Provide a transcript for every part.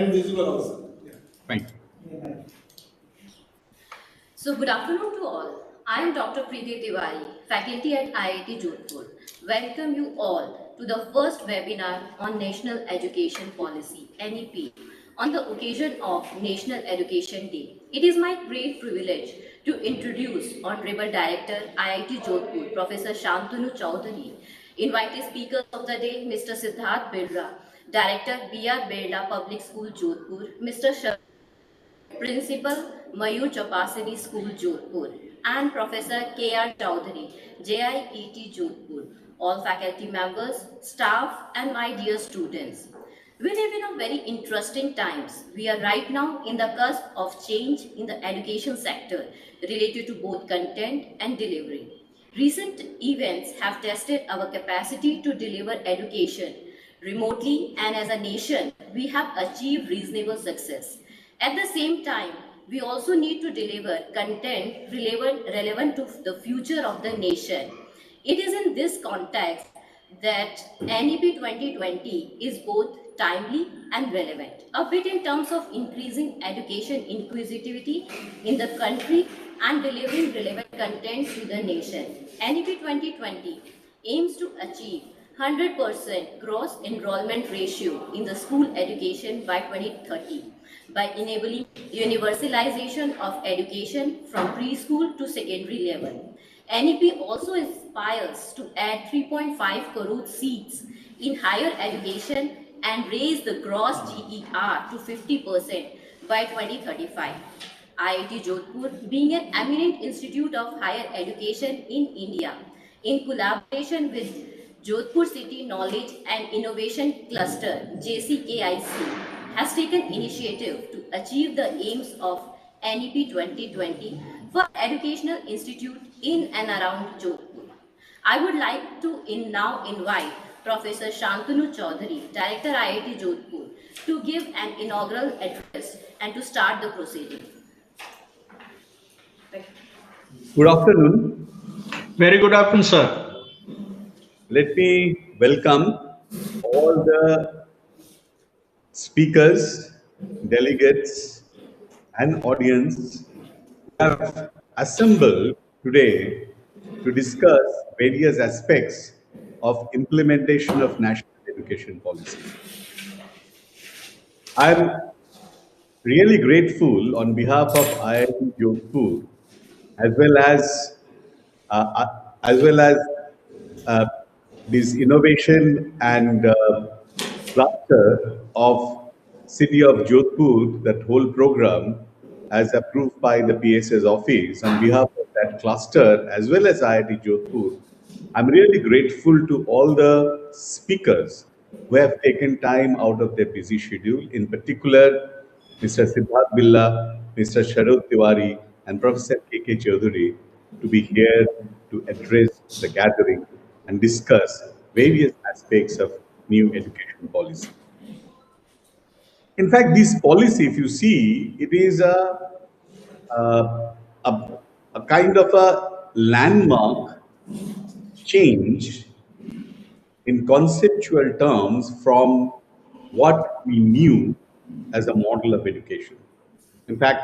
And visual also. Yeah. Fine. So, good afternoon to all. I am Dr. Preeti Tiwari, faculty at IIT Jodhpur. Welcome you all to the first webinar on National Education Policy (NEP) on the occasion of National Education Day. It is my great privilege to introduce Honorable Director IIT Jodhpur, Professor Shantanu Chaudhary, invited speakers of the day, Mr. Siddharth Birla, Director B.R. Birla Public School Jodhpur, Mr. Principal Mayur Chapasani School Jodhpur and Professor K.R. Chowdhury, JIET Jodhpur, all faculty members, staff and my dear students. We live in a very interesting times. We are right now in the cusp of change in the education sector related to both content and delivery. Recent events have tested our capacity to deliver education remotely, and as a nation, we have achieved reasonable success. At the same time, we also need to deliver content relevant to the future of the nation. It is in this context that NEP 2020 is both timely and relevant, a bit in terms of increasing education inclusivity in the country and delivering relevant content to the nation. NEP 2020 aims to achieve 100% gross enrollment ratio in the school education by 2030 by enabling universalization of education from preschool to secondary level. NEP also aspires to add 3.5 crore seats in higher education and raise the gross GER to 50% by 2035. IIT Jodhpur, being an eminent institute of higher education in India, in collaboration with Jodhpur City Knowledge and Innovation Cluster (JCKIC), has taken initiative to achieve the aims of NEP 2020 for educational institute in and around Jodhpur. I would like to now invite Professor Shantanu Chaudhary, Director IIT Jodhpur, to give an inaugural address and to start the proceeding. Good afternoon. Very good afternoon, sir. Let me welcome all the speakers, delegates, and audience who have assembled today to discuss various aspects of implementation of national education policy. I'm really grateful on behalf of IIT Jodhpur as well as uh, as well as uh, this innovation and cluster of city of Jodhpur, that whole program as approved by the PSS office on behalf of that cluster as well as IIT Jodhpur. I'm really grateful to all the speakers who have taken time out of their busy schedule, in particular Mr. Siddharth Billa, Mr. Sharad Tiwari, and Professor K.K. Chaudhary to be here to address the gathering and discuss various aspects of new education policy. In fact, this policy, if you see, it is a, a, a kind of a landmark change in conceptual terms from what we knew as a model of education. In fact,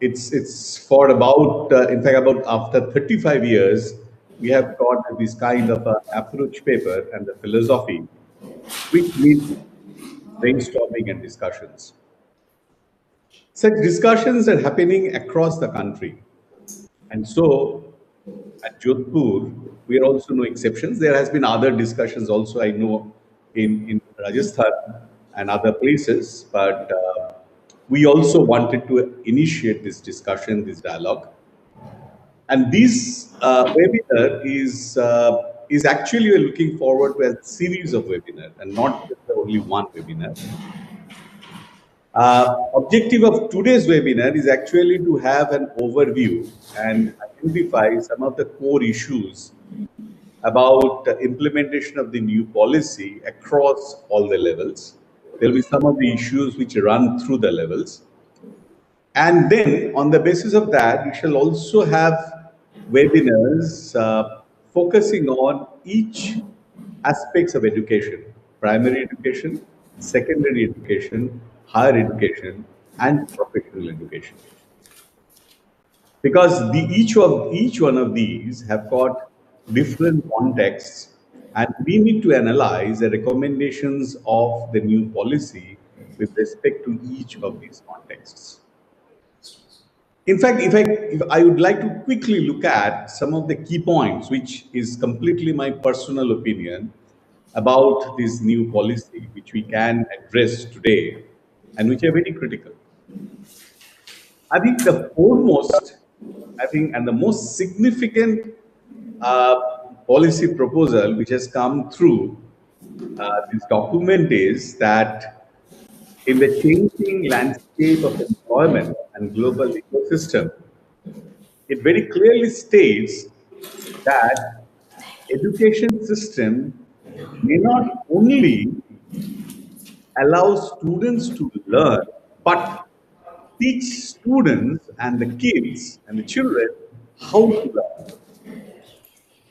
it's for about in fact about after 35 years we have got this kind of a approach paper and the philosophy which needs brainstorming and discussions. Such discussions are happening across the country, and so at Jodhpur, we are also no exceptions. There has been other discussions also, I know, in Rajasthan and other places, but we also wanted to initiate this discussion, this dialogue. And this webinar is actually we're looking forward to a series of webinars and not just only one webinar. Objective of today's webinar is actually to have an overview and identify some of the core issues about the implementation of the new policy across all the levels. There will be some of the issues which run through the levels. And then on the basis of that, we shall also have webinars focusing on each aspects of education, primary education, secondary education, higher education, and professional education. Because each one of these have got different contexts, and we need to analyze the recommendations of the new policy with respect to each of these contexts. In fact, if I would like to quickly look at some of the key points, which is completely my personal opinion about this new policy, which we can address today, and which are very critical. I think the foremost, I think, and the most significant uh, policy proposal which has come through this document is that in the changing landscape of employment and global ecosystem, it very clearly states that education system may not only allow students to learn, but teach students and the kids and the children how to learn.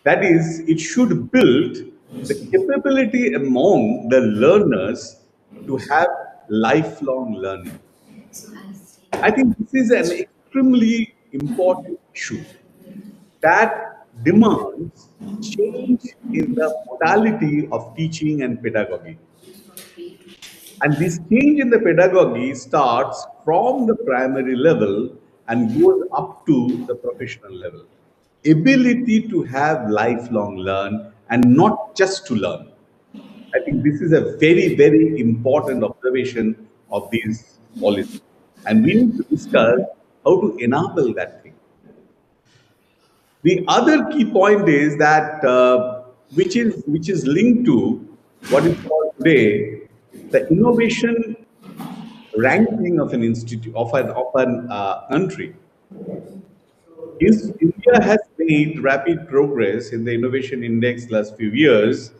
That is, it should build the capability among the learners to have lifelong learning. I think this is an extremely important issue that demands change in the modality of teaching and pedagogy. And this change in the pedagogy starts from the primary level and goes up to the professional level. Ability to have lifelong learn and not just to learn. I think this is a very, very important observation of these policies. And we need to discuss how to enable that thing. The other key point is that which is linked to what is called today the innovation ranking of an institute of an country. Is India has made rapid progress in the innovation index last few years,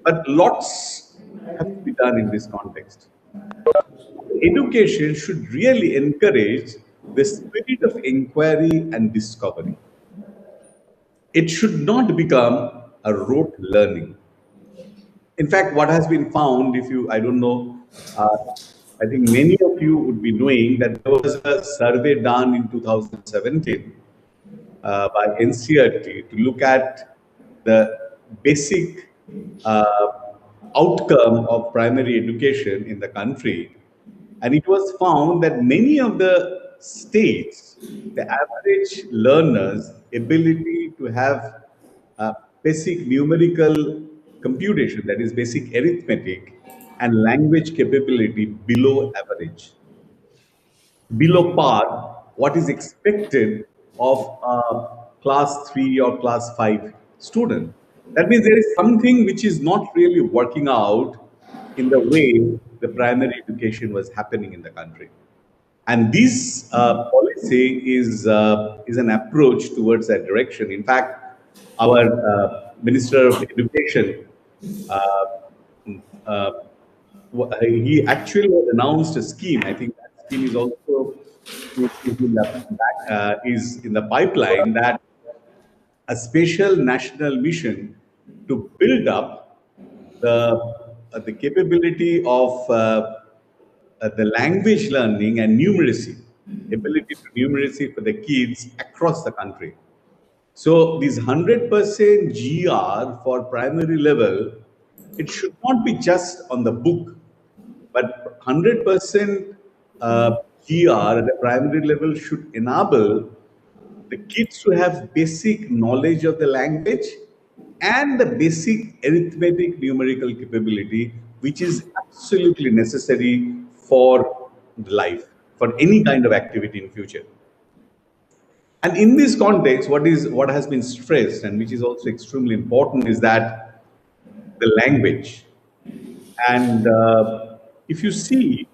but lots have to be done in this context. Education should really encourage the spirit of inquiry and discovery. It should not become a rote learning. In fact, what has been found, if you, I don't know, uh, I think many of you would be knowing that there was a survey done in 2017 by NCRT to look at the basic uh, outcome of primary education in the country. And it was found that many of the states, the average learners' ability to have basic numerical computation, that is basic arithmetic, and language capability below average, below par, what is expected of a class 3 or class 5 student. That means there is something which is not really working out in the way the primary education was happening in the country. And this policy is an approach towards that direction. In fact, our Minister of Education, uh, uh, he actually has announced a scheme. I think that scheme is also is in the pipeline, that a special national mission to build up the capability of the language learning and numeracy, ability to numeracy for the kids across the country. So this 100% GR for primary level, it should not be just on the book, but 100% GR at the primary level should enable the kids to have basic knowledge of the language and the basic arithmetic numerical capability, which is absolutely necessary for life, for any kind of activity in future. And in this context, what has been stressed and which is also extremely important is that the language. And if you see,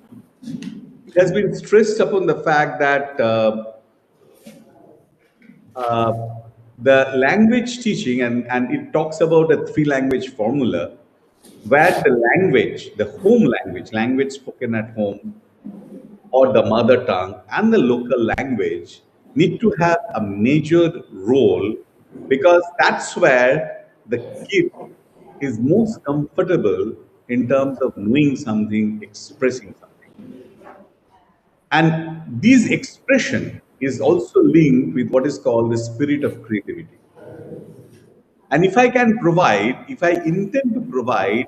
it has been stressed upon the fact that uh, the language teaching, and it talks about a three language formula where the language, the home language, language spoken at home, or the mother tongue and the local language need to have a major role, because that's where the kid is most comfortable in terms of knowing something, expressing something. And this expression is also linked with what is called the spirit of creativity. And if I can provide, if I intend to provide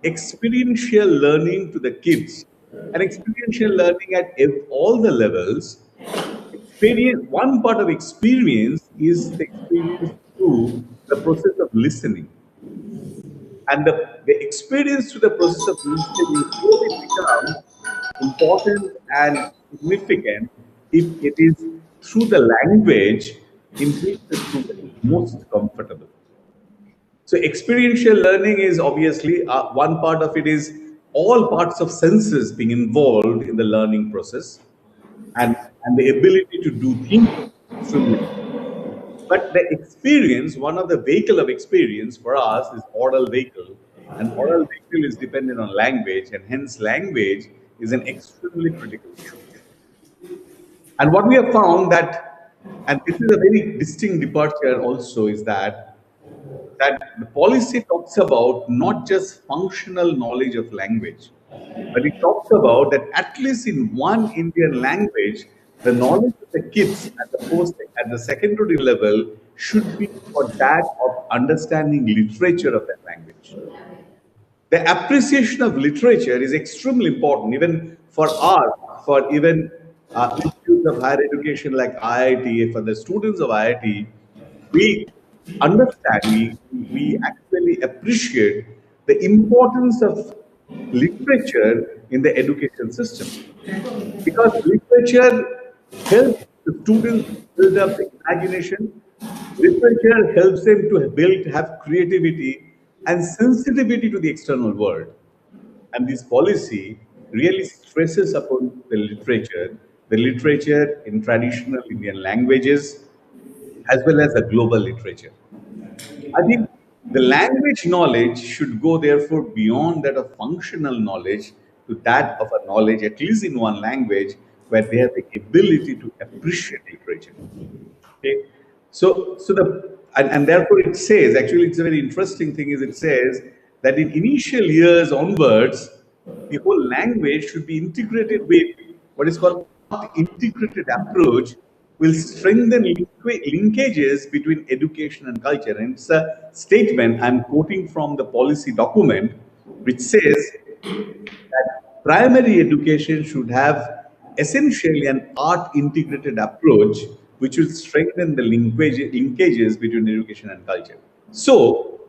experiential learning to the kids, and experiential learning at all the levels, experience, one part of experience is the experience through the process of listening. And the experience through the process of listening really becomes important and significant if it is through the language in which the student is most comfortable. So experiential learning is obviously one part of it is all parts of senses being involved in the learning process, and the ability to do things extremely. But the experience, one of the vehicle of experience for us is oral vehicle, and oral vehicle is dependent on language, and hence language is an extremely critical issue. And what we have found that, and this is a very distinct departure also, is that the policy talks about not just functional knowledge of language, but it talks about that at least in one Indian language, the knowledge of the kids at the secondary level should be for that of understanding literature of that language. The appreciation of literature is extremely important, even for art, for even institutes of higher education like IIT, for the students of IIT. We understand, we actually appreciate the importance of literature in the education system, because literature helps the students build up the imagination. Literature helps them to have creativity and sensitivity to the external world. And this policy really stresses upon the literature in traditional Indian languages, as well as the global literature. I think the language knowledge should go, therefore, beyond that of functional knowledge to that of a knowledge, at least in one language, where they have the ability to appreciate literature. Okay. And therefore it says, actually, it's a very interesting thing, is it says that in initial years onwards, the whole language should be integrated with what is called integrated approach, will strengthen linkages between education and culture. And it's a statement I'm quoting from the policy document, which says that primary education should have essentially an art integrated approach which will strengthen the linkages between education and culture. So,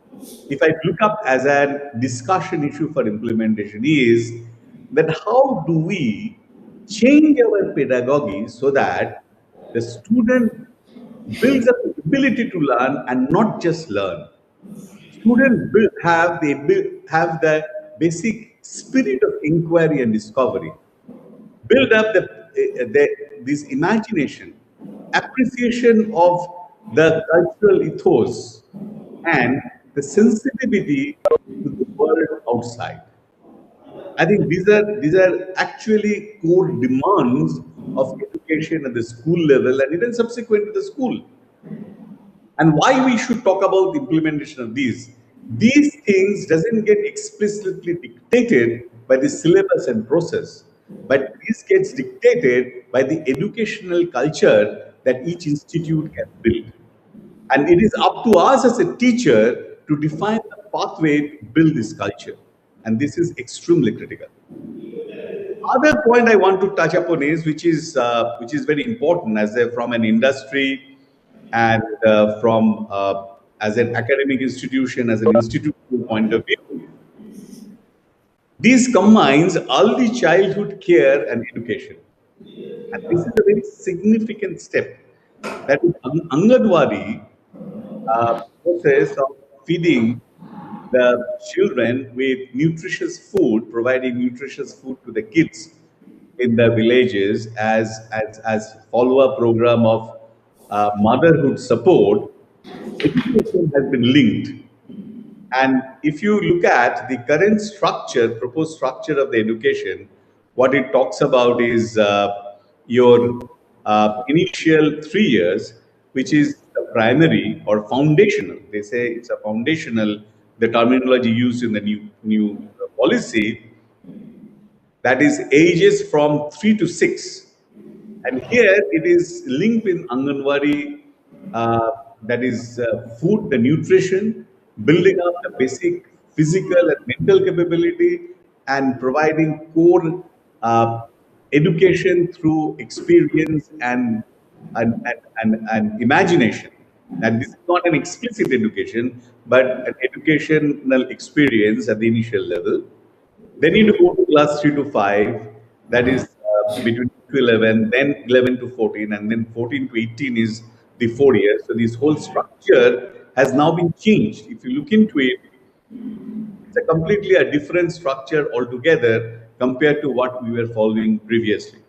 if I look up as a discussion issue for implementation, is that how do we change our pedagogy so that the student builds up the ability to learn and not just learn. Students have the basic spirit of inquiry and discovery. Build up this imagination, appreciation of the cultural ethos, and the sensitivity to the world outside. I think these are actually core demands of education at the school level and even subsequent to the school. And why we should talk about the implementation of these things doesn't get explicitly dictated by the syllabus and process, but this gets dictated by the educational culture that each institute can build. And it is up to us as a teacher to define the pathway to build this culture, and this is extremely critical. Other point I want to touch upon is, which is very important as from an industry and from as an academic institution, as an institutional point of view. These combines early childhood care and education, and this is a very significant step. That is Angadwari process of feeding the children with nutritious food, providing nutritious food to the kids in the villages as follow-up program of motherhood support. Education has been linked, and if you look at the current structure, proposed structure of the education, what it talks about is your initial 3 years, which is the primary or foundational. They say it's a foundational, the terminology used in the new policy that is ages from 3 to 6. And here it is linked in Anganwadi, that is food, the nutrition, building up the basic physical and mental capability, and providing core education through experience and imagination. And this is not an explicit education, but an educational experience at the initial level. Then you go to class 3 to 5, that is between 2 to 11, then 11 to 14, and then 14 to 18 is the 4 years. So this whole structure has now been changed. If you look into it, it's a completely a different structure altogether compared to what we were following previously.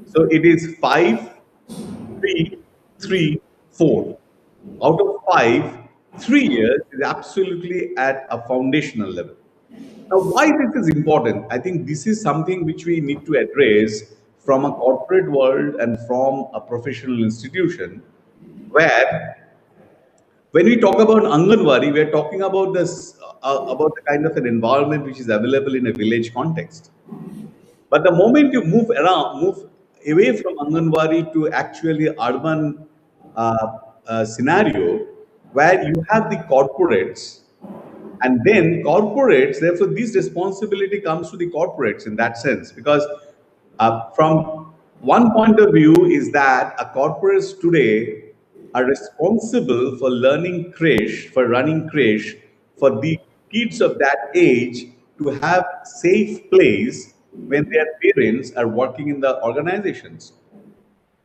So it is 5, 3, 3, 4. Out of 5, 3 years is absolutely at a foundational level. Now, why this is important? I think this is something which we need to address from a corporate world and from a professional institution, where when we talk about Anganwadi, we are talking about about the kind of an environment which is available in a village context. But the moment you move away from Anganwadi to actually urban scenario, where you have the corporates, and then corporates, therefore, this responsibility comes to the corporates in that sense, because from one point of view is that a corporates today are responsible for running creche for the kids of that age to have safe place when their parents are working in the organizations,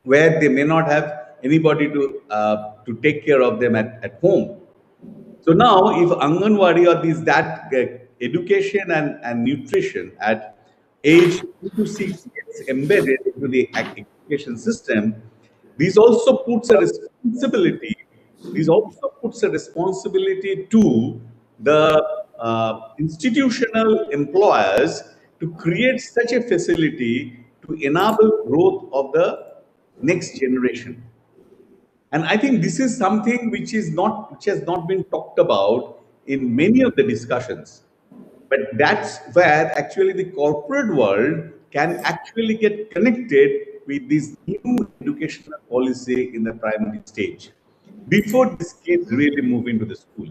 where they may not have anybody to take care of them at home. So now, if Anganwadi or this that education and nutrition at age 2 to 6 gets embedded into the education system, this also puts a responsibility. This also puts a responsibility to the institutional employers to create such a facility to enable growth of the next generation. And I think this is something which has not been talked about in many of the discussions. But that's where actually the corporate world can actually get connected with this new educational policy in the primary stage before these kids really move into the school.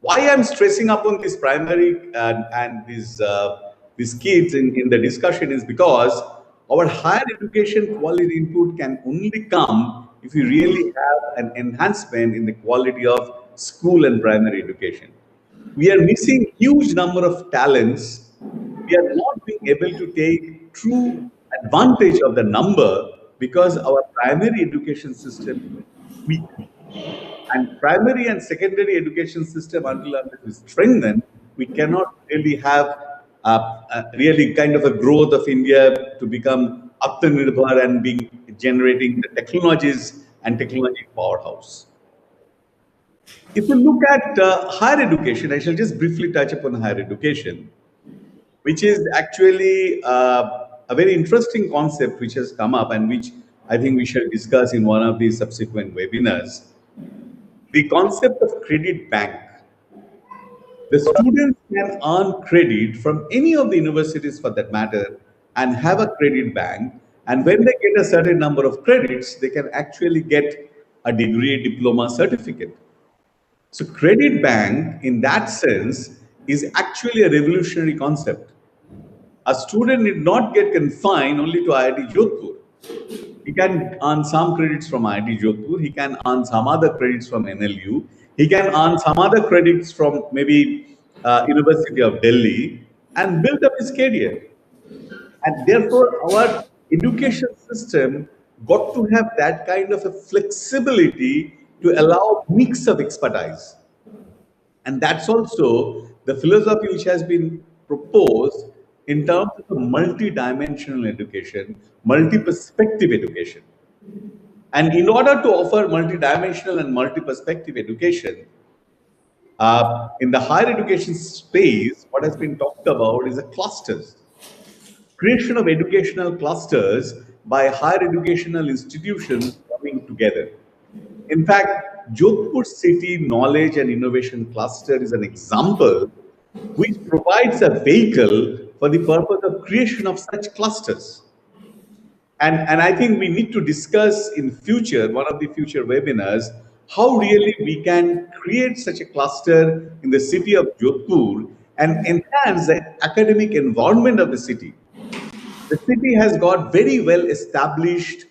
Why I'm stressing upon this primary and these kids in the discussion is because our higher education quality input can only come if we really have an enhancement in the quality of school and primary education. We are missing huge number of talents. We are not being able to take true advantage of the number because our primary education system is weak. And primary and secondary education system, until we strengthen, we cannot really have really kind of a growth of India to become Atmanirbhar and being generating the technologies and technology powerhouse. If you look at higher education, I shall just briefly touch upon higher education, which is actually a very interesting concept which has come up and which I think we shall discuss in one of the subsequent webinars. The concept of credit bank. The students can earn credit from any of the universities for that matter and have a credit bank. And when they get a certain number of credits, they can actually get a degree, diploma, certificate. So credit bank in that sense is actually a revolutionary concept. A student need not get confined only to IIT Jodhpur. He can earn some credits from IIT Jodhpur. He can earn some other credits from NLU. He can earn some other credits from maybe University of Delhi and build up his career. And therefore, our education system got to have that kind of a flexibility to allow mix of expertise. And that's also the philosophy which has been proposed in terms of a multi-dimensional education, multi-perspective education. And in order to offer multi-dimensional and multi-perspective education, in the higher education space, what has been talked about is a clusters, creation of educational clusters by higher educational institutions coming together. In fact, Jodhpur City Knowledge and Innovation Cluster is an example which provides a vehicle for the purpose of creation of such clusters. And I think we need to discuss in future, one of the future webinars, how really we can create such a cluster in the city of Jodhpur and enhance the academic environment of the city. The city has got very well established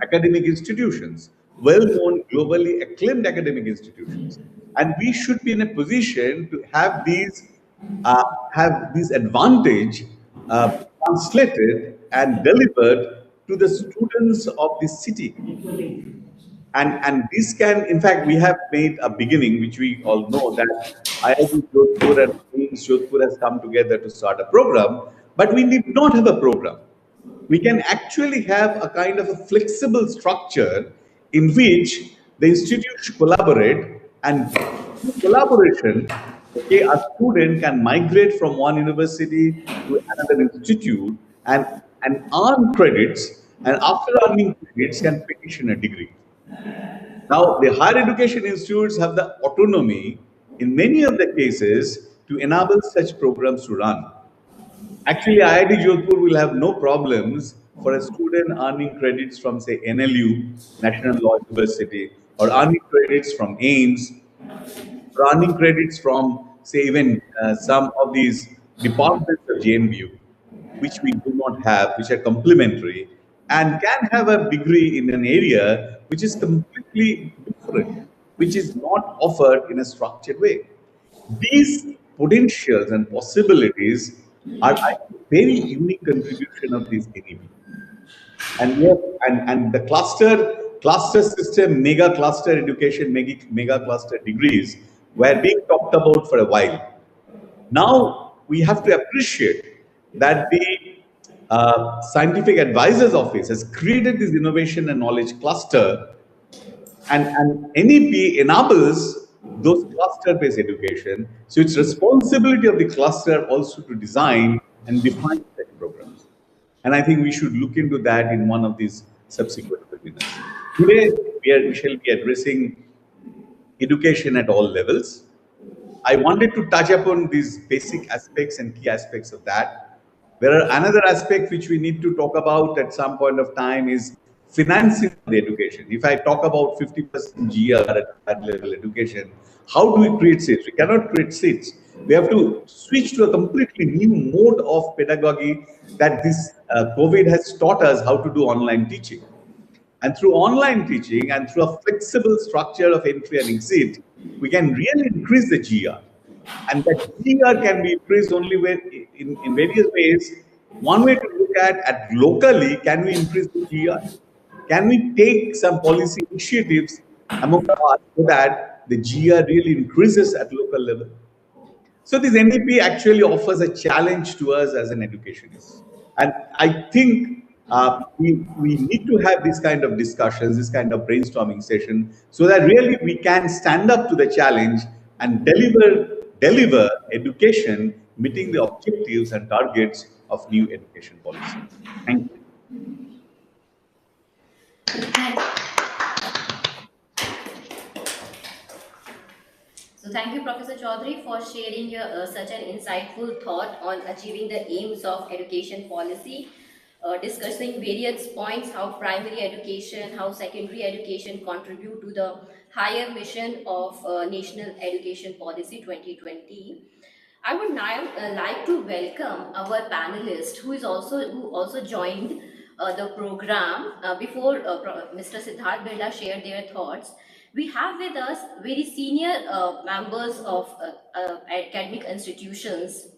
academic institutions, well-known, globally acclaimed academic institutions, and we should be in a position to uh, have these advantage uh, translated and delivered to the students of the city. And this can, in fact, we have made a beginning, which we all know that IIT Jodhpur and AIIMS Jodhpur has come together to start a program, but we need not have a program. We can actually have a kind of a flexible structure in which the institutes collaborate, and through collaboration, okay, a student can migrate from one university to another institute and earn credits, and after earning credits can petition a degree. Now, the higher education institutes have the autonomy in many of the cases to enable such programs to run. Actually, IIT Jodhpur will have no problems for a student earning credits from, say, NLU, National Law University, or earning credits from AIMS, or earning credits from, say, even some of these departments of JNBU, which we do not have, which are complementary, and can have a degree in an area which is completely different, which is not offered in a structured way. These potentials and possibilities are a very unique contribution of this NEP. And we have, and the cluster system, mega cluster education, mega cluster degrees were being talked about for a while. Now we have to appreciate that the Scientific Advisors Office has created this innovation and knowledge cluster, and NEP enables those cluster-based education. So it's responsibility of the cluster also to design and define such programs. And I think we should look into that in one of these subsequent webinars. Today, we shall be addressing education at all levels. I wanted to touch upon these basic aspects and key aspects of that. There are another aspect which we need to talk about at some point of time is financing the education. If I talk about 50% GR at that level education, how do we create seats? We cannot create seats. We have to switch to a completely new mode of pedagogy that this COVID has taught us how to do online teaching. And through online teaching and through a flexible structure of entry and exit, we can really increase the GR. And that GR can be increased only in various ways. One way to look at locally, can we increase the GR? Can we take some policy initiatives among us so that the GR really increases at local level? So this NEP actually offers a challenge to us as an educationist. And I think we need to have this kind of discussions, this kind of brainstorming session, so that really we can stand up to the challenge and deliver education meeting the objectives and targets of new education policy. Thank you. So thank you, Professor Chaudhary, for sharing such an insightful thought on achieving the aims of education policy, discussing various points, how primary education, how secondary education contribute to the higher mission of National Education Policy 2020. I would now like to welcome our panelist who also joined the program before Mr. Siddharth Birla shared their thoughts. We have with us very senior members of academic institutions.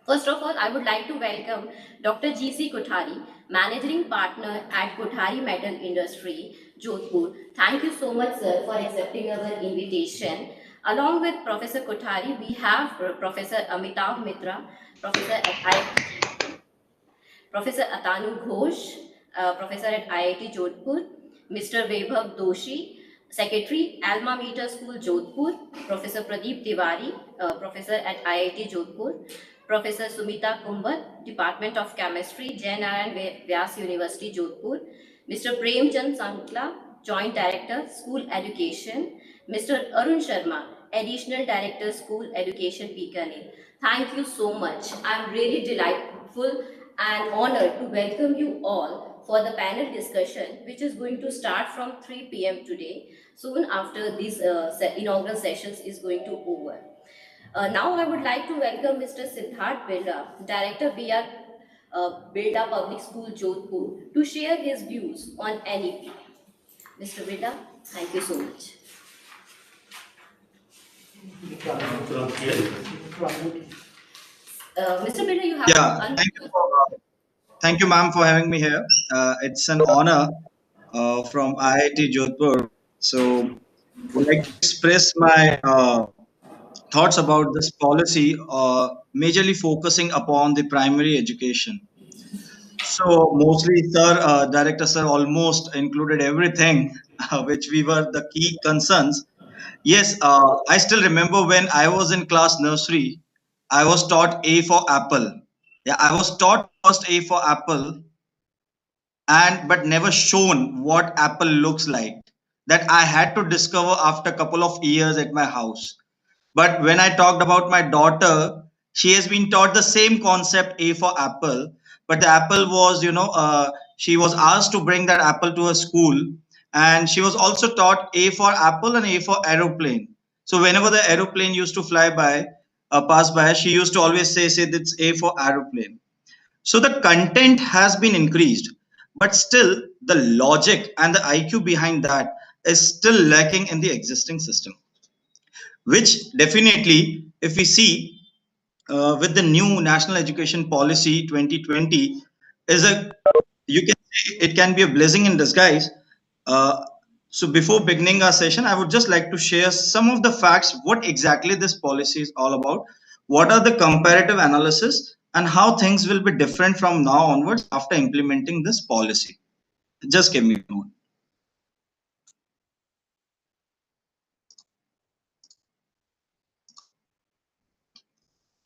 First of all, I would like to welcome Dr. G.C. Kothari, Managing Partner at Kothari Metal Industry, Jodhpur. Thank you so much, sir, for accepting our invitation. Along with Professor Kothari, we have Professor Amitav Mitra, Professor at Professor Atanu Ghosh, Professor at IIT Jodhpur, Mr. Vaibhav Doshi, Secretary, Alma Meter School, Jodhpur, Professor Pradeep Tiwari, Professor at IIT Jodhpur, Professor Sumita Kumbat, Department of Chemistry, Jai Narayan Vyas University, Jodhpur, Mr. Premchand Sankla, Joint Director, School Education, Mr. Arun Sharma, Additional Director, School Education, Bikaner. Thank you so much. I'm really delightful and honored to welcome you all for the panel discussion, which is going to start from 3 p.m. today, soon after this inaugural sessions is going to over. Now I would like to welcome Mr. Siddharth Birla, Director BR Birla Public School, Jodhpur, to share his views on NEP. Mr. Birla, thank you so much. Mr. Birla, you have to Yeah, thank you, ma'am, for having me here. It's an honor from IIT Jodhpur. So, would like to express my thoughts about this policy, majorly focusing upon the primary education. So, mostly, sir, director, sir, almost included everything which we were the key concerns. Yes, I still remember when I was in class nursery, I was taught A for apple. Yeah, I was taught first A for apple, and but never shown what apple looks like. That I had to discover after a couple of years at my house. But when I talked about my daughter, she has been taught the same concept, A for apple. But the apple was, she was asked to bring that apple to her school, and she was also taught A for apple and A for aeroplane. So whenever the aeroplane used to fly by, pass by, she used to always say that's A for aeroplane. So the content has been increased, but still the logic and the IQ behind that is still lacking in the existing system, which definitely, if we see with the new National Education Policy 2020, is a, you can say it can be a blessing in disguise. Uh, so before beginning our session, I would just like to share some of the facts, what exactly this policy is all about, what are the comparative analysis, and how things will be different from now onwards after implementing this policy. Just give me a moment.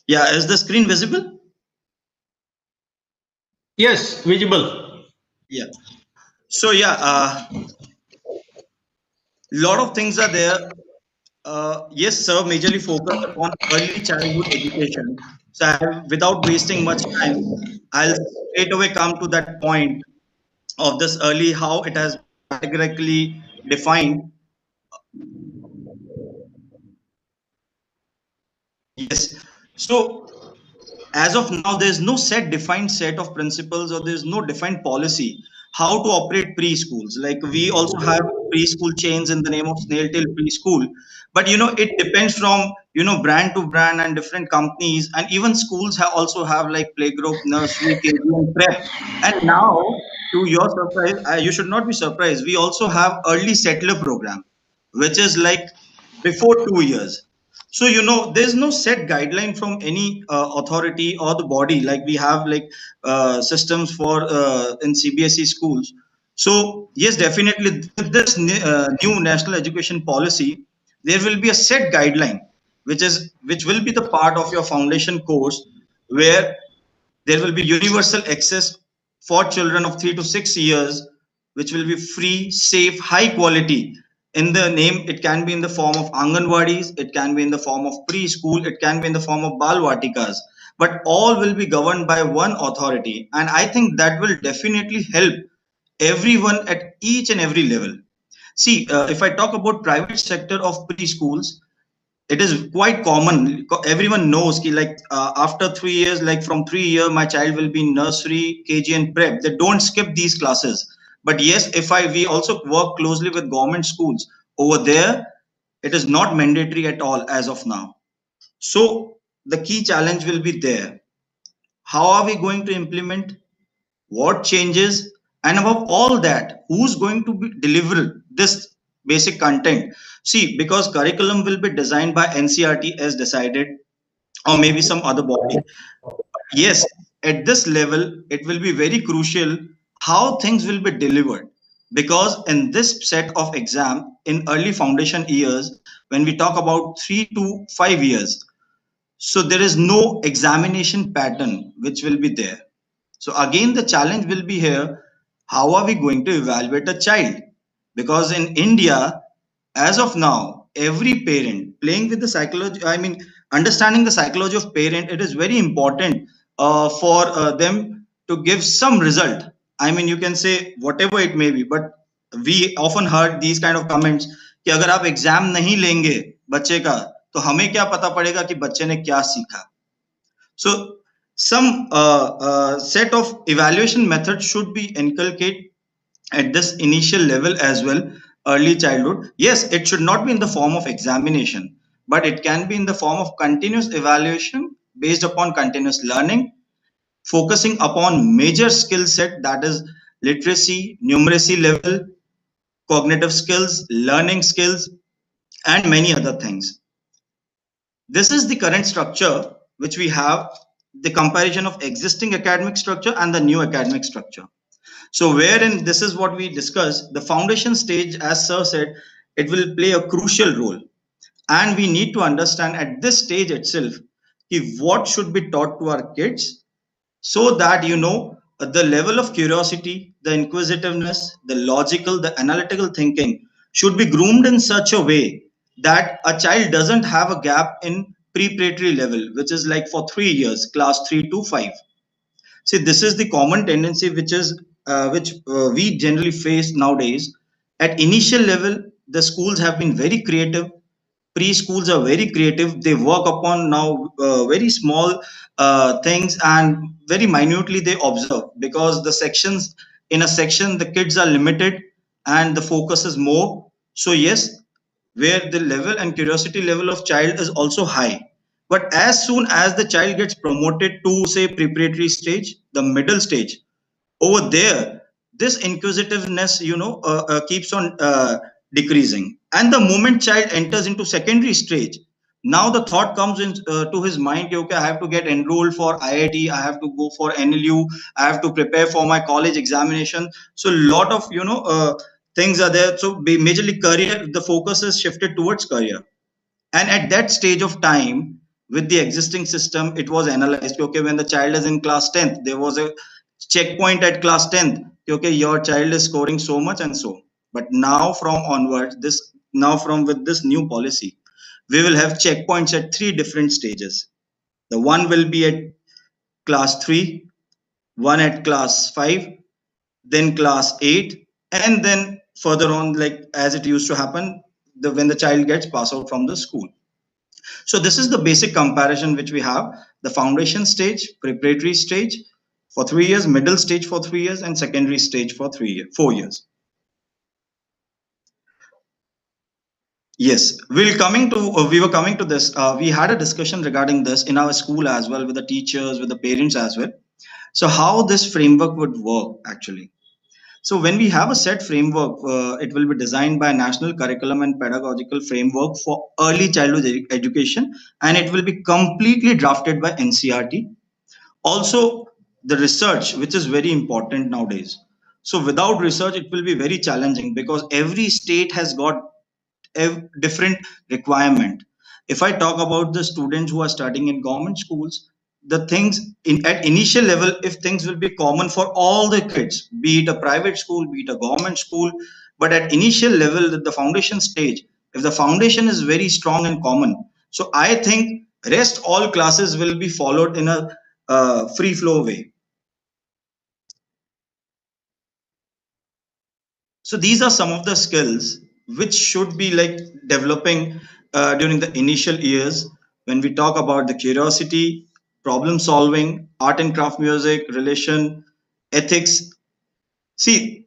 Yeah, is the screen visible? Yes, visible. Yeah. So yeah, lot of things are there. Yes, sir, majorly focused upon early childhood education. So, without wasting much time, I'll straight away come to that point of this early, how it has categorically defined. Yes. So, as of now, there's no set defined set of principles, or there's no defined policy how to operate preschools. Like we also have preschool chains in the name of Snail Tail Preschool, but it depends from brand to brand and different companies, and even schools also have like playgroup, nursery, KG, and prep. And now, to your surprise, you should not be surprised. We also have early settler program, which is like before 2 years. So there's no set guideline from any authority or the body, like we have like systems for in CBSE schools. So yes, definitely with this new national education policy, there will be a set guideline, which will be the part of your foundation course, where there will be universal access for children of 3 to 6 years, which will be free, safe, high quality. In the name, it can be in the form of Anganwadis, it can be in the form of preschool, it can be in the form of Balvatikas, but all will be governed by one authority. And I think that will definitely help everyone at each and every level. See, if I talk about private sector of preschools, it is quite common. Everyone knows ki, like after 3 years, like from 3 year, my child will be in nursery, KG, and prep. They don't skip these classes. But yes, if I we also work closely with government schools over there, it is not mandatory at all as of now. So the key challenge will be there. How are we going to implement? What changes? And above all that, who's going to be deliver this basic content? See, because curriculum will be designed by NCRT as decided, or maybe some other body. Yes, at this level, it will be very crucial how things will be delivered. Because in this set of exam in early foundation years, when we talk about 3 to 5 years, so there is no examination pattern which will be there. So again, the challenge will be here. How are we going to evaluate a child? Because in India, as of now, every parent playing with the psychology, I mean, understanding the psychology of parent, it is very important for them to give some result. I mean, you can say whatever it may be, but we often heard these kind of comments कि अगर आप exam नहीं लेंगे बच्चे का तो हमें क्या पता पड़ेगा कि बच्चे ने क्या सीखा. So some set of evaluation methods should be inculcated at this initial level as well, early childhood. Yes, it should not be in the form of examination, but it can be in the form of continuous evaluation based upon continuous learning, focusing upon major skill set, that is literacy, numeracy level, cognitive skills, learning skills, and many other things. This is the current structure which we have, the comparison of existing academic structure and the new academic structure. So wherein this is what we discussed, the foundation stage, as Sir said, it will play a crucial role. And we need to understand at this stage itself what should be taught to our kids, so that the level of curiosity, the inquisitiveness, the logical, the analytical thinking should be groomed in such a way that a child doesn't have a gap in preparatory level, which is like for 3 years, class 3 to 5. See, this is the common tendency which we generally face nowadays. At initial level, the schools have been very creative. Preschools are very creative. They work upon now very small things, and very minutely they observe, because the sections, in a section the kids are limited and the focus is more. So yes, where the level and curiosity level of child is also high, but as soon as the child gets promoted to, say, preparatory stage, the middle stage, over there this inquisitiveness keeps on decreasing. And the moment child enters into secondary stage, now the thought comes in to his mind, okay, I have to get enrolled for IIT, I have to go for NLU, I have to prepare for my college examination. So lot of things are there. So majorly career, the focus is shifted towards career. And at that stage of time, with the existing system, it was analyzed, okay, when the child is in class 10th, there was a checkpoint at class 10th, okay, your child is scoring so much and so. But now from onwards, from with this new policy, we will have checkpoints at 3 different stages. The one will be at class 3, one at class 5, then class 8, and then further on, like as it used to happen, when the child gets passed out from the school. So this is the basic comparison which we have: the foundation stage, preparatory stage for 3 years, middle stage for 3 years, and secondary stage for 4 years. Yes, we were coming to this. We had a discussion regarding this in our school as well, with the teachers, with the parents as well. So how this framework would work actually. So when we have a set framework, it will be designed by a national curriculum and pedagogical framework for early childhood education, and it will be completely drafted by NCERT. Also, the research, which is very important nowadays. So without research, it will be very challenging, because every state has got a different requirement. If I talk about the students who are studying in government schools, the things at initial level, if things will be common for all the kids, be it a private school, be it a government school, but at initial level, the foundation stage, if the foundation is very strong and common, so I think rest all classes will be followed in a free flow way. So these are some of the skills which should be like developing during the initial years, when we talk about the curiosity, problem solving, art and craft, music, relation, ethics. See,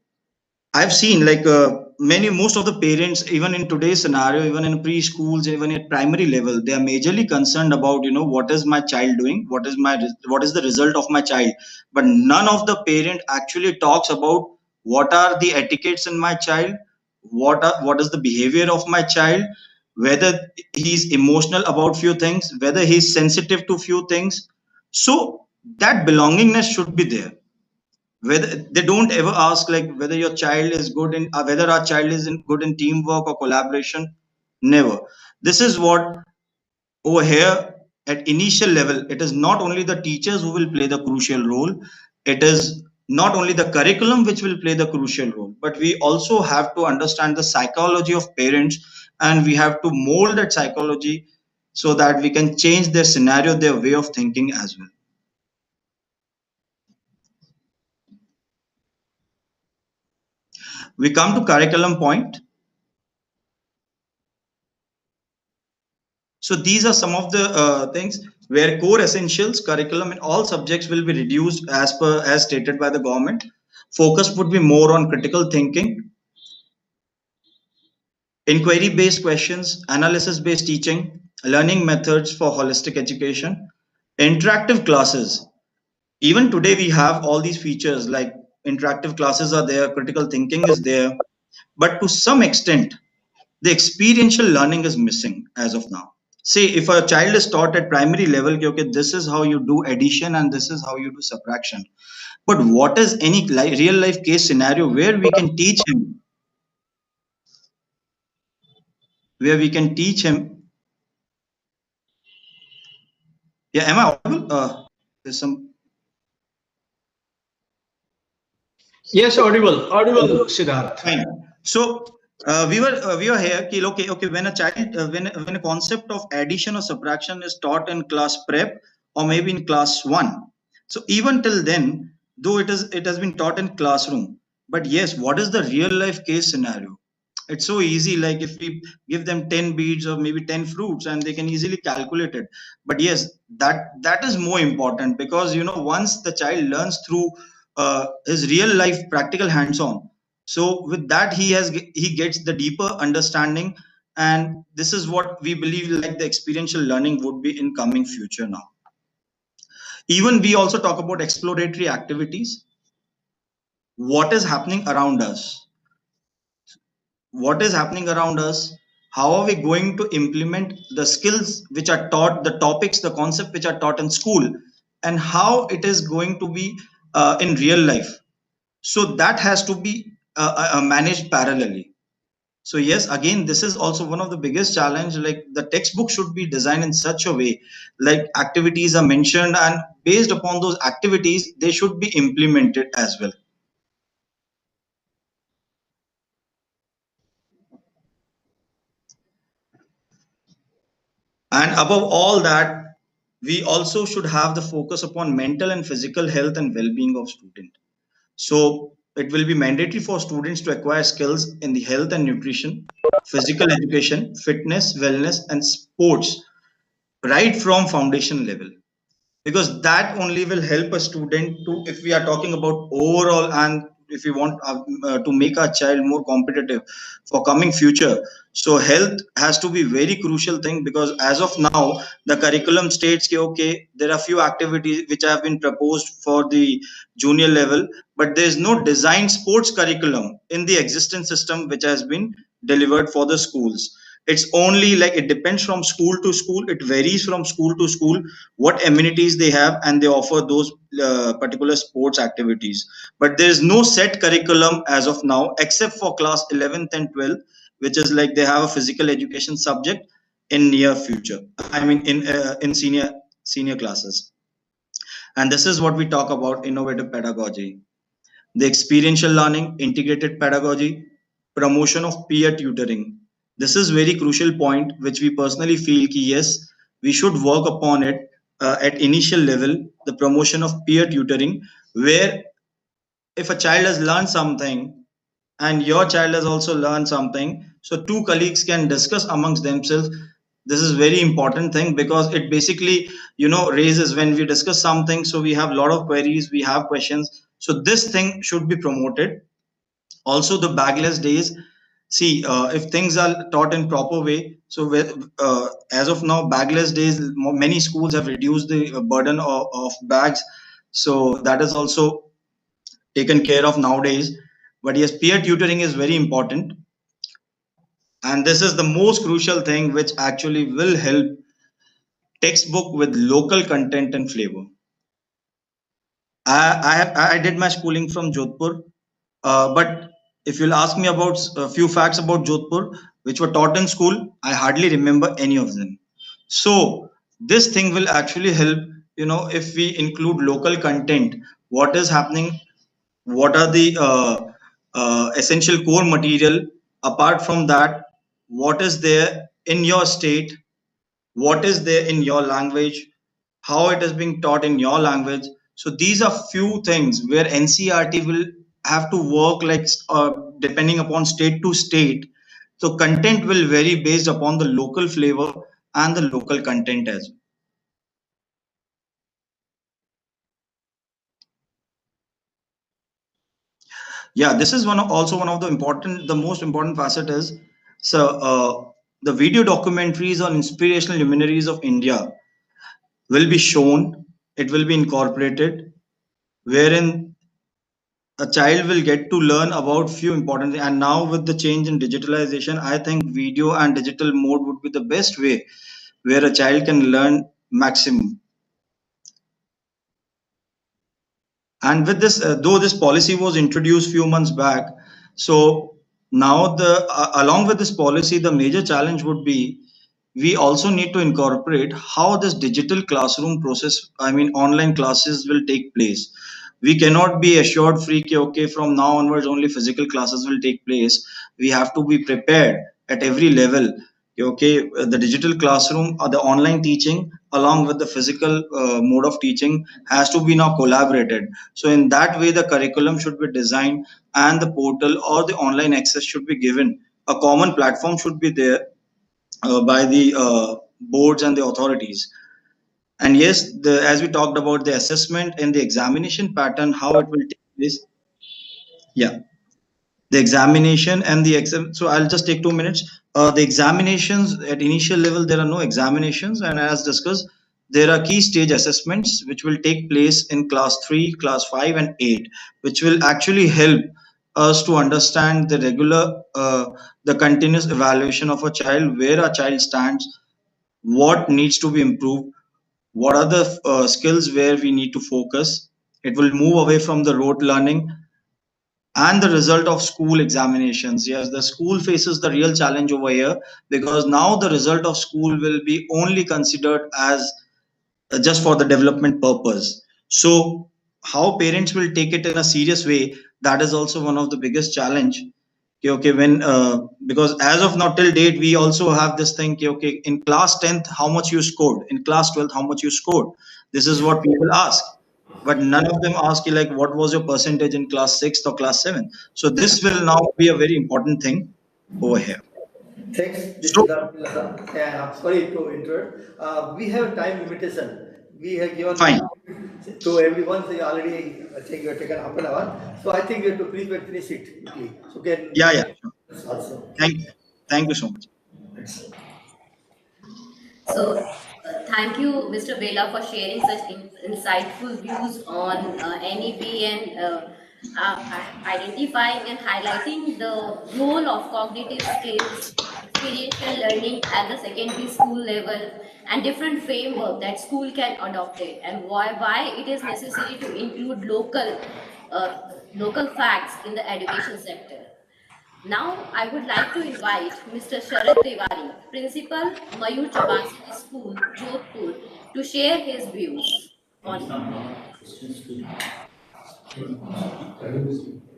I've seen like most of the parents, even in today's scenario, even in preschools, even at primary level, they are majorly concerned about, what is my child doing, what is the result of my child. But none of the parent actually talks about what are the etiquettes in my child, what is the behavior of my child, whether he's emotional about few things, whether he's sensitive to few things. So that belongingness should be there. Whether they don't ever ask like whether your child is good in whether our child is good in teamwork or collaboration. Never. This is what over here at initial level, it is not only the teachers who will play the crucial role, it is not only the curriculum which will play the crucial role, but we also have to understand the psychology of parents and we have to mold that psychology so that we can change their scenario, their way of thinking as well. We come to curriculum point. So these are some of the things where core essentials curriculum in all subjects will be reduced as stated by the government. Focus would be more on critical thinking, inquiry based questions, analysis based teaching, learning methods for holistic education, interactive classes. Even today we have all these features like interactive classes are there, critical thinking is there, but to some extent the experiential learning is missing as of now. Say if a child is taught at primary level, okay, this is how you do addition and this is how you do subtraction, but what is any real life case scenario where we can teach him, where we can teach him. Yeah, am I audible? There's some. Yes, audible, audible, Siddharth. Fine. So we were here. Okay. When a child when a concept of addition or subtraction is taught in class prep or maybe in class one. So even till then, though it has been taught in classroom, but yes, what is the real life case scenario? It's so easy. Like if we give them 10 beads or maybe 10 fruits, and they can easily calculate it. But yes, that is more important because once the child learns through his real life practical hands-on, so with that he gets the deeper understanding, and this is what we believe like the experiential learning would be in coming future now. Even we also talk about exploratory activities. What is happening around us? What is happening around us? How are we going to implement the skills which are taught, the topics, the concept which are taught in school, and how it is going to be in real life? So that has to be managed parallelly. So yes, again, this is also one of the biggest challenge. Like the textbook should be designed in such a way, like activities are mentioned, and based upon those activities, they should be implemented as well. And above all that, we also should have the focus upon mental and physical health and well-being of student. So it will be mandatory for students to acquire skills in the health and nutrition, physical education, fitness, wellness, and sports right from foundation level, because that only will help a student to, if we are talking about overall, and if we want to make our child more competitive for coming future, so health has to be very crucial thing, because as of now the curriculum states कि, okay, there are few activities which have been proposed for the junior level, but there is no designed sports curriculum in the existing system which has been delivered for the schools. It's only like it depends from school to school, it varies from school to school what amenities they have, and they offer those particular sports activities, but there is no set curriculum as of now except for class 11th and 12th, which is like they have a physical education subject in near future, I mean in senior classes. And this is what we talk about innovative pedagogy, the experiential learning, integrated pedagogy, promotion of peer tutoring. This is very crucial point, which we personally feel ki yes, we should work upon it at initial level, the promotion of peer tutoring, where if a child has learned something and your child has also learned something, so two colleagues can discuss amongst themselves. This is very important thing because it basically raises, when we discuss something, so we have a lot of queries, we have questions, so this thing should be promoted. Also the bagless days, see if things are taught in proper way, so as of now bagless days, many schools have reduced the burden of bags, so that is also taken care of nowadays. But yes, peer tutoring is very important, and this is the most crucial thing which actually will help textbook with local content and flavor. I did my schooling from Jodhpur, but if you'll ask me about a few facts about Jodhpur which were taught in school, I hardly remember any of them. So this thing will actually help, if we include local content, what is happening, what are the essential core material. Apart from that, what is there in your state, what is there in your language, how it is being taught in your language. So these are few things where NCERT will have to work like depending upon state to state. So content will vary based upon the local flavor and the local content as well. Yeah, this is also one of the most important facet is, so the video documentaries on inspirational luminaries of India will be shown. It will be incorporated, wherein a child will get to learn about few important things. And now with the change in digitalization, I think video and digital mode would be the best way where a child can learn maximum. And with this, though this policy was introduced few months back, so now the along with this policy, the major challenge would be we also need to incorporate how this digital classroom process, I mean online classes, will take place. We cannot be assured free कि okay from now onwards only physical classes will take place. We have to be prepared at every level. Okay, the digital classroom or the online teaching along with the physical mode of teaching has to be now collaborated. So in that way, the curriculum should be designed and the portal or the online access should be given. A common platform should be there by the boards and the authorities. And yes, as we talked about the assessment and the examination pattern, how it will take place. Yeah, the examination and the exam. So I'll just take 2 minutes. The examinations at initial level, there are no examinations, and as discussed, there are key stage assessments which will take place in class 3, class 5, and 8, which will actually help us to understand the regular, the continuous evaluation of a child, where a child stands, what needs to be improved, what are the skills where we need to focus. It will move away from the rote learning and the result of school examinations. Yes, the school faces the real challenge over here, because now the result of school will be only considered as just for the development purpose. So how parents will take it in a serious way, that is also one of the biggest challenge. Okay, okay, when because as of now till date we also have this thing, okay, okay, in class 10th how much you scored, in class 12th how much you scored. This is what people ask, but none of them ask you like what was your percentage in class 6th or class 7th. So this will now be a very important thing over here. Thanks, this So is Siddharth. Yeah, sorry to interrupt. We have time limitation. We have given fine. to everyone. So you already, I think you have taken half an hour. So I think you have to please finish it quickly. So can Yeah, yeah, sure. also. Thank you so much. So, thank you, Mr. Vela, for sharing such insightful views on NEP and identifying and highlighting the role of cognitive skills, experiential learning at the secondary school level, and different framework that school can adopt it, and why it is necessary to include local facts in the education sector. Now, I would like to invite Mr. Sharad Tiwari, Principal, Mayur Chabasini School, Jodhpur, to share his views on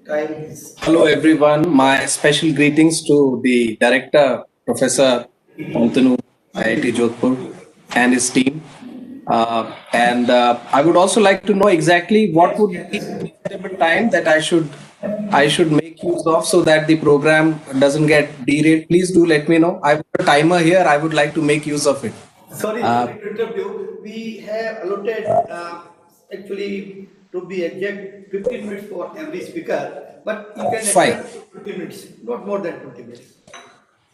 Time is. Hello, everyone. My special greetings to the director, Professor Antanu, IIT Jodhpur, and his team. And I would also like to know exactly what would be the suitable time that I should make use of so that the program doesn't get derailed. Please do let me know. I have a timer here. I would like to make use of it. Sorry to interrupt you. We have allotted actually to be exact 15 minutes for every speaker, but you can Fine. extend 15 minutes, not more than 20 minutes.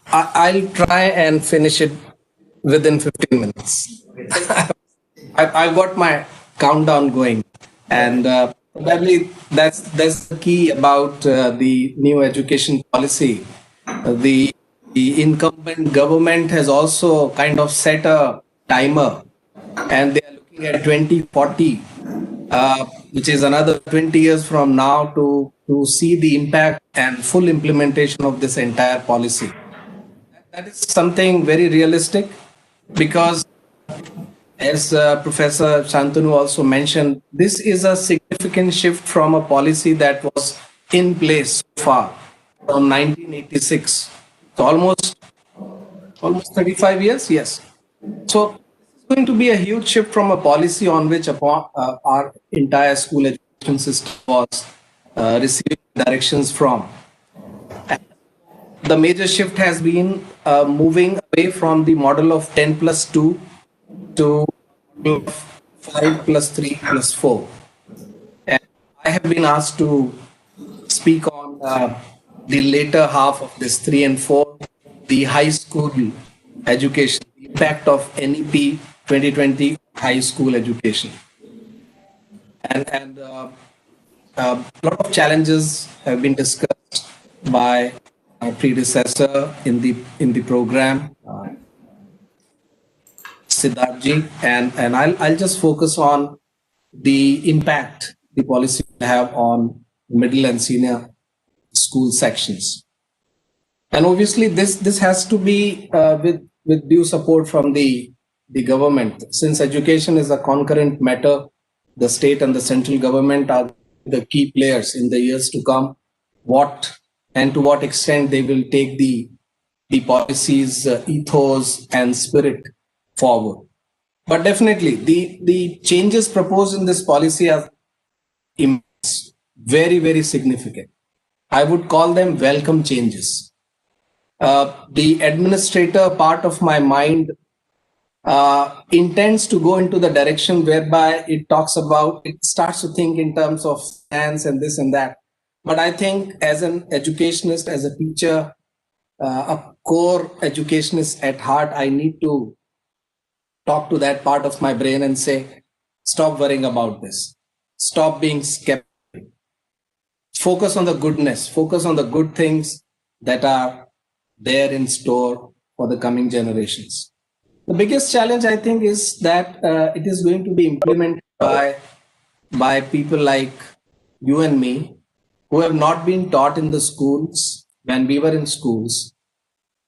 I'll try and finish it within 15 minutes. I've got my countdown going, and probably that's the key about the new education policy. The incumbent government has also kind of set a timer, and they are looking at 2040, which is another 20 years from now, to see the impact and full implementation of this entire policy. That is something very realistic, because as Professor Shantanu also mentioned, this is a significant shift from a policy that was in place so far from 1986. So almost almost 35 years. Yes. So it's going to be a huge shift from a policy on which our entire school education system was receiving directions from. The major shift has been moving away from the model of 10 plus 2 to 5 plus 3 plus 4. And I have been asked to speak on the later half of this 3 and 4, the high school education, the impact of NEP 2020 high school education. And a lot of challenges have been discussed by my predecessor in the program, Siddharthji, and I'll just focus on the impact the policy will have on middle and senior school sections. And obviously, this has to be with due support from the government. Since education is a concurrent matter, the state and the central government are the key players in the years to come. What and to what extent they will take the policies, ethos, and spirit forward. But definitely, the changes proposed in this policy are immense, very, very significant. I would call them welcome changes. The administrator part of my mind intends to go into the direction whereby it starts to think in terms of finance and this and that. But I think as an educationist, as a teacher, a core educationist at heart, I need to talk to that part of my brain and say, stop worrying about this. Stop being skeptical. Focus on the goodness, focus on the good things that are there in store for the coming generations. The biggest challenge, I think, is that it is going to be implemented by people like you and me, who have not been taught in the schools when we were in schools,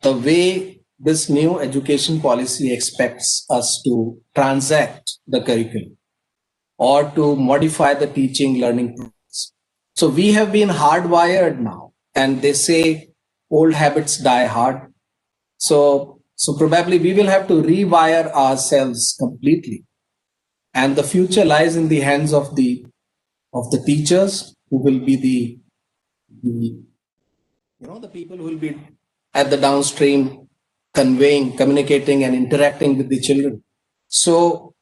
the way this new education policy expects us to transact the curriculum or to modify the teaching learning process. So we have been hardwired now, and they say old habits die hard. So probably we will have to rewire ourselves completely. And the future lies in the hands of the teachers, who will be the people who will be at the downstream conveying, communicating, and interacting with the children. So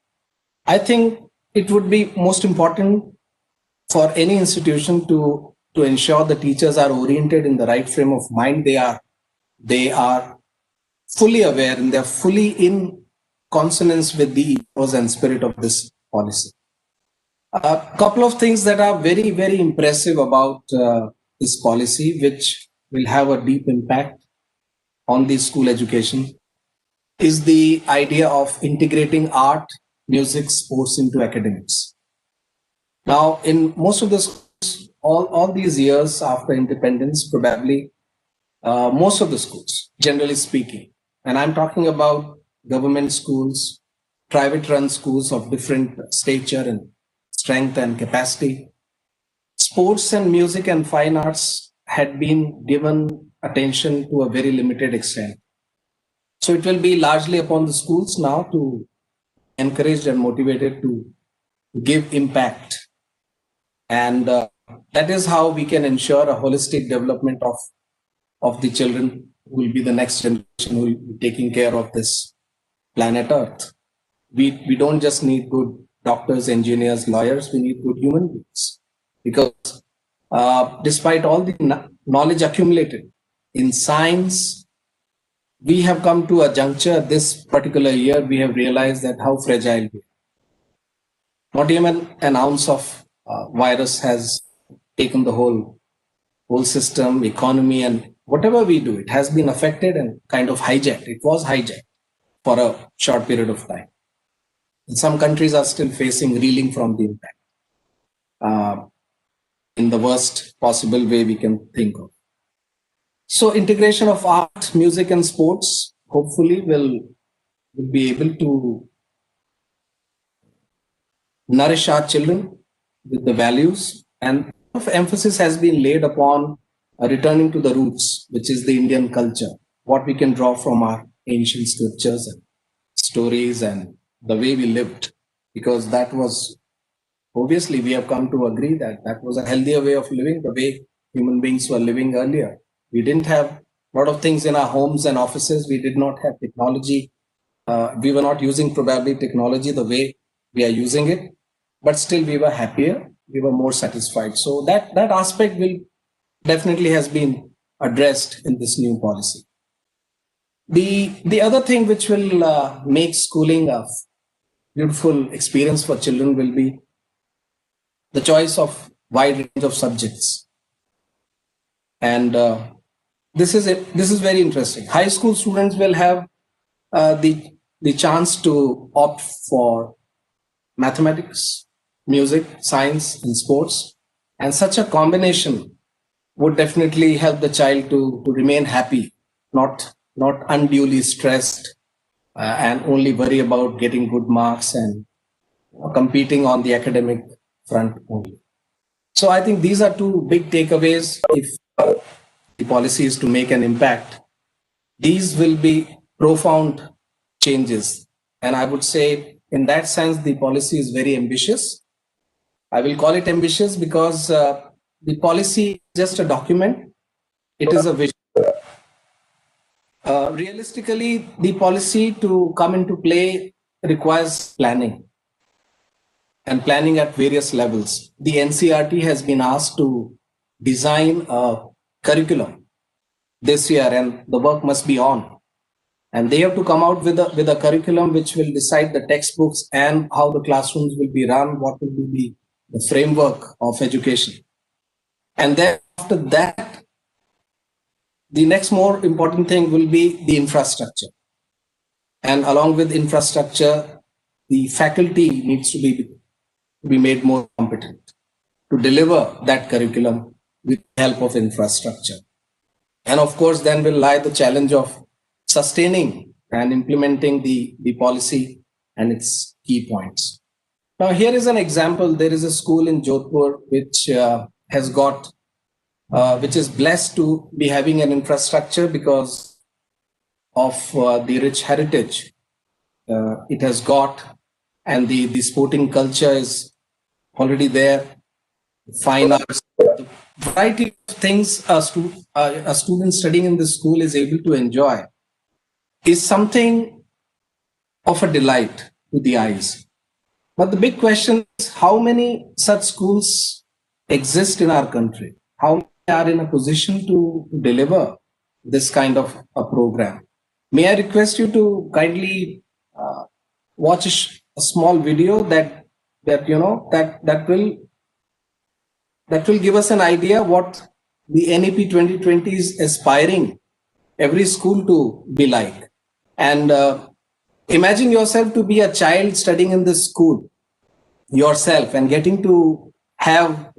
I think it would be most important for any institution to ensure the teachers are oriented in the right frame of mind. They are fully aware and they're fully in consonance with the ethos and spirit of this policy. A couple of things that are very, very impressive about this policy, which will have a deep impact on the school education, is the idea of integrating art, music, sports into academics. Now, in most of the schools, all these years after independence, probably most of the schools, generally speaking, and I'm talking about government schools, private run schools of different stature and strength and capacity, sports and music and fine arts had been given attention to a very limited extent. So it will be largely upon the schools now to encourage and motivated to give impact. And that is how we can ensure a holistic development of the children who will be the next generation who will be taking care of this planet Earth. We don't just need good doctors, engineers, lawyers, we need good human beings. Because despite all the knowledge accumulated in science, we have come to a juncture this particular year, we have realized that how fragile we are. Not even an ounce of virus has taken the whole system, economy, and whatever we do, it has been affected and kind of hijacked. It was hijacked for a short period of time. And some countries are still reeling from the impact in the worst possible way we can think of. So integration of art, music, and sports hopefully will be able to nourish our children with the values, and a lot of emphasis has been laid upon returning to the roots, which is the Indian culture, what we can draw from our ancient scriptures and stories and the way we lived, because that was obviously we have come to agree that that was a healthier way of living, the way human beings were living earlier. We didn't have a lot of things in our homes and offices. We did not have technology. We were not using probably technology the way we are using it, but still we were happier. We were more satisfied. So that aspect will definitely has been addressed in this new policy. The other thing which will make schooling a beautiful experience for children will be the choice of wide range of subjects. And this is it. This is very interesting. High school students will have the chance to opt for mathematics, music, science, and sports. And such a combination would definitely help the child to remain happy, not unduly stressed, and only worry about getting good marks and competing on the academic front only. So I think these are two big takeaways. If the policy is to make an impact, these will be profound changes. And I would say, in that sense, the policy is very ambitious. I will call it ambitious because the policy is just a document. It is a vision. Realistically, the policy to come into play requires planning, and planning at various levels. The NCRT has been asked to design a curriculum this year, and the work must be on. And they have to come out with a curriculum which will decide the textbooks and how the classrooms will be run, what will be the framework of education. And then after that, the next more important thing will be the infrastructure. And along with infrastructure, the faculty needs to be made more competent to deliver that curriculum with the help of infrastructure. And of course, then will lie the challenge of sustaining and implementing the policy and its key points. Now, here is an example. There is a school in Jodhpur which has got, which is blessed to be having an infrastructure because of the rich heritage it has got, and the sporting culture is already there, fine arts, the variety of things a student studying in this school is able to enjoy is something of a delight to the eyes. But the big question is, how many such schools exist in our country? How many are in a position to deliver this kind of a program? May I request you to kindly watch a small video that will give us an idea what the NEP 2020 is aspiring every school to be like. And imagine yourself to be a child studying in this school yourself and getting to have,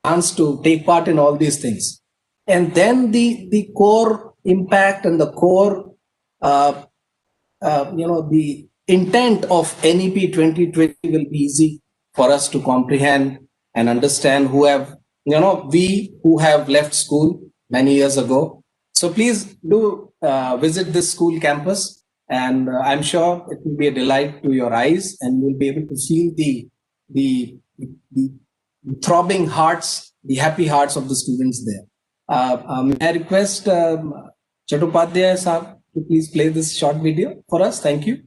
chance to take part in all these things. And then the core impact and the core, the intent of NEP 2020 will be easy for us to comprehend and understand we who have left school many years ago. So please do visit this school campus, and I'm sure it will be a delight to your eyes, and you will be able to feel the throbbing hearts, the happy hearts of the students there. May I request Chattopadhyay sir to please play this short video for us? Thank you.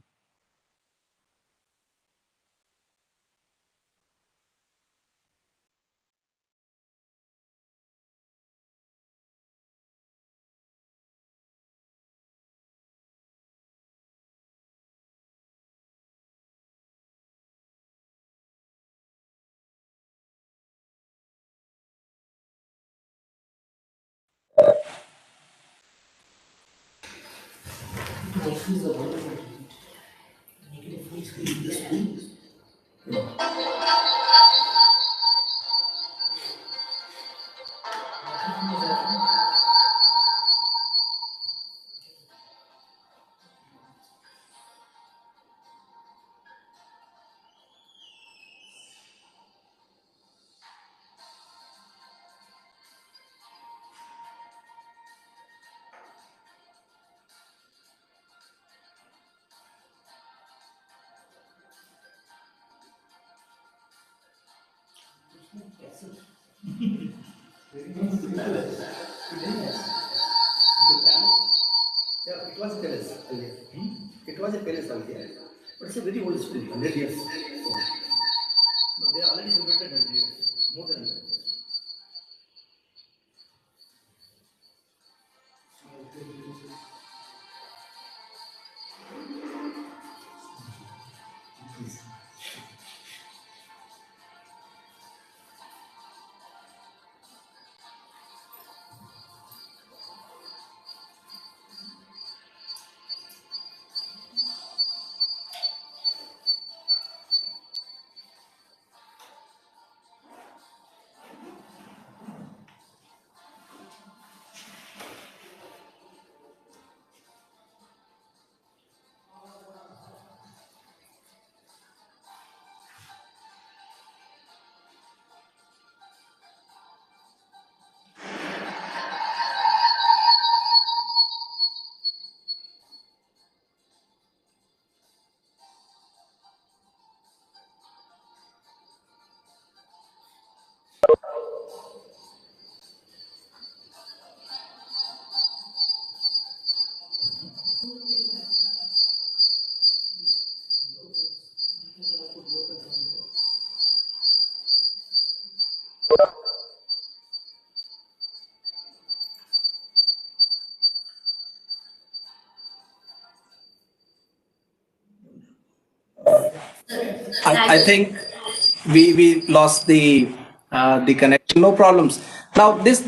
Yeah, it was a palace earlier. It was a palace earlier. But it's a very old school, 100 years. No, they already celebrated 100 years, more than 100 years. I think we lost the connection. No problems. Now this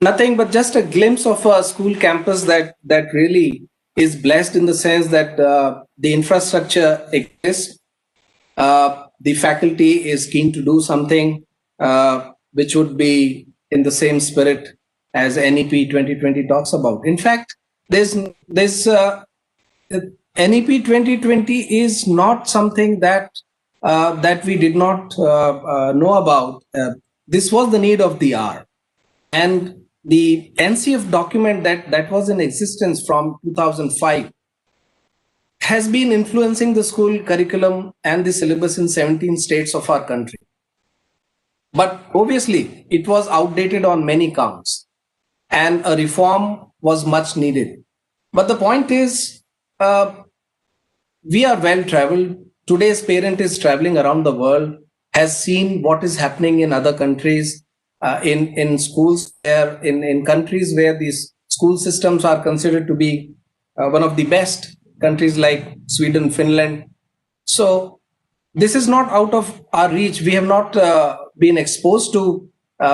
nothing but just a glimpse of a school campus that really is blessed in the sense that the infrastructure exists. The faculty is keen to do something which would be in the same spirit as NEP 2020 talks about. In fact, there's NEP 2020 is not something that we did not know about. This was the need of the hour, and the NCF document that was in existence from 2005 has been influencing the school curriculum and the syllabus in 17 states of our country. But obviously, it was outdated on many counts, and a reform was much needed. But the point is, we are well traveled. Today's parent is traveling around the world, has seen what is happening in other countries, in schools, in countries where these school systems are considered to be one of the best, countries like Sweden, Finland. So this is not out of our reach. We have not been exposed to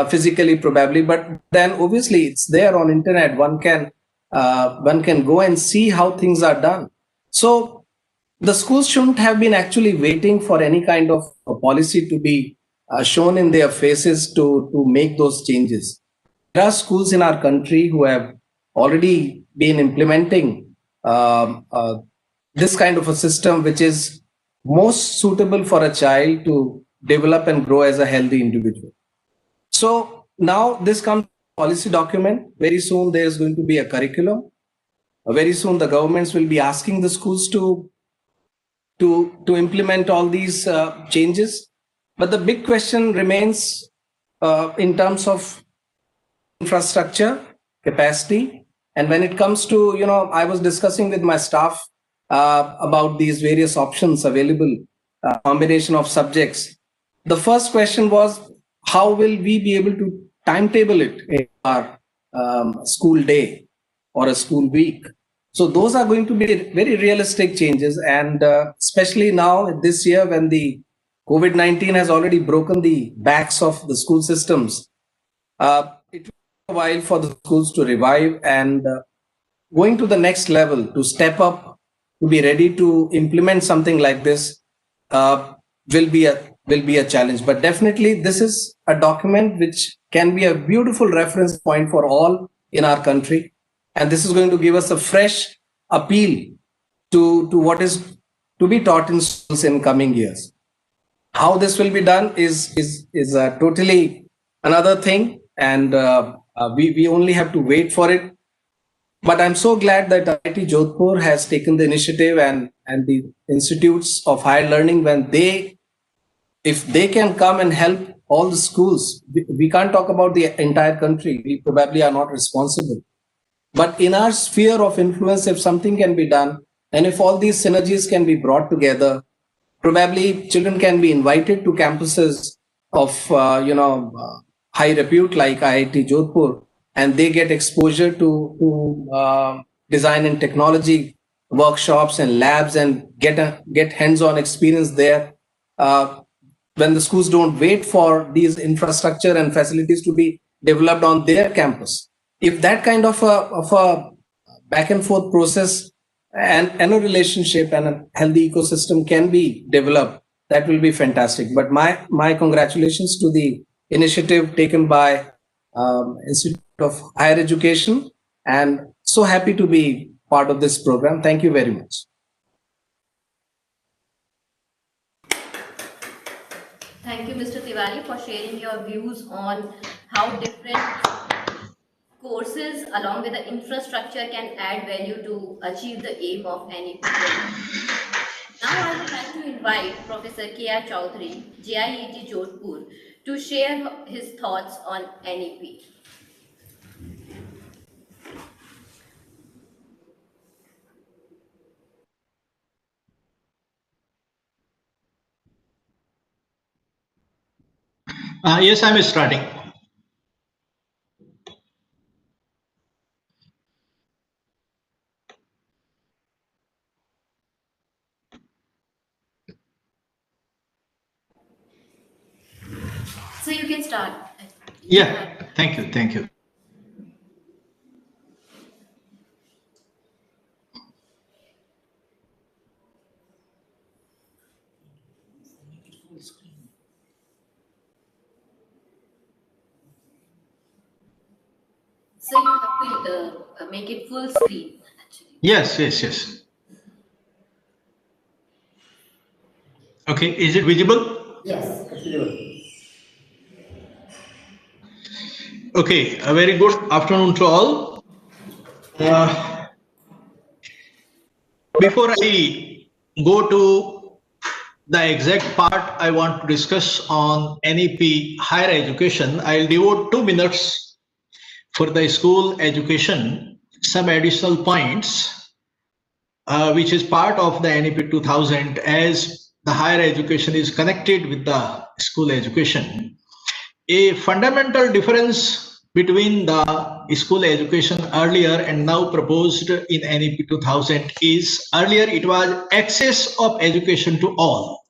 physically, probably, but then obviously it's there on internet. One can go and see how things are done. So the schools shouldn't have been actually waiting for any kind of a policy to be shown in their faces to make those changes. There are schools in our country who have already been implementing this kind of a system which is most suitable for a child to develop and grow as a healthy individual. So now this comes policy document. Very soon there is going to be a curriculum. Very soon the governments will be asking the schools to implement all these changes. But the big question remains in terms of infrastructure, capacity. And when it comes to, I was discussing with my staff about these various options available, combination of subjects. The first question was, how will we be able to timetable it in our school day or a school week? So those are going to be very realistic changes. And especially now this year when the COVID-19 has already broken the backs of the school systems, it will take a while for the schools to revive, and going to the next level, to step up, to be ready to implement something like this will be a challenge. But definitely this is a document which can be a beautiful reference point for all in our country. And this is going to give us a fresh appeal to what is to be taught in schools in coming years. How this will be done is totally another thing, and we only have to wait for it. But I'm so glad that IIT Jodhpur has taken the initiative, and the institutes of higher learning, if they can come and help all the schools, we can't talk about the entire country. We probably are not responsible. But in our sphere of influence, if something can be done, and if all these synergies can be brought together, probably children can be invited to campuses of high repute like IIT Jodhpur, and they get exposure to design and technology workshops and labs and get hands-on experience there. When the schools don't wait for these infrastructure and facilities to be developed on their campus, if that kind of a back and forth process and a relationship and a healthy ecosystem can be developed, that will be fantastic. But my congratulations to the initiative taken by Institute of Higher Education, and so happy to be part of this program. Thank you very much. Thank you, Mr. Tiwari, for sharing your views on how different courses along with the infrastructure can add value to achieve the aim of NEP. Now I would like to invite Professor K.R. Chaudhary, JIET Jodhpur, to share his thoughts on NEP. Yes, I'm starting. So you can start. Yeah, thank you, thank you. So you have to make it full screen, actually. Yes, yes, yes. Okay, is it visible? Yes, it's visible. Okay, a very good afternoon to all. Before I go to the exact part I want to discuss on NEP higher education, I'll devote 2 minutes for the school education, some additional points, which is part of the NEP 2000, as the higher education is connected with the school education. A fundamental difference between the school education earlier and now proposed in NEP 2000 is earlier it was access of education to all,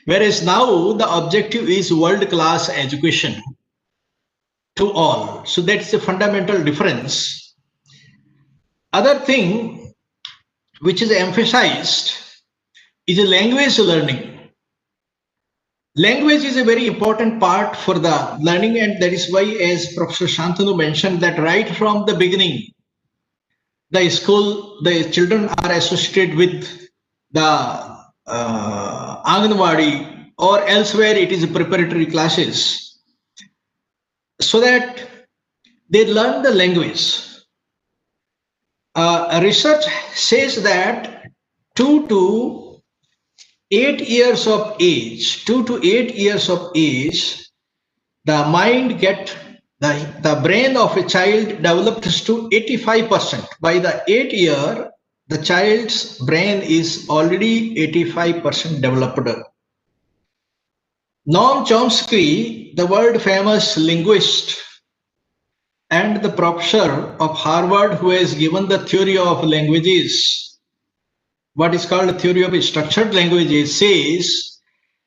whereas now the objective is world-class education to all. So that's the fundamental difference. Other thing which is emphasized is a language learning. Language is a very important part for the learning, and that is why, as Professor Shantanu mentioned, that right from the beginning, the children are associated with the Anganwadi, or elsewhere it is preparatory classes, so that they learn the language. Research says that 2 to 8 years of age, the mind the brain of a child develops to 85%. By the 8th year, the child's brain is already 85% developed. Noam Chomsky, the world famous linguist and the professor of Harvard, who has given the theory of languages, what is called the theory of structured languages, says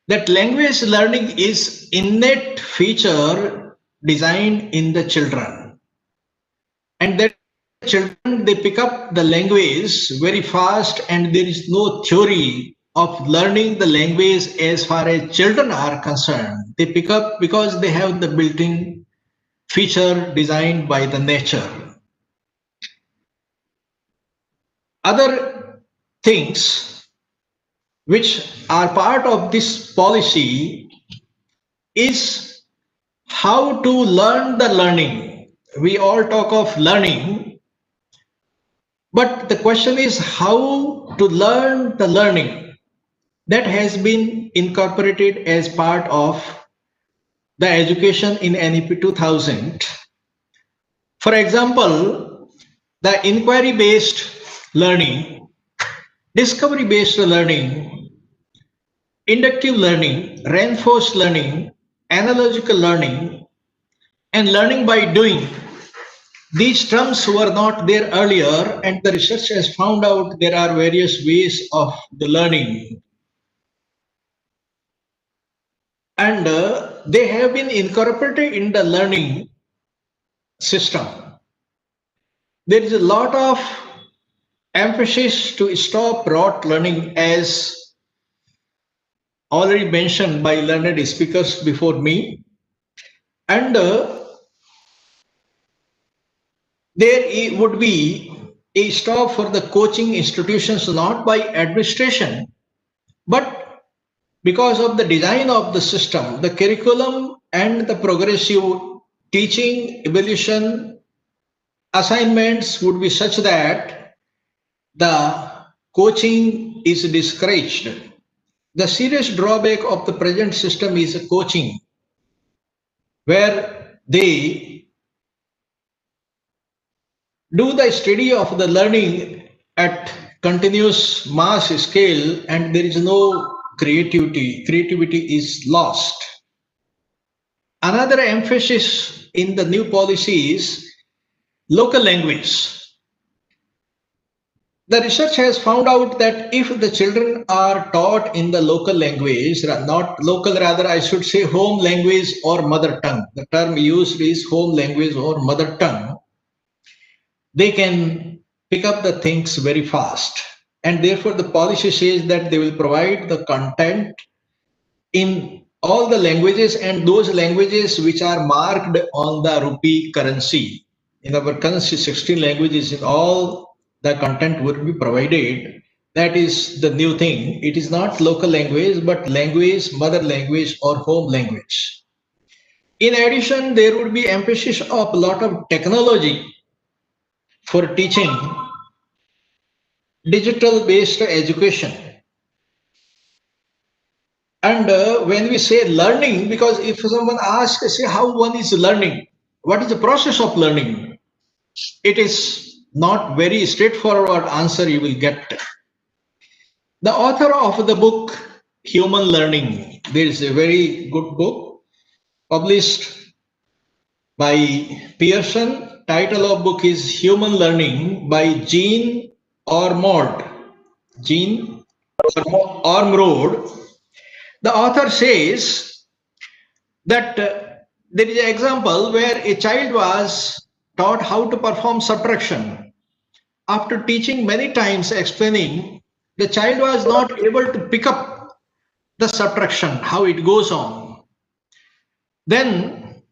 that language learning is innate feature designed in the children, and that children, they pick up the language very fast, and there is no theory of learning the language as far as children are concerned. They pick up because they have the built-in feature designed by the nature. Other things which are part of this policy is how to learn the learning. We all talk of learning, but the question is how to learn the learning. That has been incorporated as part of the education in NEP 2000. For example, the inquiry-based learning, discovery-based learning, inductive learning, reinforced learning, analogical learning, and learning by doing. These terms were not there earlier, and the research has found out there are various ways of the learning. And they have been incorporated in the learning system. There is a lot of emphasis to stop rote learning, as already mentioned by learned speakers before me. And there would be a stop for the coaching institutions, not by administration, but because of the design of the system, the curriculum and the progressive teaching, evolution, assignments would be such that the coaching is discouraged. The serious drawback of the present system is coaching, where they do the study of the learning at continuous mass scale, and there is no creativity. Creativity is lost. Another emphasis in the new policy is local language. The research has found out that if the children are taught in the local language, not local, rather I should say home language or mother tongue. The term used is home language or mother tongue. They can pick up the things very fast. And therefore the policy says that they will provide the content in all the languages, and those languages which are marked on the rupee currency. In our currency, 16 languages, in all the content would be provided. That is the new thing. It is not local language, but language, mother language or home language. In addition, there would be emphasis of a lot of technology for teaching, digital based education. And when we say learning, because if someone asks, say how one is learning, what is the process of learning? It is not very straightforward answer you will get. The author of the book, Human Learning, there is a very good book published by Pearson. Title of book is Human Learning by Jean Ormond. Jean Ormond. The author says that there is an example where a child was taught how to perform subtraction. After teaching many times, explaining, the child was not able to pick up the subtraction, how it goes on. Then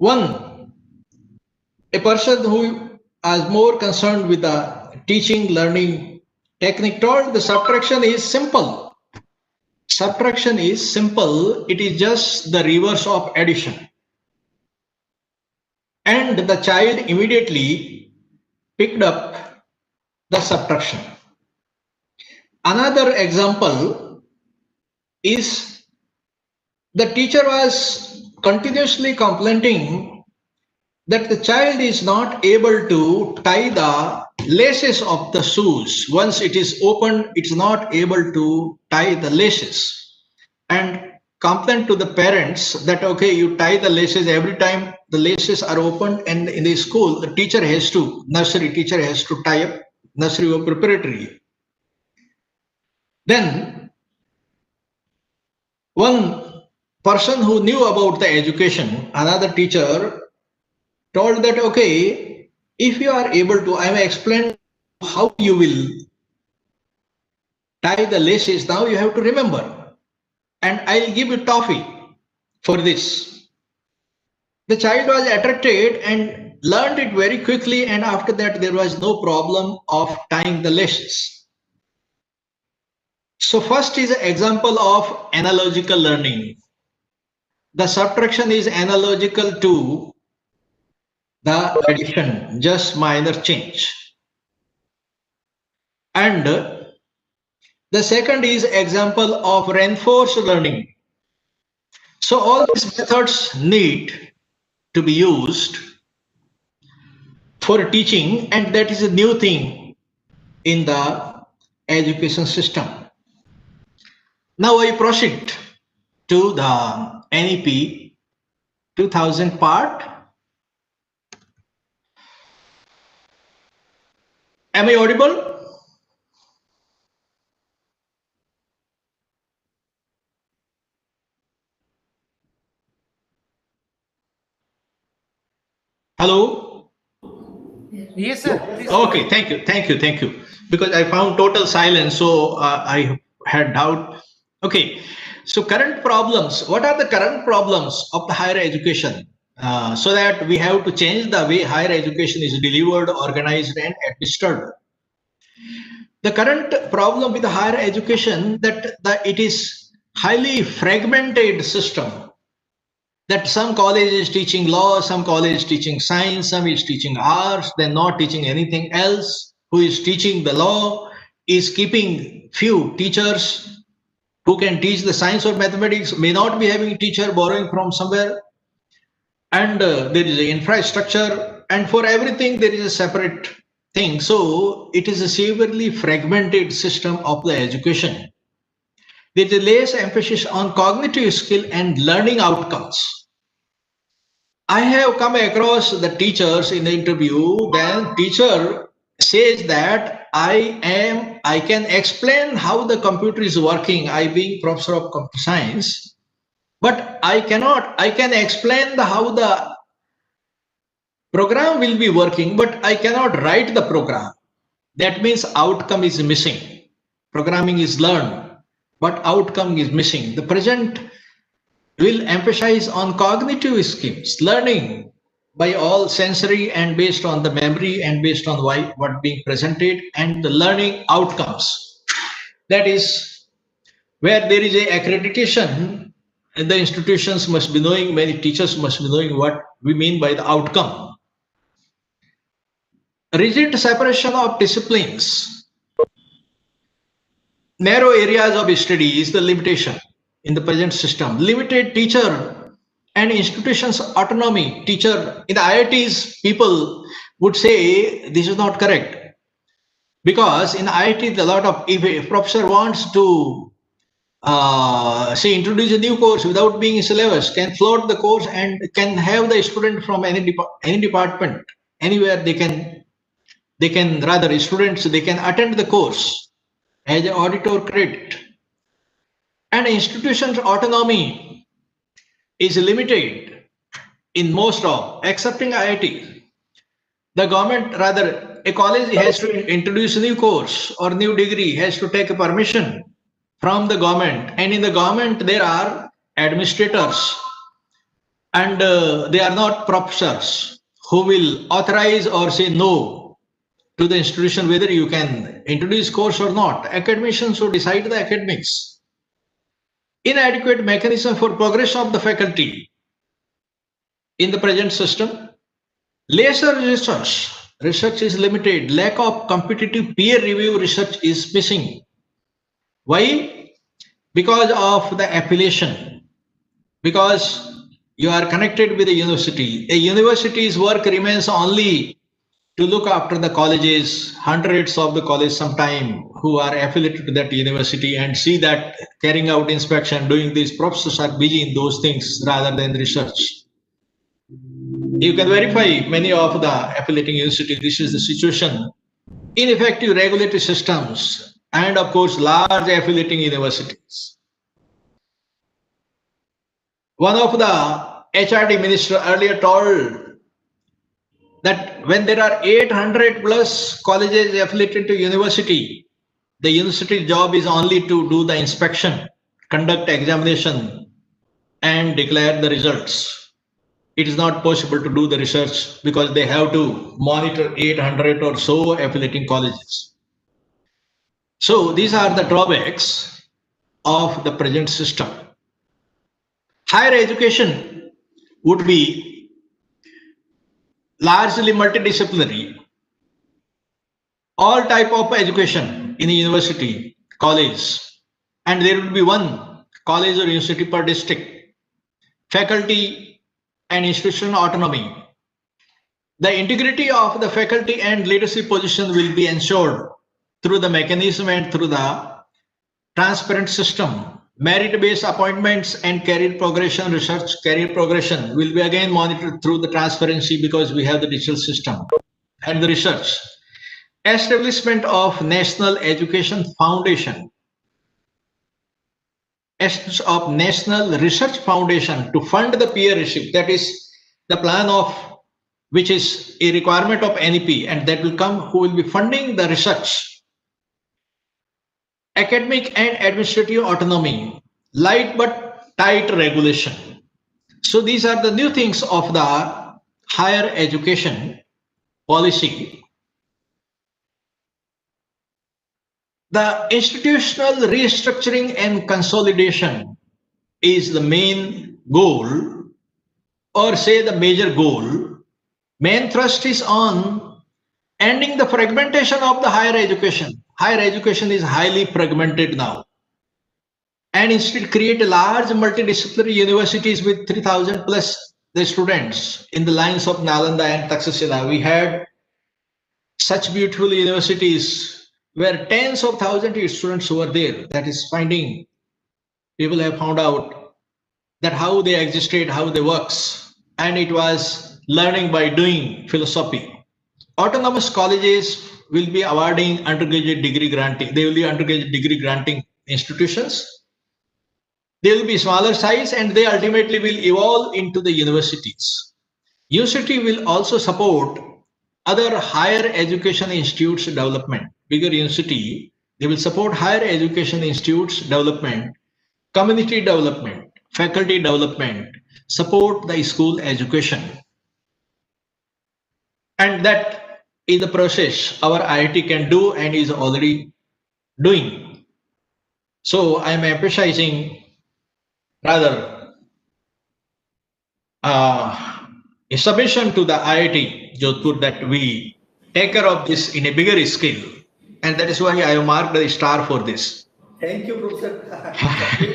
a person who is more concerned with the teaching, learning technique told the subtraction is simple. Subtraction is simple. It is just the reverse of addition. And the child immediately picked up the subtraction. Another example is the teacher was continuously complaining that the child is not able to tie the laces of the shoes. Once it is opened, it's not able to tie the laces. And complain to the parents that, okay, you tie the laces every time the laces are opened, and in the school, the teacher has to, nursery teacher has to tie up, nursery or preparatory. Then one person who knew about the education, another teacher, told that, okay, if you are able to, I will explain how you will tie the laces. Now you have to remember, and I'll give you toffee for this. The child was attracted and learned it very quickly, and after that there was no problem of tying the laces. So first is an example of analogical learning. The subtraction is analogical to the addition, just minor change. And the second is example of reinforced learning. So all these methods need to be used for teaching, and that is a new thing in the education system. Now I proceed to the NEP 2000 part. Am I audible? Hello? Yes, sir. Please. Okay, thank you. Because I found total silence, so I had doubt. Okay, so current problems. What are the current problems of the higher education? So that we have to change the way higher education is delivered, organized, and administered. The current problem with the higher education that it is highly fragmented system. That some college is teaching law, some college is teaching science, some is teaching arts, they're not teaching anything else. Who is teaching the law is keeping few teachers who can teach the science or mathematics, may not be having a teacher borrowing from somewhere. And there is an infrastructure, and for everything there is a separate thing. So it is a severely fragmented system of the education. There is a less emphasis on cognitive skill and learning outcomes. I have come across the teachers in the interview. Then teacher says that I can explain how the computer is working. I being professor of computer science, but I can explain how the program will be working, but I cannot write the program. That means outcome is missing. Programming is learned, but outcome is missing. The present will emphasize on cognitive skills, learning by all sensory and based on the memory and based on what being presented, and the learning outcomes. That is where there is a accreditation, and the institutions must be knowing, many teachers must be knowing what we mean by the outcome. Rigid separation of disciplines. Narrow areas of study is the limitation in the present system. Limited teacher and institutions autonomy. Teacher in the IITs, people would say this is not correct, because in IIT a lot of, if a professor wants to say introduce a new course without being a syllabus, can float the course and can have the student from any department, anywhere they can rather students they can attend the course as an auditor credit. And institutions autonomy is limited in most of, excepting IIT. The government, rather a college has to introduce a new course or new degree, has to take a permission from the government, and in the government there are administrators, and they are not professors who will authorize or say no to the institution whether you can introduce course or not. Academicians should decide the academics. Inadequate mechanism for progression of the faculty in the present system. Lesser research. Research is limited. Lack of competitive peer review research is missing. Why? Because of the affiliation. Because you are connected with a university. A university's work remains only to look after the colleges, hundreds of the colleges sometime who are affiliated to that university, and see that carrying out inspection, doing these, professors are busy in those things rather than research. You can verify many of the affiliating universities, this is the situation. Ineffective regulatory systems, and of course large affiliating universities. One of the HRD minister earlier told that when there are 800 plus colleges affiliated to university, the university job is only to do the inspection, conduct examination, and declare the results. It is not possible to do the research because they have to monitor 800 or so affiliating colleges. So these are the drawbacks of the present system. Higher education would be largely multidisciplinary. All type of education in a university, college, and there will be one college or university per district. faculty, and institutional autonomy. The integrity of the faculty and leadership position will be ensured through the mechanism and through the transparent system. Merit-based appointments and career progression, research career progression will be again monitored through the transparency because we have the digital system and the research. Establishment of National Education Foundation. Establishment of National Research Foundation to fund the peer review. That is the plan of which is a requirement of NEP, and that will come who will be funding the research. Academic and administrative autonomy, light but tight regulation. So these are the new things of the higher education policy. The institutional restructuring and consolidation is the main goal, or say the major goal. Main thrust is on ending the fragmentation of the higher education. Higher education is highly fragmented now. And instead create large multidisciplinary universities with 3,000 plus the students in the lines of Nalanda and Takshashila. We had such beautiful universities where tens of thousands of students were there. That is finding, people have found out that how they existed, how they works. And it was learning by doing philosophy. Autonomous colleges will be awarding undergraduate degree granting. They will be undergraduate degree granting institutions. They will be smaller size and they ultimately will evolve into the universities. University will also support other higher education institutes development. Bigger university, they will support higher education institutes development, community development, faculty development, support the school education. And that is the process our IIT can do and is already doing. So I am emphasizing rather a submission to the IIT Jodhpur that we take care of this in a bigger scale. And that is why I have marked the star for this. Thank you, Professor. Thank you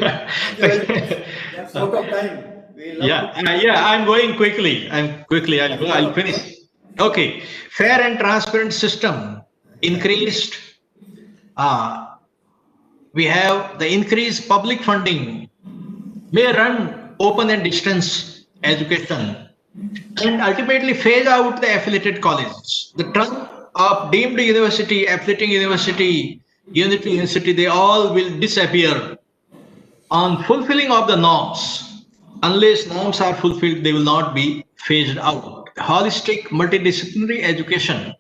very much. That's out of time. We love I'm going quickly. I'll finish. Okay. Fair and transparent system increased. We have the increased public funding may run open and distance education and ultimately phase out the affiliated colleges. The trunk of deemed university, affiliating university, unity university, they all will disappear on fulfilling of the norms. Unless norms are fulfilled, they will not be phased out. Holistic multidisciplinary education.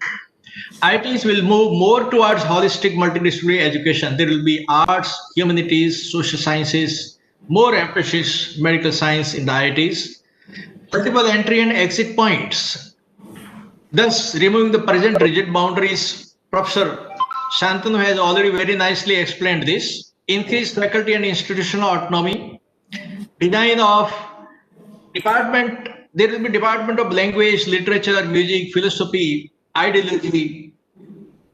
IITs will move more towards holistic multidisciplinary education. There will be arts, humanities, social sciences, more emphasis medical science in the IITs. Multiple entry and exit points, thus removing the present rigid boundaries. Professor Shantanu has already very nicely explained this. Increased faculty and institutional autonomy, design of department, there will be department of language, literature, music, philosophy, ideology,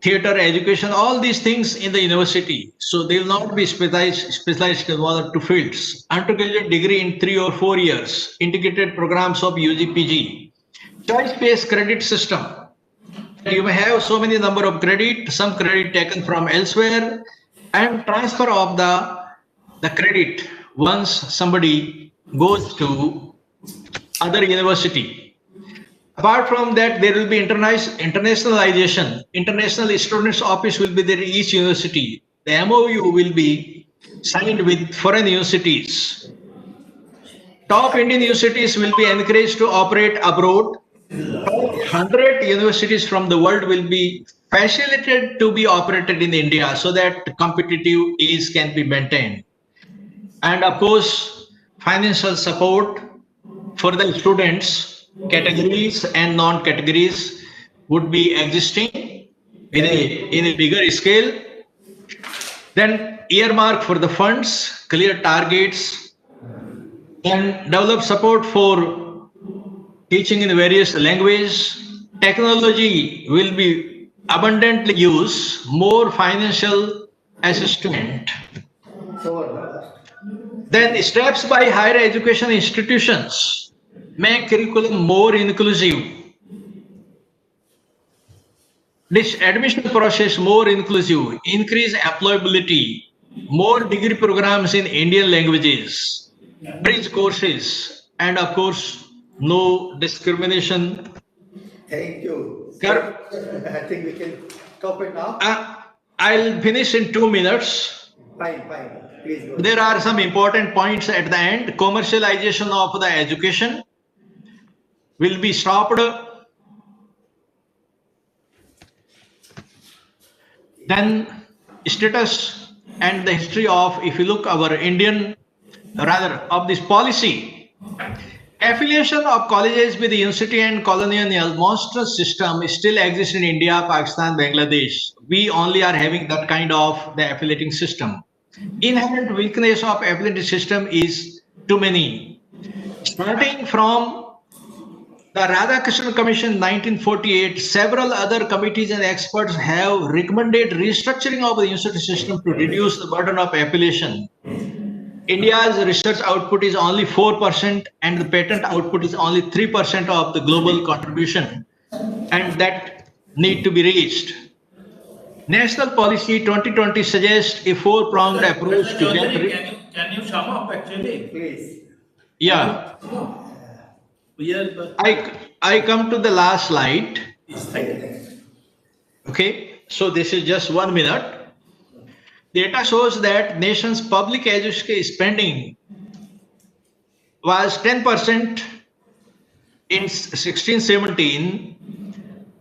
theater, education, all these things in the university. So they will not be specialized in one or two fields. Undergraduate degree in 3 or 4 years, integrated programs of UG, PG, choice-based credit system. You may have so many number of credit, some credit taken from elsewhere, and transfer of the credit once somebody goes to other university. Apart from that, there will be internationalization. International students' office will be there in each university. The MOU will be signed with foreign universities. Top Indian universities will be encouraged to operate abroad. 100 universities from the world will be facilitated to be operated in India so that competitive ease can be maintained. And of course, financial support for the students, categories and non-categories would be existing in a bigger scale. Then earmark for the funds, clear targets, and develop support for teaching in various languages. Technology will be abundantly used, more financial assistance. So, Then steps by higher education institutions make curriculum more inclusive. This admission process more inclusive, increase employability, more degree programs in Indian languages, bridge courses, and of course, no discrimination. Thank you. Cor- I think we can stop it now. I'll finish in 2 minutes. Fine, fine. Please go. There are some important points at the end. Commercialization of the education will be stopped. Then status and the history of, if you look our Indian, rather of this policy, affiliation of colleges with the university and colonial monstrous system still exists in India, Pakistan, Bangladesh. We only are having that kind of the affiliating system. Inherent weakness of affiliating system is too many. Starting from the Radhakrishnan Commission 1948, several other committees and experts have recommended restructuring of the university system to reduce the burden of affiliation. India's research output is only 4% and the patent output is only 3% of the global contribution, and that need to be reached. National Policy 2020 suggests a four-pronged approach to get... Can you sum up actually? Please. Yeah, Here, I come to the last slide. Thank you. Okay, so this is just 1 minute. Data shows that nation's public education spending was 10% in 16-17,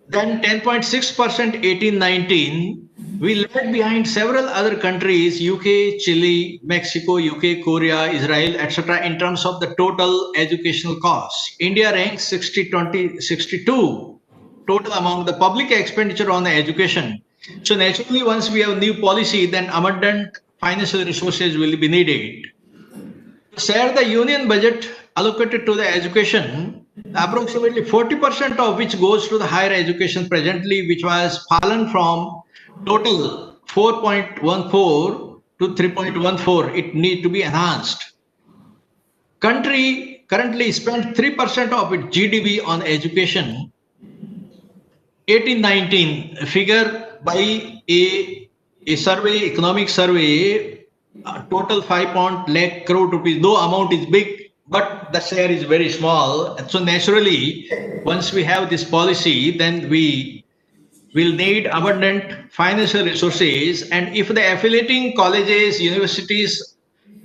then 10.6% 18-19. We lag behind several other countries, UK, Chile, Mexico, UK, Korea, Israel, etc. in terms of the total educational costs. India ranks 62 total among the public expenditure on education. So naturally, once we have new policy, then abundant financial resources will be needed. To share the union budget allocated to the education, approximately 40% of which goes to the higher education presently, which was fallen from total 4.14 to 3.14. It need to be enhanced. Country currently spends 3% of its GDP on education. 18-19 figure by a survey, economic survey, total 5 lakh crore rupees. Though amount is big, but the share is very small. And so naturally, once we have this policy, then we will need abundant financial resources. And if the affiliating colleges, universities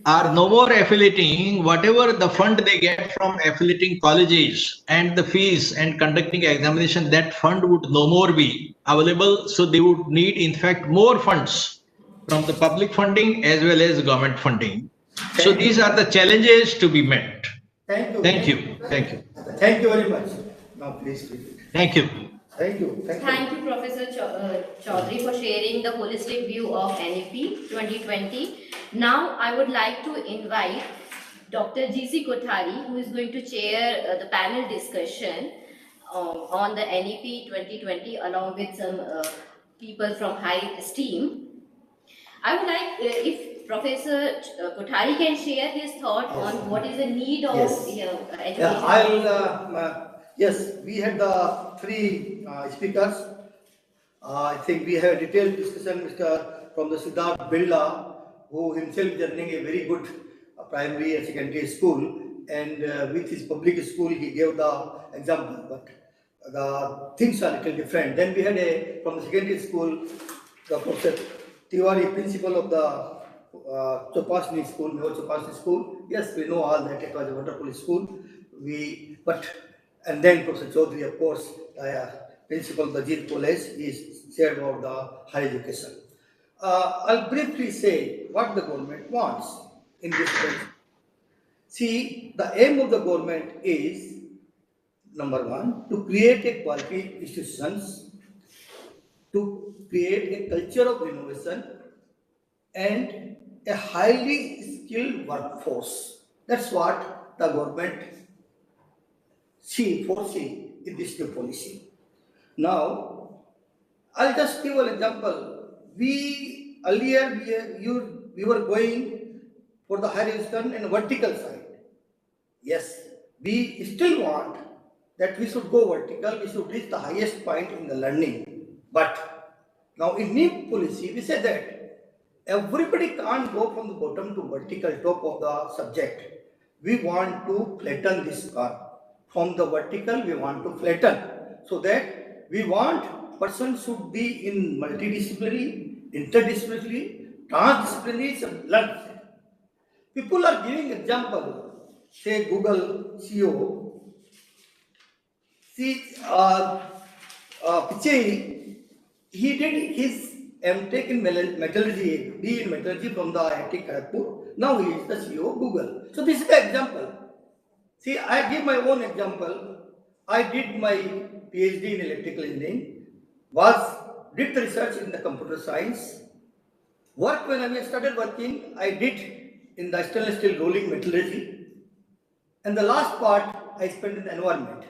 are no more affiliating, whatever the fund they get from affiliating colleges and the fees and conducting examination, that fund would no more be available. So they would need, in fact, more funds from the public funding as well as government funding. So these are the challenges to be met. Thank you. Thank you. Thank you. Thank you very much. Now please speak. Thank you. Thank you. Thank you. Thank you, Professor Chaudhary, for sharing the holistic view of NEP 2020. Now, I would like to invite Dr. G.C. Kothari, who is going to chair the panel discussion on the NEP 2020, along with some people from high esteem. I would like if Professor Kothari can share his thought on what is the need of education. Yes, we had the three speakers. I think we have a detailed discussion, from the Siddharth Birla, who himself is running a very good primary and secondary school, and with his public school he gave the example, but the things are a little different. Then we had from the secondary school, the Professor Tiwari, principal of the Chopasni school, Mehul Chopasni school. Yes, we know all that, it was a wonderful school. And then Professor Chaudhary, of course, principal of the Jeet College, is shared about the higher education. I'll briefly say what the government wants in this case. See, the aim of the government is, number one, to create a quality institutions, to create a culture of innovation, and a highly skilled workforce. That's what the government foresee in this new policy. Now, I'll just give an example. We were going for the higher education and vertical side. Yes, we still want that we should go vertical, we should reach the highest point in the learning. But now in new policy, we say that everybody can't go from the bottom to vertical top of the subject. We want to flatten this curve. From the vertical, we want to flatten. So that we want person should be in multidisciplinary, interdisciplinary, transdisciplinary, learn. People are giving example, say Google CEO, see Pichai, he did his MTech in metallurgy, B in metallurgy from the IIT Kharagpur. Now he is the CEO of Google. So this is the example. See, I give my own example. I did my PhD in electrical engineering, did the research in the computer science. Work when I started working, I did in the stainless steel rolling metallurgy. And the last part I spent in the environment.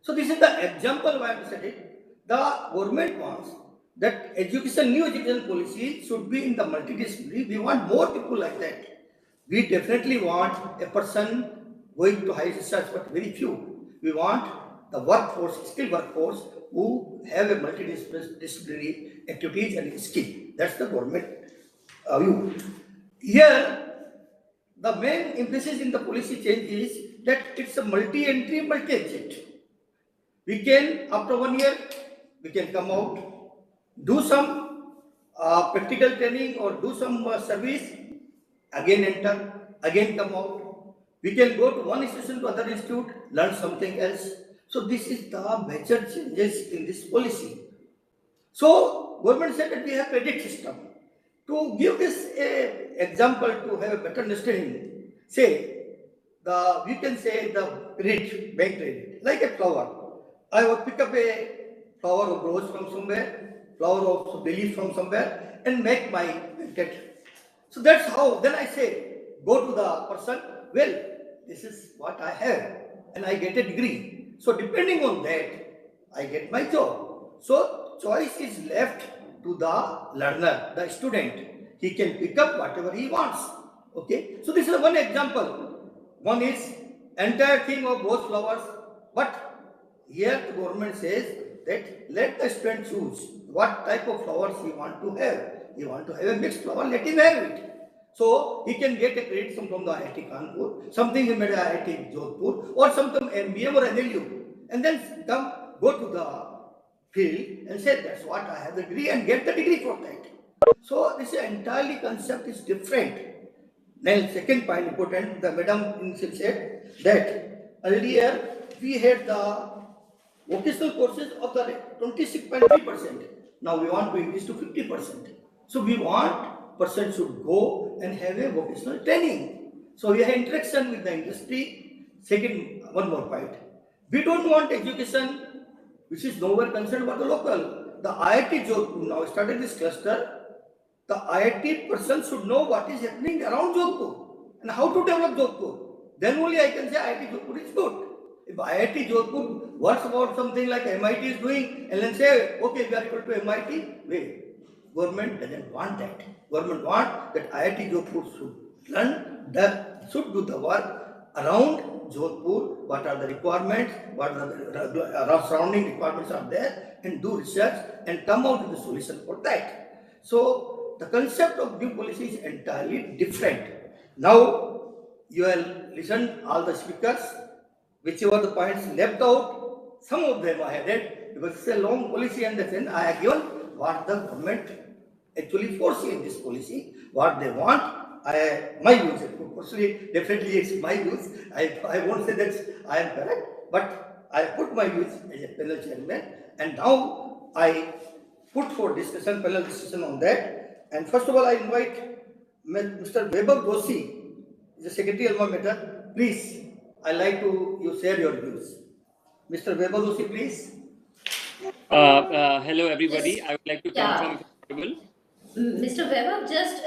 So this is the example why I said it. The government wants that new education policy should be in the multidisciplinary. We want more people like that. We definitely want a person going to higher research, but very few. We want the workforce, skilled workforce, who have a multidisciplinary activities and skill. That's the government view. Here, the main emphasis in the policy change is that it's a multi-entry, multi-exit. We can, after 1 year, we can come out, do some practical training or do some service, again enter, again come out. We can go to one institution to other institute, learn something else. So this is the major changes in this policy. So government said that we have credit system. To give this example to have a better understanding, say we can say the credit, bank credit, like a flower. I will pick up a flower of rose from somewhere, flower of lily from somewhere, and make my credit. So that's how. Then I say, go to the person. Well, this is what I have, and I get a degree. So depending on that, I get my job. So choice is left to the learner, the student. He can pick up whatever he wants. Okay. So this is one example. One is entire thing of rose flowers, but here the government says that let the student choose what type of flowers he want to have. He want to have a mixed flower, let him have it. So he can get a credit from the IIT Kanpur, something in IIT Jodhpur, or something MBA or NLU, and then go to the field and say that's what I have the degree and get the degree for that. So this entirely concept is different. Then second point important, the madam said that earlier we had the vocational courses of the 26.3%. Now we want to increase to 50%. So we want person should go and have a vocational training. So we have interaction with the industry. Second, one more point. We don't want education which is nowhere concerned about the local. The IIT Jodhpur now started this cluster. The IIT person should know what is happening around Jodhpur and how to develop Jodhpur. Then only I can say IIT Jodhpur is good. If IIT Jodhpur works about something like MIT is doing and then say, okay, we are equal to MIT, wait. Government doesn't want that. Government wants that IIT Jodhpur should learn, should do the work around Jodhpur, what are the requirements, what are the surrounding requirements are there, and do research and come out with a solution for that. So the concept of new policy is entirely different. Now you will listen all the speakers, whichever the points left out, some of them I added because it's a long policy and then I have given what the government actually foresee in this policy, what they want. My views, personally, definitely it's my views. I won't say that I am correct, but I put my views as a panel chairman, and now I put for discussion, panel discussion on that. And first of all, I invite Mr. Vaibhav Doshi, the Secretary Alma Mater. Please, I like to you share your views. Mr. Vaibhav Doshi, please. Hello, everybody. Yes. I would like to Yeah. confirm if possible. Mr. Weber, just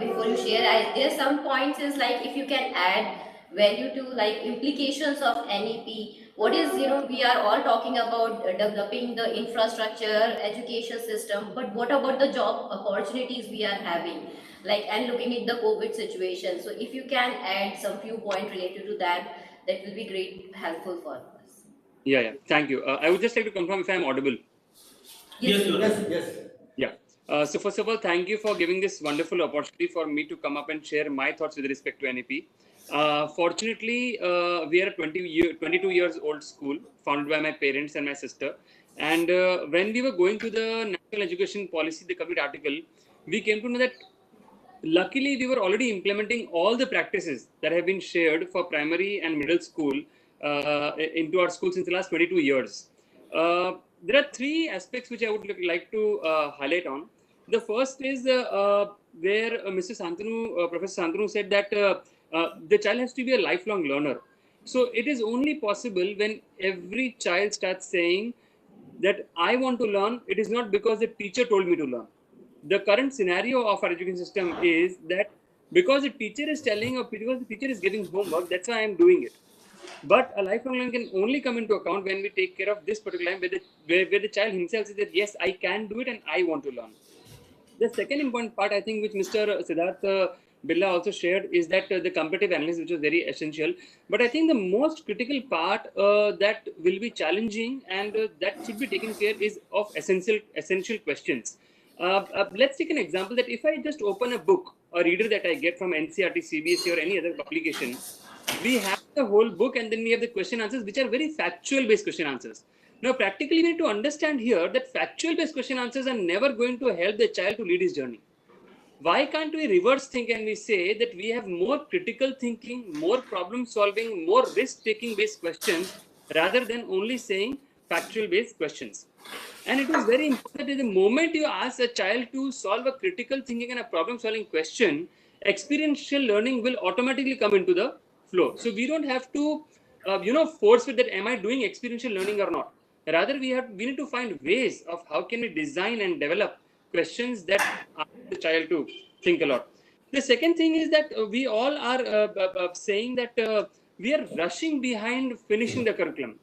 before you share, there are some points is like if you can add value to like implications of NEP. What is, we are all talking about developing the infrastructure, education system, but what about the job opportunities we are having? like, and looking at the COVID situation. So if you can add some few points related to that, that will be great helpful for us. Yeah, yeah. Thank you. I would just like to confirm if I'm audible. Yes, you are. Yes. Yeah. So first of all, thank you for giving this wonderful opportunity for me to come up and share my thoughts with respect to NEP. Fortunately, we are a 22 years old school founded by my parents and my sister. And when we were going through the National Education Policy, the complete article, we came to know that luckily we were already implementing all the practices that have been shared for primary and middle school into our schools since the last 22 years. There are three aspects which I would like to highlight on. The first is where Mr. Santanu, Professor Santanu said that the child has to be a lifelong learner. So it is only possible when every child starts saying that I want to learn. It is not because the teacher told me to learn. The current scenario of our education system is that because the teacher is telling or because the teacher is giving homework, that's why I'm doing it. But a lifelong learning can only come into account when we take care of this particular line where the child himself says that yes, I can do it and I want to learn. The second important part, I think, which Mr. Siddharth Birla also shared, is that the comparative analysis, which was very essential. But I think the most critical part that will be challenging and that should be taken care is of essential questions. Let's take an example that if I just open a book, a reader that I get from NCERT, CBSE, or any other publication, we have the whole book and then we have the question answers, which are very factual based question answers. Now, practically, we need to understand here that factual based question answers are never going to help the child to lead his journey. Why can't we reverse think and we say that we have more critical thinking, more problem solving, more risk taking based questions rather than only saying factual based questions? And it is very important that the moment you ask a child to solve a critical thinking and a problem solving question, experiential learning will automatically come into the flow. So we don't have to, force with that, am I doing experiential learning or not? Rather, we need to find ways of how can we design and develop questions that ask the child to think a lot. The second thing is that we all are saying that we are rushing behind finishing the curriculum.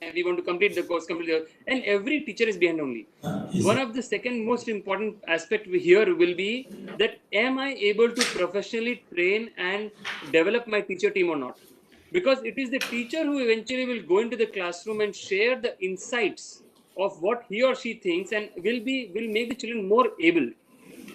And we want to complete the course completely, and every teacher is behind only. One of the second most important aspect here will be that am I able to professionally train and develop my teacher team or not? Because it is the teacher who eventually will go into the classroom and share the insights of what he or she thinks and will make the children more able.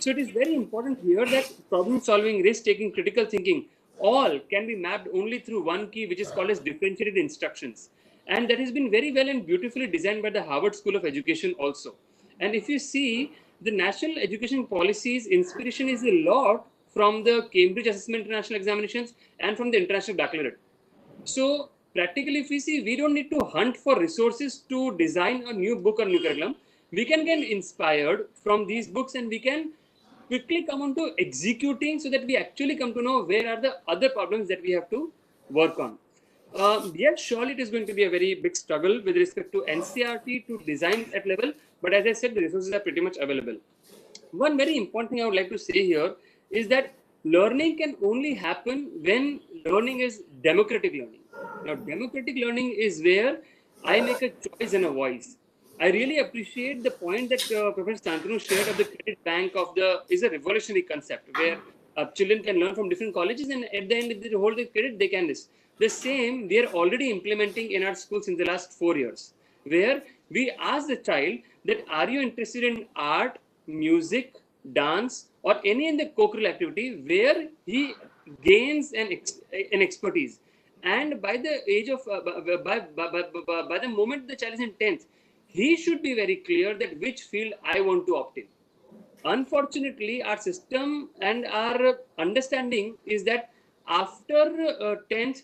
So it is very important here that problem solving, risk taking, critical thinking, all can be mapped only through one key, which is called as differentiated instructions. And that has been very well and beautifully designed by the Harvard School of Education also. And if you see, the national education policies inspiration is a lot from the Cambridge Assessment International Examinations and from the International Baccalaureate. So practically, if we see, we don't need to hunt for resources to design a new book or new curriculum. We can get inspired from these books and we can quickly come on to executing so that we actually come to know where are the other problems that we have to work on. Yes, surely it is going to be a very big struggle with respect to NCERT to design at level. But as I said, the resources are pretty much available. One very important thing I would like to say here is that learning can only happen when learning is democratic learning. Now, democratic learning is where I make a choice and a voice. I really appreciate the point that Professor Santanu shared of the credit bank is a revolutionary concept where children can learn from different colleges and at the end, if they hold the credit, they can list. The same we are already implementing in our schools in the last 4 years, where we ask the child that are you interested in art, music, dance, or any other co-curricular activity where he gains an expertise. And by the age of by the moment the child is in 10th, he should be very clear that which field I want to opt in. Unfortunately, our system and our understanding is that after 10th,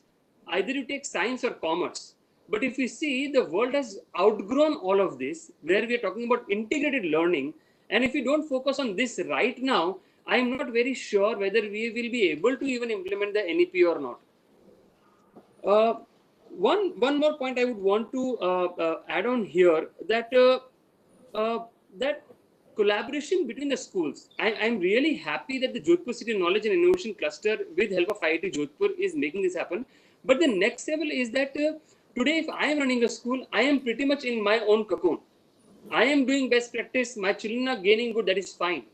either you take science or commerce. But if we see, the world has outgrown all of this, where we are talking about integrated learning. And if we don't focus on this right now, I am not very sure whether we will be able to even implement the NEP or not. One more point I would want to add on here that that collaboration between the schools. I'm really happy that the Jodhpur City Knowledge and Innovation Cluster, with help of IIT Jodhpur, is making this happen. But the next level is that today, if I am running a school, I am pretty much in my own cocoon. I am doing best practice. My children are gaining good. That is fine.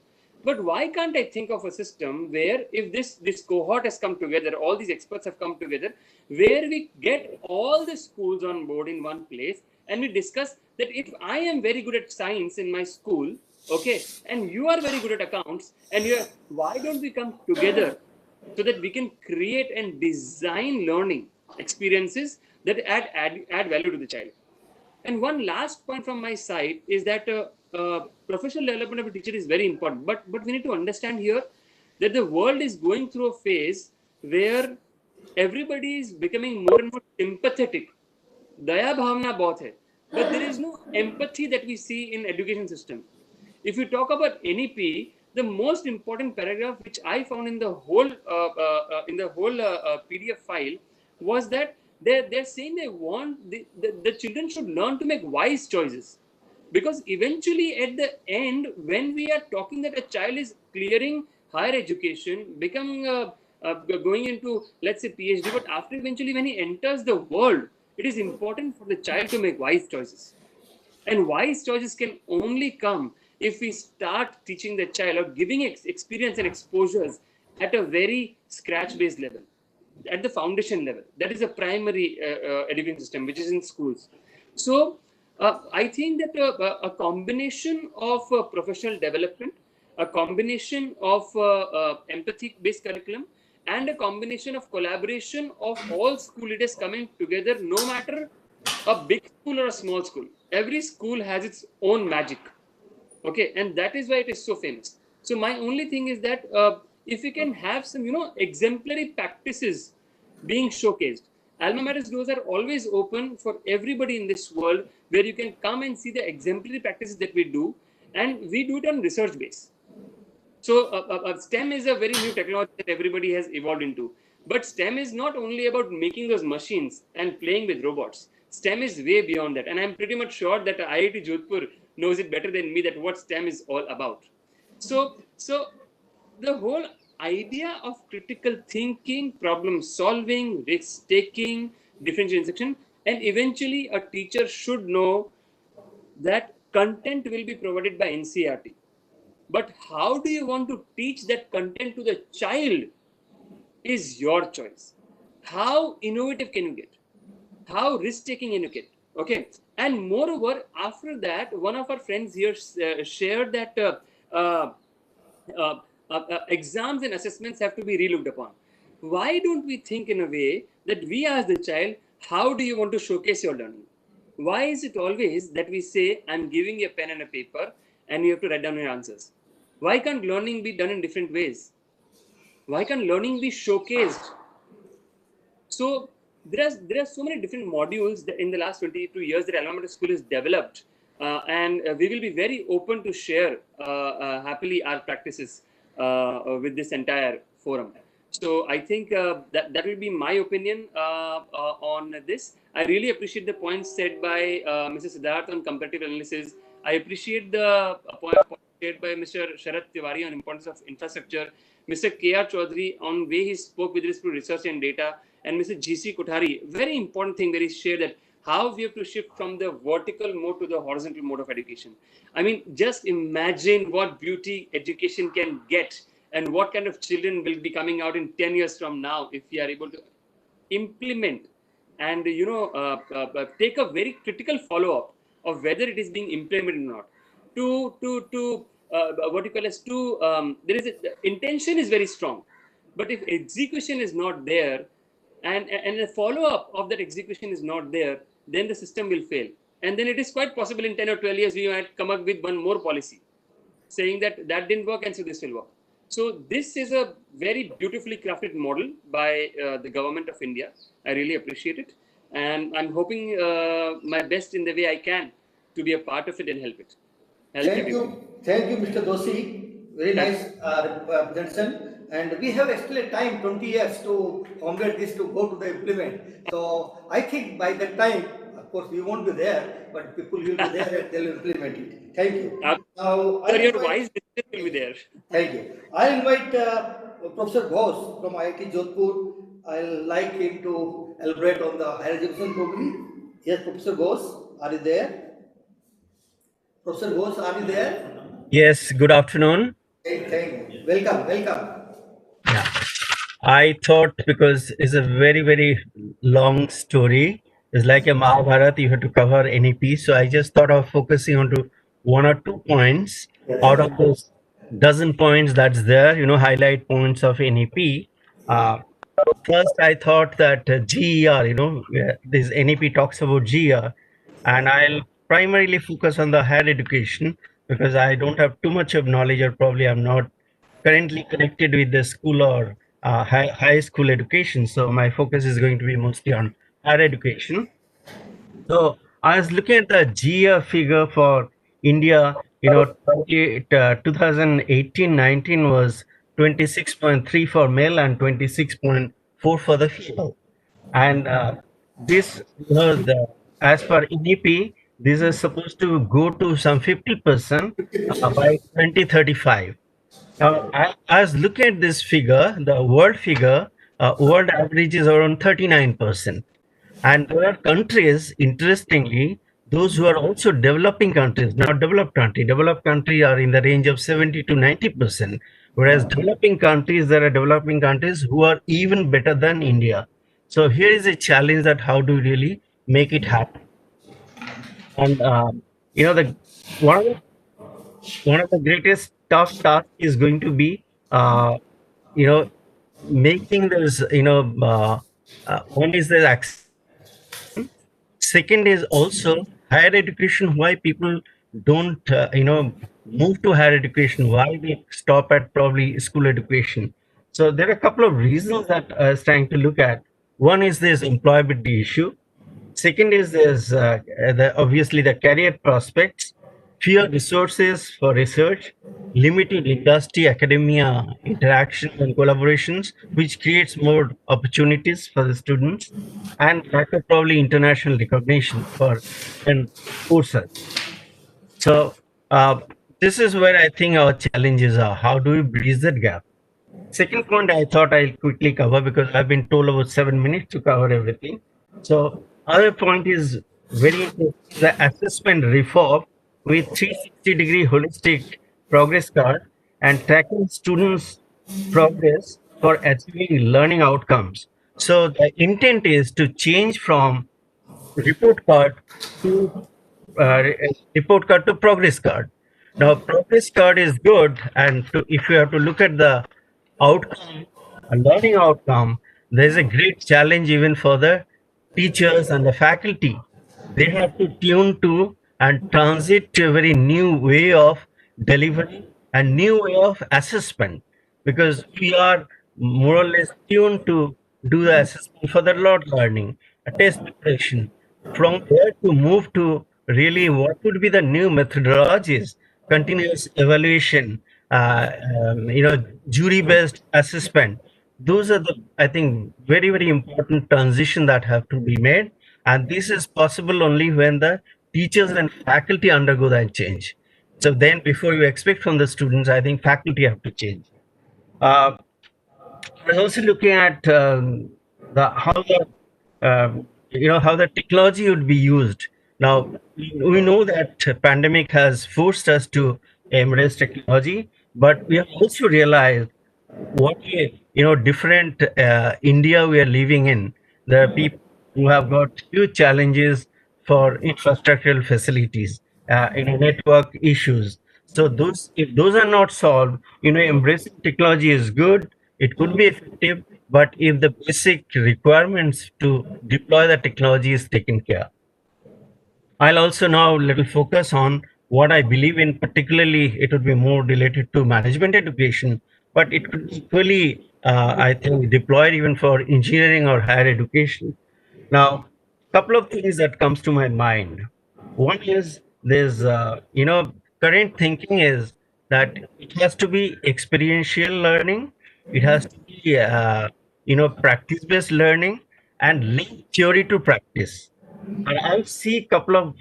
But why can't I think of a system where if this cohort has come together, all these experts have come together, where we get all the schools on board in one place and we discuss that if I am very good at science in my school, okay, and you are very good at accounts, and why don't we come together so that we can create and design learning experiences that add value to the child? And one last point from my side is that professional development of a teacher is very important. But we need to understand here that the world is going through a phase where everybody is becoming more and more sympathetic. Daya bhavna bahut hai, but there is no empathy that we see in education system. If you talk about NEP, the most important paragraph which I found in the whole PDF file was that they're saying they want the children should learn to make wise choices, because eventually at the end, when we are talking that a child is clearing higher education, becoming going into, let's say, PhD, but after eventually when he enters the world, it is important for the child to make wise choices. And wise choices can only come if we start teaching the child or giving experience and exposures at a very scratch-based level, at the foundation level. That is a primary education system, which is in schools. So I think that a combination of professional development, a combination of empathy-based curriculum, and a combination of collaboration of all school leaders coming together, no matter a big school or a small school. Every school has its own magic. Okay, and that is why it is so famous. So my only thing is that if we can have some, exemplary practices being showcased. Alma Mater doors are always open for everybody in this world, where you can come and see the exemplary practices that we do, and we do it on research base. So STEM is a very new technology that everybody has evolved into. But STEM is not only about making those machines and playing with robots. STEM is way beyond that. And I'm pretty much sure that IIT Jodhpur knows it better than me, that what STEM is all about. So the whole idea of critical thinking, problem solving, risk taking, differential instruction, and eventually a teacher should know that content will be provided by NCERT. But how do you want to teach that content to the child is your choice. How innovative can you get? How risk-taking can you get? Okay. And moreover, after that, one of our friends here shared that exams and assessments have to be relooked upon. Why don't we think in a way that we ask the child, how do you want to showcase your learning? Why is it always that we say, I'm giving you a pen and a paper and you have to write down your answers? Why can't learning be done in different ways? Why can't learning be showcased? So there are so many different modules that in the last 22 years that Alma Mater School has developed, and we will be very open to share happily our practices with this entire forum. So I think that will be my opinion on this. I really appreciate the points said by Mr. Siddharth on comparative analysis. I appreciate the point shared by Mr. Sharath Tiwari on importance of infrastructure, Mr. K.R. Chaudhary on way he spoke with respect to research and data, and Mr. G.C. Kothari, very important thing that he shared, that how we have to shift from the vertical mode to the horizontal mode of education. I mean, just imagine what beauty education can get and what kind of children will be coming out in 10 years from now if we are able to implement and, take a very critical follow-up of whether it is being implemented or not. The intention is very strong, but if execution is not there, and the follow-up of that execution is not there, then the system will fail. And then it is quite possible in 10 or 12 years, we might come up with one more policy saying that didn't work and so this will work. So this is a very beautifully crafted model by the government of India. I really appreciate it. And I'm hoping my best in the way I can to be a part of it and help it. Thank you, Mr. Doshi. Very nice presentation. And we have still time, 20 years, to complete this, to go to the implement. So I think by that time, of course, we won't be there, but people will be there and they'll implement it. Thank you. Now, your wise decision will be there. Thank you. I'll invite Professor Ghosh from IIT Jodhpur. I'll like him to elaborate on the higher education program. Yes, Professor Ghosh, are you there? Professor Ghosh, are you there? Yes, good afternoon. Thank you. Welcome, welcome. Yeah. I thought because it's a very, very long story. It's like a Mahabharata, you have to cover any piece. So I just thought of focusing on to one or two points out of those dozen points that's there, highlight points of NEP. Uh, First, I thought that GER, this NEP talks about GER, and I'll primarily focus on the higher education because I don't have too much of knowledge, or probably I'm not currently connected with the school or high school education. So my focus is going to be mostly on higher education. So I was looking at the GER figure for India. 2018-19 was 26.3 for male and 26.4 for the female. And this, as per EDP, this is supposed to go to some 50% by 2035. Now, I was looking at this figure, the world figure, world average is around 39%. And there are countries, interestingly, those who are also developing countries, not developed countries are in the range of 70 to 90%, whereas developing countries, there are developing countries who are even better than India. So here is a challenge that how do we really make it happen? And the one of the one of the greatest tough tasks is going to be you know making this one is the access. Second is also higher education. Why people don't move to higher education? Why they stop at probably school education? So there are a couple of reasons that I was trying to look at. One is this employability issue. Second is there's obviously the career prospects, fewer resources for research, limited industry academia interaction and collaborations, which creates more opportunities for the students, and lack of probably international recognition for and courses. So this is where I think our challenges are. How do we bridge that gap? Second point I thought I'll quickly cover because I've been told about 7 minutes to cover everything. So other point is very interesting, the assessment reform with 360-degree holistic progress card and tracking students' progress for achieving learning outcomes. So the intent is to change from report card to progress card. Now, progress card is good, and if you have to look at the outcome, a learning outcome, there is a great challenge even for the teachers and the faculty. They have to tune to and transit to a very new way of delivery and new way of assessment, because we are more or less tuned to do the assessment for the rote learning, a test preparation. From there to move to really what would be the new methodologies, continuous evaluation, jury-based assessment. Those are the, I think, very, very important transition that have to be made. And this is possible only when the teachers and faculty undergo that change. So then before you expect from the students, I think faculty have to change. I was also looking at how the technology would be used. Now, we know that pandemic has forced us to embrace technology, but we have also realized what different India we are living in. There are people who have got huge challenges for infrastructural facilities, network issues. So if those are not solved, embracing technology is good. It could be effective, but if the basic requirements to deploy the technology is taken care. I'll also now little focus on what I believe in. Particularly, it would be more related to management education, but it could be equally, I think, deployed even for engineering or higher education. Now, couple of things that comes to my mind. One is there's, current thinking is that it has to be experiential learning. It has to be, practice-based learning and link theory to practice. And I see a couple of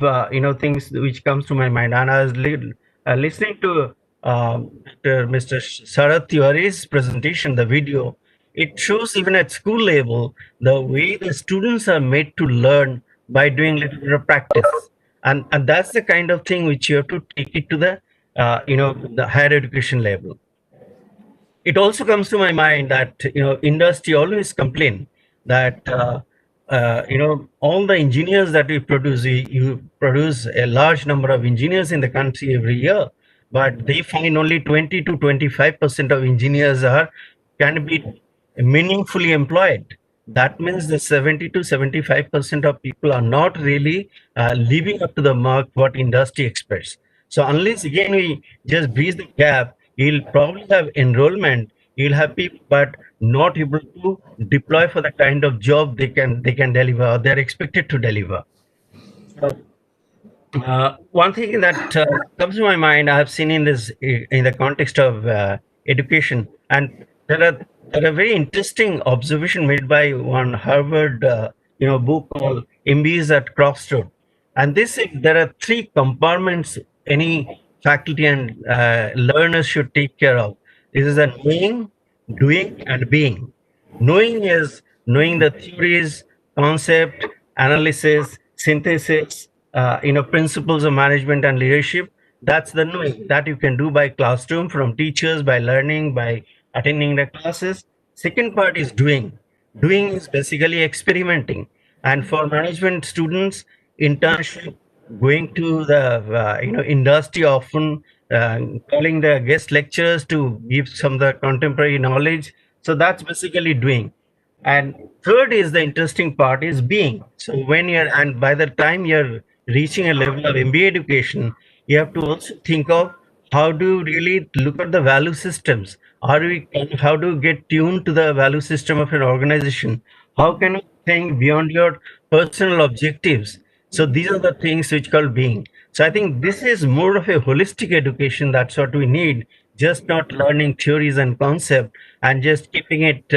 things which comes to my mind, and I was listening to Mr. Sarath Tiwari's presentation, the video. It shows even at school level the way the students are made to learn by doing little bit of practice, and that's the kind of thing which you have to take it to the the higher education level. it also comes to my mind that industry always complain that all the engineers that we produce, you produce a large number of engineers in the country every year, but they find only 20 to 25% of engineers can be meaningfully employed. That means the 70 to 75% of people are not really living up to the mark what industry expects. So unless again we just bridge the gap, you'll probably have enrollment, you'll have people, but not able to deploy for the kind of job they can deliver, or they're expected to deliver. So, one thing that comes to my mind, I have seen in the context of education, and there are very interesting observation made by one Harvard book called MBAs at Crossroad, and this there are three compartments any faculty and learners should take care of. This is a knowing, doing, and being. Knowing is knowing the theories, concept, analysis, synthesis, principles of management and leadership. That's the knowing that you can do by classroom, from teachers, by learning, by attending the classes. Second part is doing. Doing is basically experimenting. And for management students, internship, going to the industry, often calling the guest lecturers to give some of the contemporary knowledge. So that's basically doing. And third is the interesting part is being. So and by the time you're reaching a level of MBA education, you have to also think of how do you really look at the value systems. How do you get tuned to the value system of an organization? How can you think beyond your personal objectives? So these are the things which called being. So I think this is more of a holistic education. That's what we need. Just not learning theories and concept and just keeping it,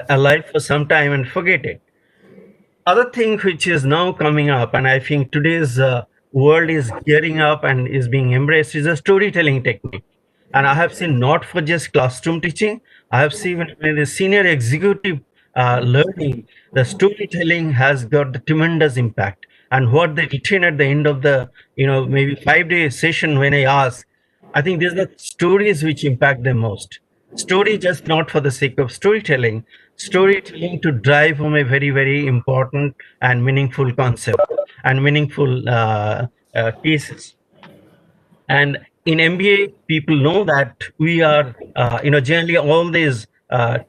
alive for some time and forget it. Other thing which is now coming up, and I think today's world is gearing up and is being embraced, is a storytelling technique. And I have seen not for just classroom teaching, I have seen in the senior executive learning, the storytelling has got the tremendous impact. And what they retain at the end of the, maybe 5-day session, when I ask, I think these are the stories which impact them most. Story just not for the sake of storytelling to drive home a very, very important and meaningful concept and meaningful cases. And in MBA, people know that we are, generally all these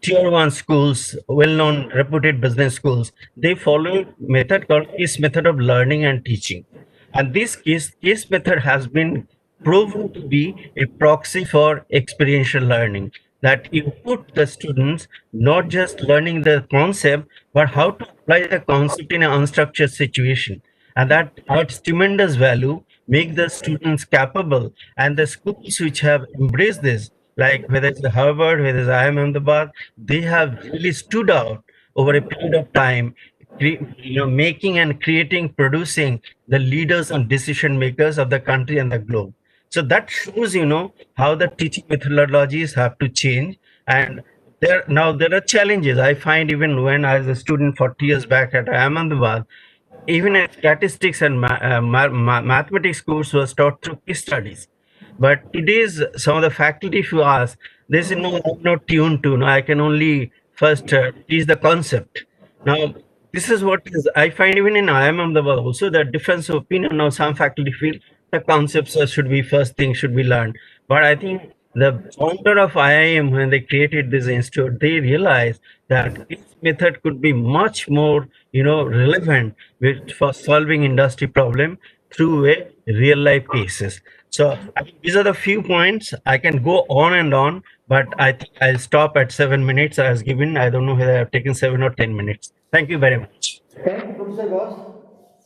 tier 1 schools, well-known reputed business schools, they follow method called case method of learning and teaching. And this case method has been proven to be a proxy for experiential learning, that you put the students not just learning the concept, but how to apply the concept in an unstructured situation. And that adds tremendous value, make the students capable. And the schools which have embraced this, like whether it's Harvard, whether it's IIM Ahmedabad, they have really stood out over a period of time, making and creating, producing the leaders and decision makers of the country and the globe. So that shows, how the teaching methodologies have to change. And there are challenges. I find even when I was a student 40 years back at Ahmedabad, even if statistics and mathematics course was taught through case studies. But today's some of the faculty, if you ask, they say, no, I'm not tuned to. No, I can only first teach the concept. Now, this is what is, I find even in IIM Ahmedabad also the difference of opinion. Now, some faculty feel the concepts should be first thing should be learned. But I think the founder of IIM, when they created this institute, they realized that this method could be much more, relevant for solving industry problem through a real life cases. So I think these are the few points. I can go on and on, but I think I'll stop at 7 minutes as given. I don't know whether I've taken 7 or 10 minutes. Thank you very much. Thank you, Professor Ghosh.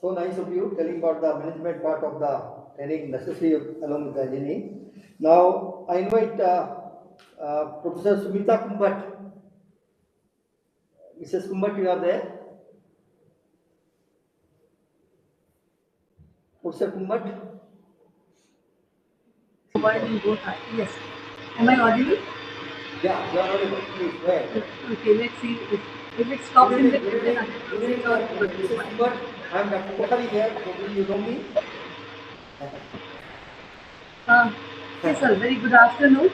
So nice of you telling about the management part of the training necessary along with the engineering. Now I invite Professor Sumita Kumbat. Mrs. Kumbat, you are there? Professor Kumbat? Yes. Am I audible? Yeah, you are audible. Please, go ahead. Okay, let's see if it stops in the middle. Mrs. Kumbat, I am Dr. Kothari here. Hopefully you know me. Yes, sir. Very good afternoon.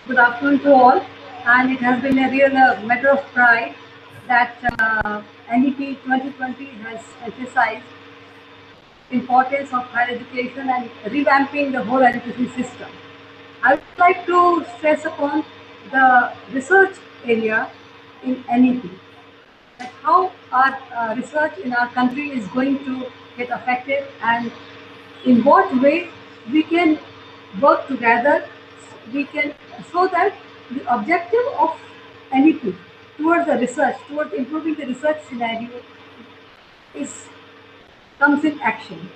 Good afternoon to all. And it has been a real matter of pride that NEP 2020 has emphasized importance of higher education and revamping the whole education system. I would like to stress upon the research area in NEP, that how our research in our country is going to get affected and in what way we can work together, we can, so that the objective of NEP towards the research, towards improving the research scenario is comes in action.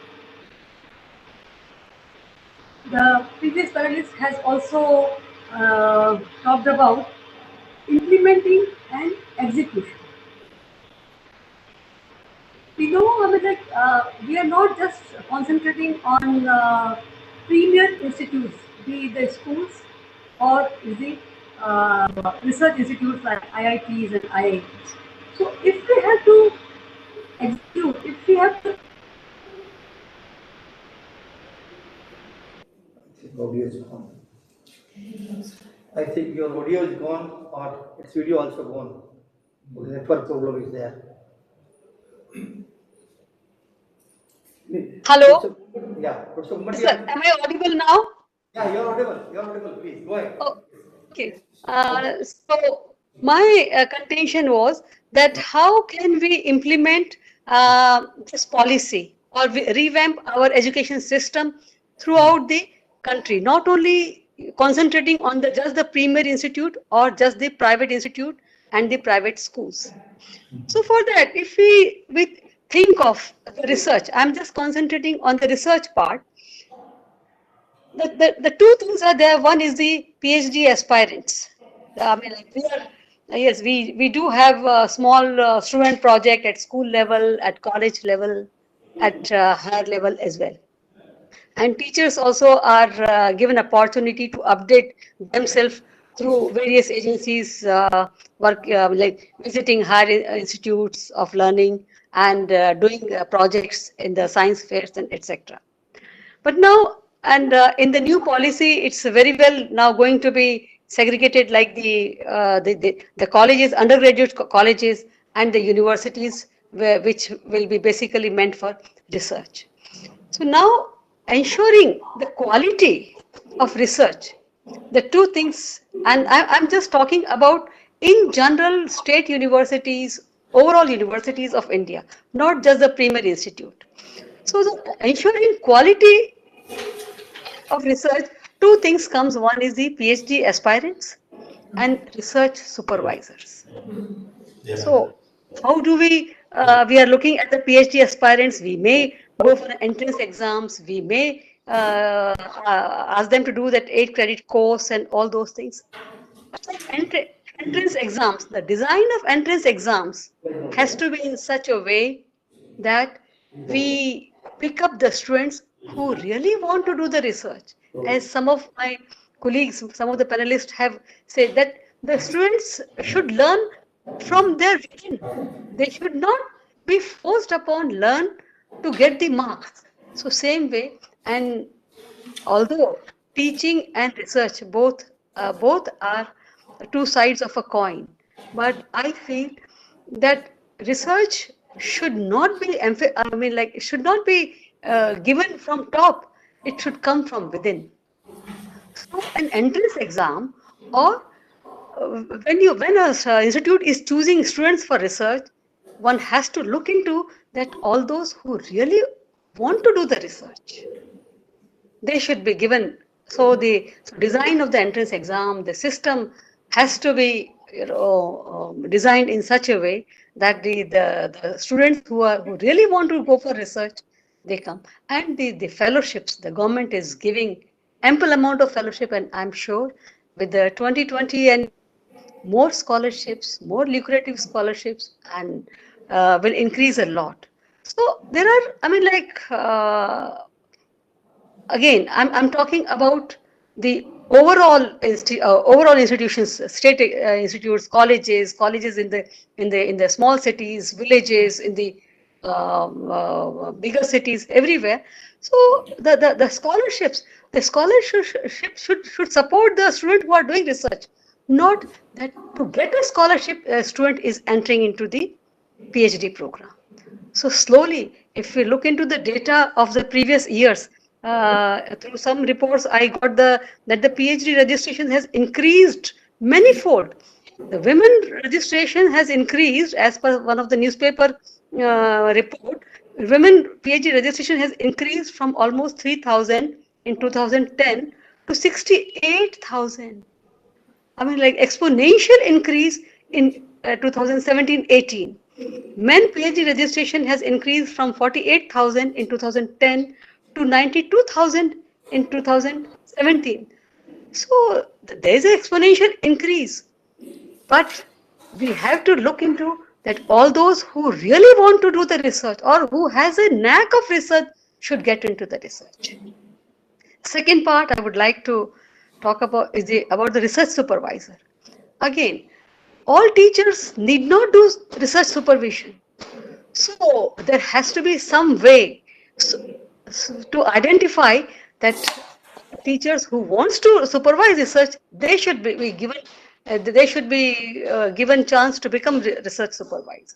The previous panelist has also talked about implementing and execution. We know, I mean, that we are not just concentrating on premier institutes, be it the schools or the research institutes like IITs and IITs. So if we have to execute, if we have to Audio is gone. I think your audio is gone or its video also gone. The network problem is there. Hello? Yeah, Professor Umar, Sir, am I audible now? yeah, you're audible. You're audible. Please go ahead. Oh, okay. So my contention was that how can we implement this policy or revamp our education system throughout the country, not only concentrating on just the premier institute or just the private institute and the private schools. So for that, if we think of the research, I'm just concentrating on the research part. The two things are there. One is the PhD aspirants. I mean, like yes, we do have a small student project at school level, at college level, at higher level as well. And teachers also are given opportunity to update themselves through various agencies, work like visiting higher institutes of learning and doing projects in the science fairs and etc. But now, and in the new policy, it's very well now going to be segregated, like the colleges, undergraduate colleges, and the universities, which will be basically meant for research. So now, ensuring the quality of research, the two things, and I'm just talking about in general state universities, overall universities of India, not just the premier institute. So ensuring quality of research, two things comes. One is the PhD aspirants and research supervisors. So how do we are looking at the PhD aspirants. We may go for entrance exams. We may ask them to do that 8-credit course and all those things. Entrance exams, the design of entrance exams has to be in such a way that we pick up the students who really want to do the research. As some of my colleagues, some of the panelists have said, that the students should learn from their within. They should not be forced upon learn to get the marks. So same way, and although teaching and research both are two sides of a coin, but I feel that research should not be it should not be given from top. It should come from within. So an entrance exam, or when a institute is choosing students for research, one has to look into that all those who really want to do the research, they should be given. So the design of the entrance exam, the system has to be designed in such a way that the students who really want to go for research, they come. And the fellowships, the government is giving ample amount of fellowship, and I'm sure with the 2020 and more scholarships, more lucrative scholarships, and will increase a lot. So there are, again, I'm talking about the overall institutions, state institutes, colleges in the small cities, villages, in the bigger cities, everywhere. So the scholarships, the scholarship should support the student who are doing research, not that to get a scholarship, a student is entering into the PhD program. So slowly, if we look into the data of the previous years, through some reports, I got that the PhD registration has increased manifold. The women registration has increased as per one of the newspaper report. Women PhD registration has increased from almost 3,000 in 2010 to 68,000. I mean, like exponential increase in 2017-18. Men PhD registration has increased from 48,000 in 2010 to 92,000 in 2017. So there is an exponential increase, but we have to look into that all those who really want to do the research or who has a knack of research should get into the research. Second part I would like to talk about is about the research supervisor. Again, all teachers need not do research supervision. So there has to be some way to identify that teachers who wants to supervise research, they should be given chance to become research supervisors.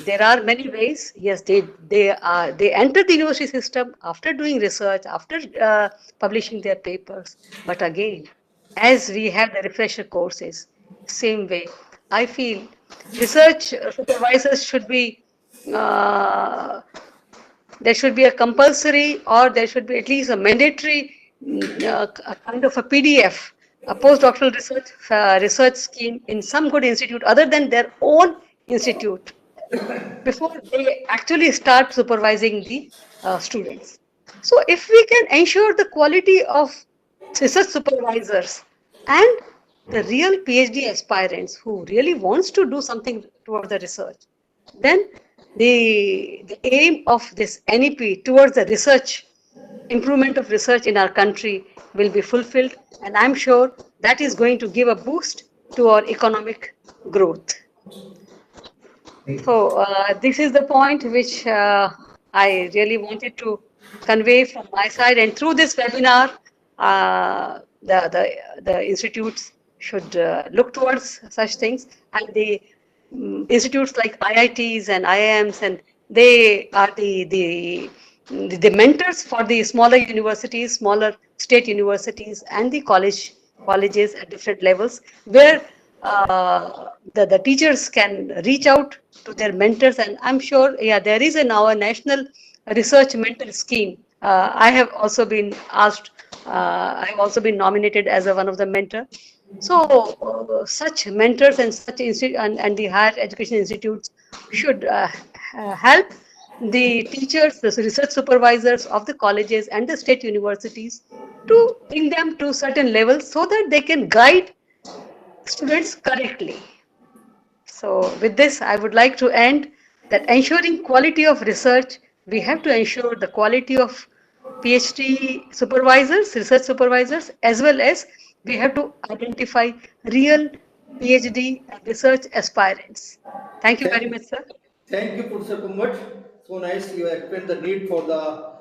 There are many ways. Yes, they enter the university system after doing research, after publishing their papers. But again, as we have the refresher courses, same way, I feel research supervisors should be there should be a compulsory, or there should be at least a mandatory a kind of a PDF, a postdoctoral research scheme in some good institute other than their own institute, before they actually start supervising the students. So if we can ensure the quality of research supervisors and the real PhD aspirants who really wants to do something toward the research, then the aim of this NEP towards the research, improvement of research in our country will be fulfilled, and I'm sure that is going to give a boost to our economic growth. So this is the point which I really wanted to convey from my side, and through this webinar, the institutes should look towards such things, and the institutes like IITs and IIMs, and they are the mentors for the smaller universities, smaller state universities, and the colleges at different levels, where the teachers can reach out to their mentors. And I'm sure, yeah, there is now a national research mentor scheme. I have also been asked, I have also been nominated as one of the mentor. So such mentors and such and the higher education institutes should help the teachers, the research supervisors of the colleges and the state universities to bring them to certain levels so that they can guide students correctly. So with this, I would like to end that ensuring quality of research, we have to ensure the quality of PhD supervisors, research supervisors, as well as we have to identify real PhD and research aspirants. Thank you very much, sir. Thank you, Professor Kumbat. So nice, you explained the need for the,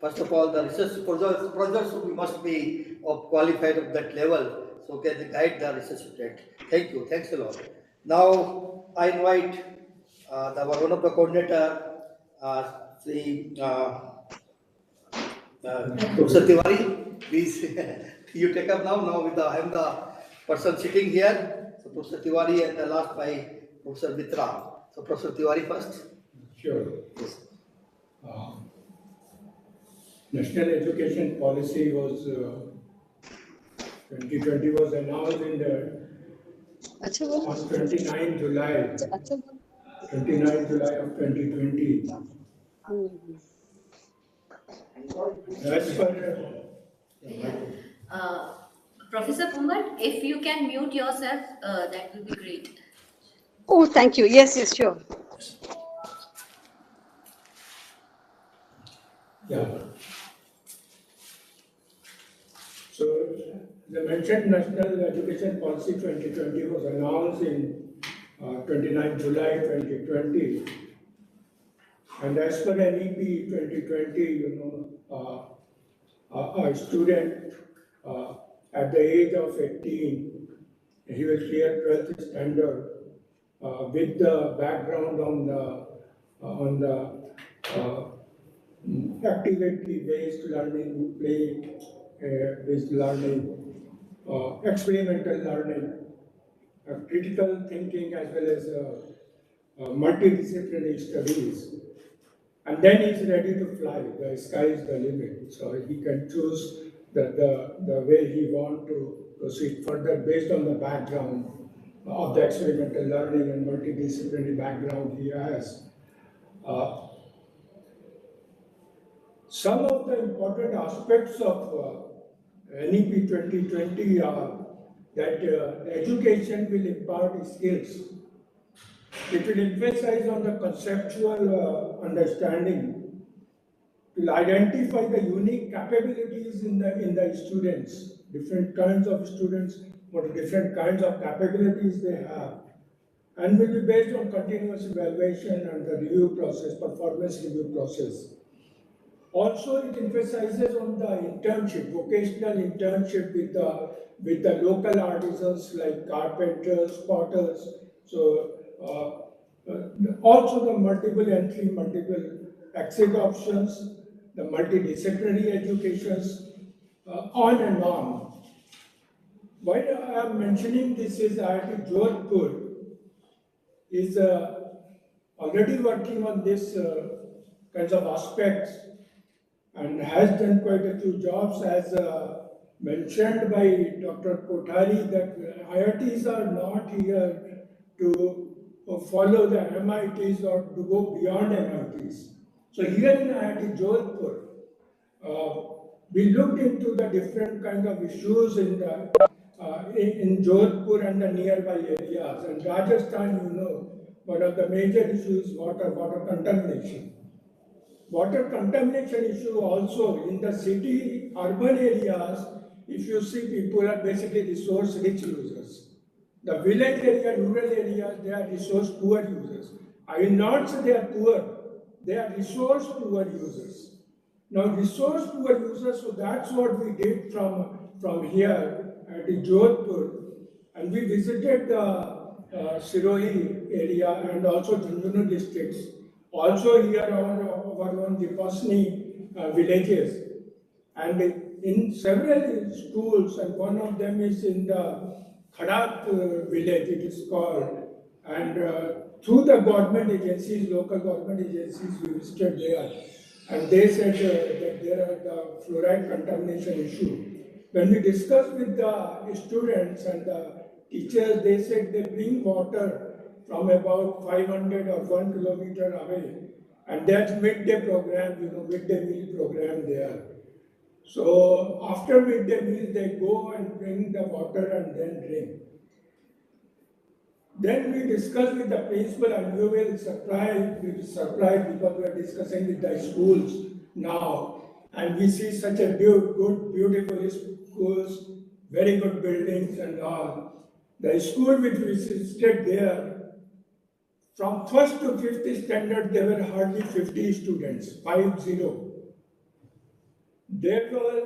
first of all, the research supervisors must be qualified of that level, so can they guide the research subject. Thank you, thanks a lot. Now I invite one of the coordinator, Professor Tiwari, please you take up now. I am the person sitting here. So Professor Tiwari, and the last by Professor Mitra. So Professor Tiwari first. Sure. Yes. National Education Policy was 2020 was announced in on 29 July of 2020. As per Professor Kumbat, if you can mute yourself, that will be great. Oh, thank you. Yes, sure. Yeah. So the mentioned National Education Policy 2020 was announced in 29 July 2020. And as per NEP 2020, a student at the age of 18, he will clear 12th standard with the background on the activity-based learning, play-based learning, experimental learning, critical thinking, as well as multidisciplinary studies. And then he's ready to fly. The sky is the limit. So he can choose the way he wants to proceed further based on the background of the experimental learning and multidisciplinary background he has. Some of the important aspects of NEP 2020 are that education will impart skills. It will emphasize on the conceptual understanding. It will identify the unique capabilities in the students, different kinds of students, what different kinds of capabilities they have, and will be based on continuous evaluation and the review process, performance review process. Also, it emphasizes on the internship, vocational internship with the local artisans like carpenters, potters. So also the multiple entry, multiple exit options, the multidisciplinary educations, on and on. Why I am mentioning this is IIT Jodhpur is already working on this kinds of aspects and has done quite a few jobs, as mentioned by Dr. Kothari, that IITs are not here to follow the MITs or to go beyond MITs. So here in IIT Jodhpur, we looked into the different kind of issues in Jodhpur and the nearby areas. And Rajasthan, one of the major issues is water contamination. Water contamination issue also in the city, urban areas, if you see, people are basically resource-rich users. The village area, rural areas, they are resource-poor users. I will not say they are poor, they are resource-poor users. Now, resource-poor users, so that's what we did from here at the Jodhpur, and we visited the Sirohi area and also Jhunjhunu districts. Also here our own Dipasni villages, and in several schools, and one of them is in the Khadat village, it is called, and through the government agencies, local government agencies, we visited there, and they said that there are the fluoride contamination issue. When we discussed with the students and the teachers, they said they bring water from about 500 or 1 kilometer away, and that's midday program, midday meal program there. So after midday meal, they go and bring the water and then drink. Then we discussed with the principal, and we will surprised because we are discussing with the schools now, and we see such a good, beautiful schools, very good buildings and all. The school which we visited there, from 1st to 5th standard, there were hardly 50 students, 50. There were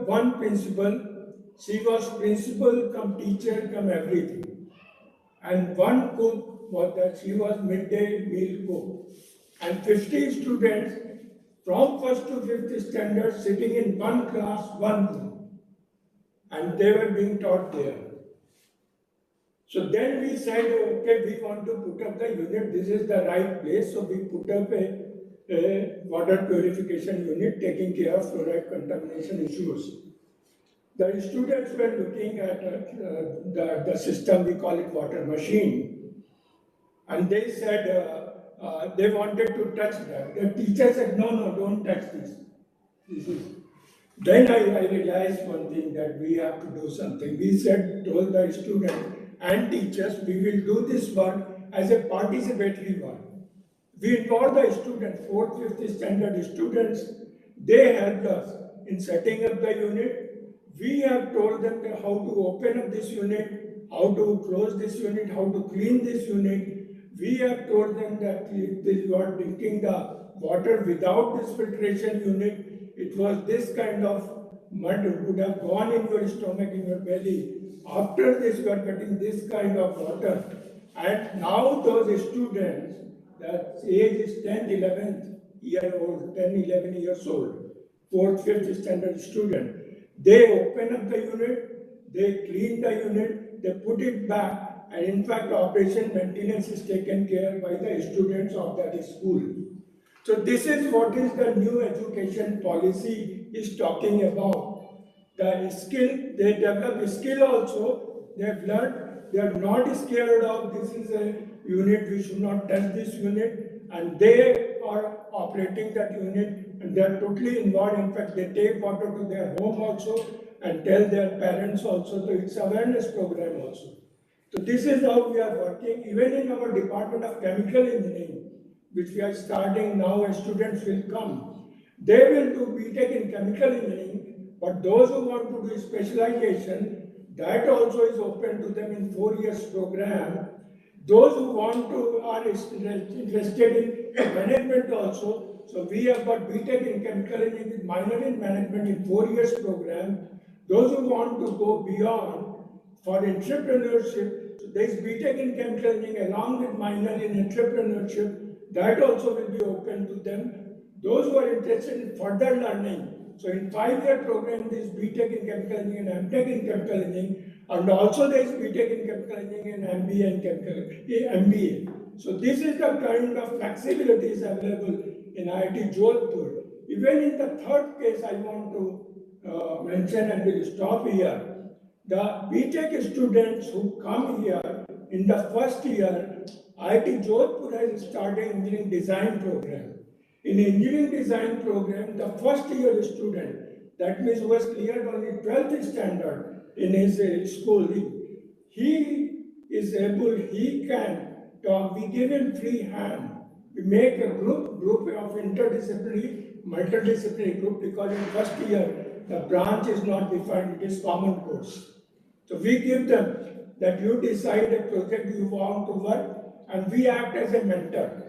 one principal, she was principal come teacher come everything. And one cook was that she was midday meal cook. And 50 students from 1st to 5th standard sitting in one class, one room. And they were being taught there. So then we said, okay, we want to put up the unit, this is the right place. So we put up a water purification unit taking care of fluoride contamination issues. The students were looking at the system, we call it water machine. And they said they wanted to touch that. The teacher said, no, don't touch this. Then I realized one thing, that we have to do something. We told the students and teachers, we will do this work as a participatory work. We involved the students, 4th, 5th standard students. They helped us in setting up the unit. We have told them how to open up this unit, how to close this unit, how to clean this unit. We have told them that if you are drinking the water without this filtration unit, it was this kind of mud would have gone in your stomach, in your belly. After this, you are getting this kind of water. And now those students, that age is 10, 11 year old, 10, 11 years old, 4th, 5th standard student, they open up the unit, they clean the unit, they put it back, and in fact, operation maintenance is taken care by the students of that school. So this is what is the new education policy is talking about. The skill, they develop skill also, they have learned, they are not scared of this is a unit, we should not touch this unit, and they are operating that unit and they are totally involved. In fact, they take water to their home also and tell their parents also, so it's awareness program also. So this is how we are working, even in our Department of Chemical Engineering, which we are starting now, and students will come. They will do BTech in Chemical Engineering, but those who want to do specialization, that also is open to them in 4 years program. Those who want to are interested in management also. So we have got BTech in Chemical Engineering with minor in management in 4 years program. Those who want to go beyond for entrepreneurship, so there is BTech in Chemical Engineering along with minor in entrepreneurship. That also will be open to them. Those who are interested in further learning, so in 5-year program there is BTech in Chemical Engineering and MTech in Chemical Engineering, and also there is BTech in Chemical Engineering and MBA in MBA. So this is the kind of flexibilities available in IIT Jodhpur. Even in the third case I want to mention, and will stop here. The BTech students who come here in the first year, IIT Jodhpur has started engineering design program. In engineering design program, the first year student, that means who has cleared only 12th standard in his schooling, he is able, he can talk, we give him free hand. We make a group of interdisciplinary, multidisciplinary group, because in first year, the branch is not defined, it is common course. So we give them that you decide a project you want to work, and we act as a mentor.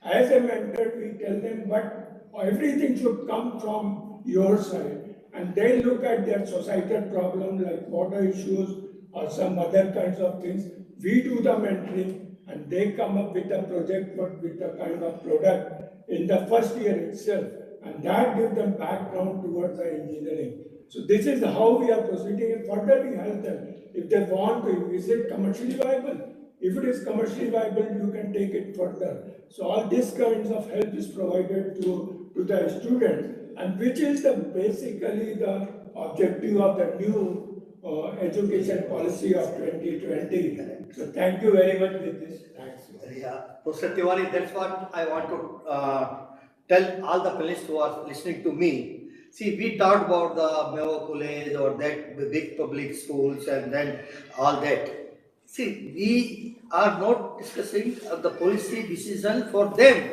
As a mentor, we tell them, but everything should come from your side. And they look at their societal problem like water issues or some other kinds of things. We do the mentoring and they come up with a project, but with a kind of product in the first year itself. And that gives them background towards the engineering. So this is how we are proceeding, and further we help them. If they want to, is it commercially viable? If it is commercially viable, you can take it further. So all these kinds of help is provided to the students, and which is basically the objective of the new education policy of 2020. So thank you very much with this. Thanks. Yeah, Professor Tiwari, that's what I want to tell all the panelists who are listening to me. See, we talked about the Mayo College or that the big public schools and then all that. See, we are not discussing the policy decision for them.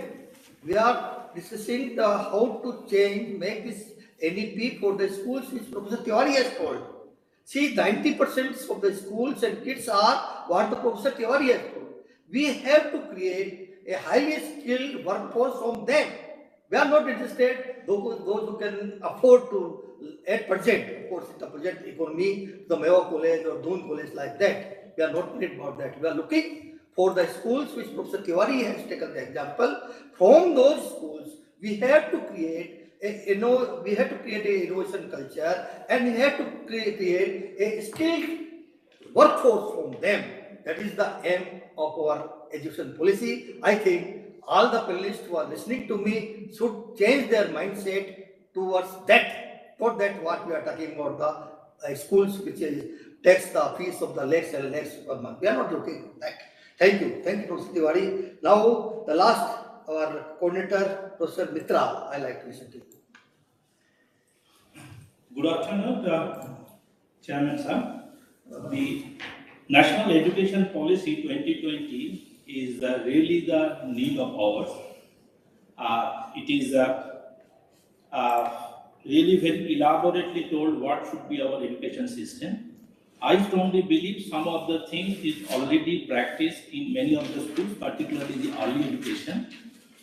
We are discussing the how to change, make this NEP for the schools, which Professor Tiwari has told. See, 90% of the schools and kids are what the Professor Tiwari has told. We have to create a highly skilled workforce from them. We are not interested those who can afford to at present, of course, in the present economy, the Mayo College or Doon College like that. We are not worried about that. We are looking for the schools which Professor Tiwari has taken the example. From those schools, we have to create a innovation culture, and we have to create a skilled workforce from them. That is the aim of our education policy. I think all the panelists who are listening to me should change their mindset towards that. For that, what we are talking about, the schools which takes the fees of the lakhs and lakhs per month. We are not looking at that. Thank you, Professor Tiwari. Now, the last, our coordinator, Professor Mitra, I like to listen to you. Good afternoon, Chairman sir. The National Education Policy 2020 is really the need of ours. It is really very elaborately told what should be our education system. I strongly believe some of the things is already practiced in many of the schools, particularly the early education.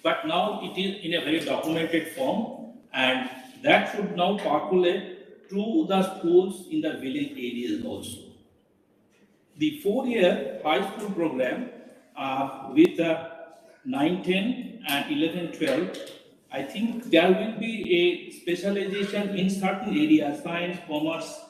But now it is in a very documented form, and that should now percolate to the schools in the village areas also. The 4-year high school program with 9, 10 and 11, 12, I think there will be a specialization in certain areas, science, commerce,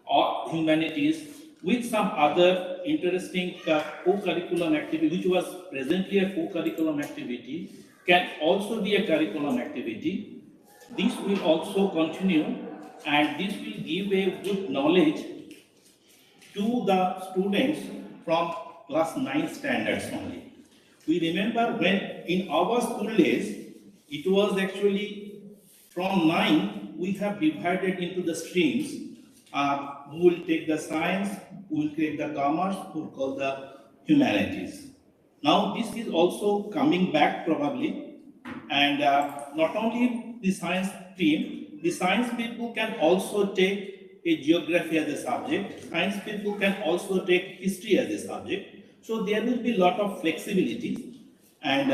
or humanities, with some other interesting co-curriculum activity, which was presently a co-curriculum activity, can also be a curriculum activity. This will also continue, and this will give a good knowledge to the students from class 9 standards only. We remember when in our school days, it was actually from 9, we have divided into the streams. Who will take the science, who will take the commerce, who will call the humanities. Now this is also coming back probably, and not only the science stream, the science people can also take a geography as a subject, science people can also take history as a subject. So there will be a lot of flexibility, and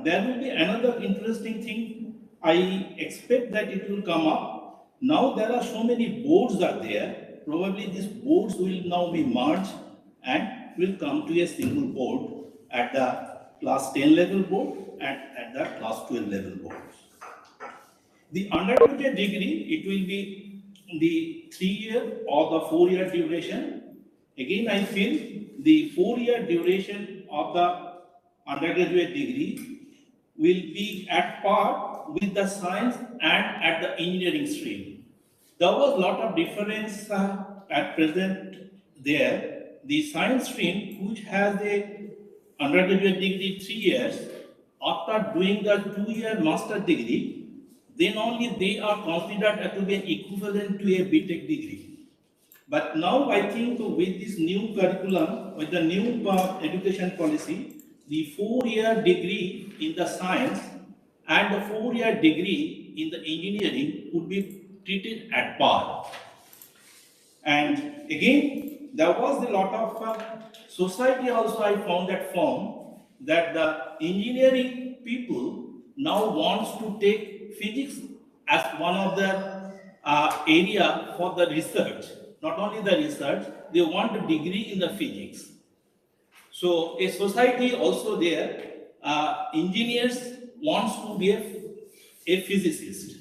there will be another interesting thing. I expect that it will come up. Now there are so many boards are there. Probably these boards will now be merged and will come to a single board at the class 10 level board and at the class 12 level board. The undergraduate degree, it will be the 3-year or the 4-year duration. Again, I feel the 4-year duration of the undergraduate degree will be at par with the science and at the engineering stream. There was a lot of difference at present there. The science stream, which has a undergraduate degree 3 years, after doing the 2-year master degree, then only they are considered to be equivalent to a BTech degree. But now I think with this new curriculum, with the new education policy, the 4-year degree in the science and the 4-year degree in the engineering would be treated at par. And again, there was a lot of society also. I found that form that the engineering people now wants to take physics as one of the area for the research. Not only the research, they want a degree in the physics. So a society also there, engineers wants to be a physicist.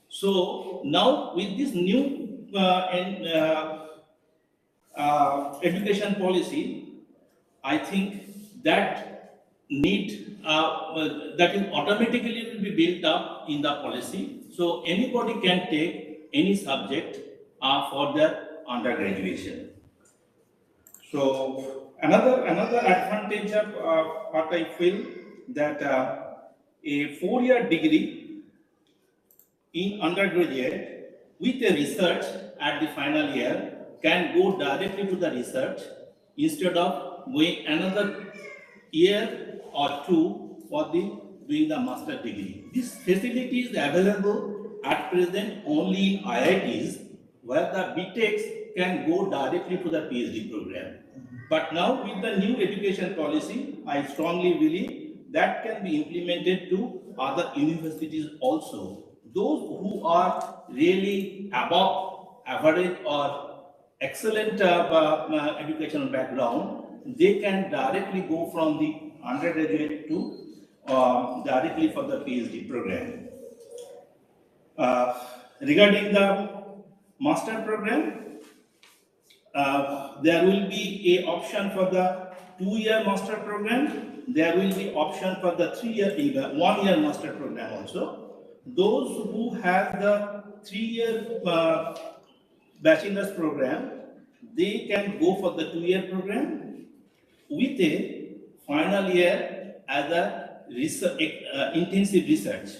So now with this new education policy, I think that need that is automatically will be built up in the policy. So anybody can take any subject for their undergraduation. So another advantage of what I feel that a 4-year degree in undergraduate with a research at the final year can go directly to the research instead of going another year or 2 for doing the master degree. This facility is available at present only in IITs, where the BTechs can go directly to the PhD program. But now with the new education policy, I strongly believe that can be implemented to other universities also. Those who are really above average or excellent educational background, they can directly go from the undergraduate to directly for the PhD program. Regarding the master program, there will be an option for the 2-year master program. There will be option for the 3-year, 1-year master program also. Those who have the 3-year bachelor's program, they can go for the 2-year program with a final year as a research, intensive research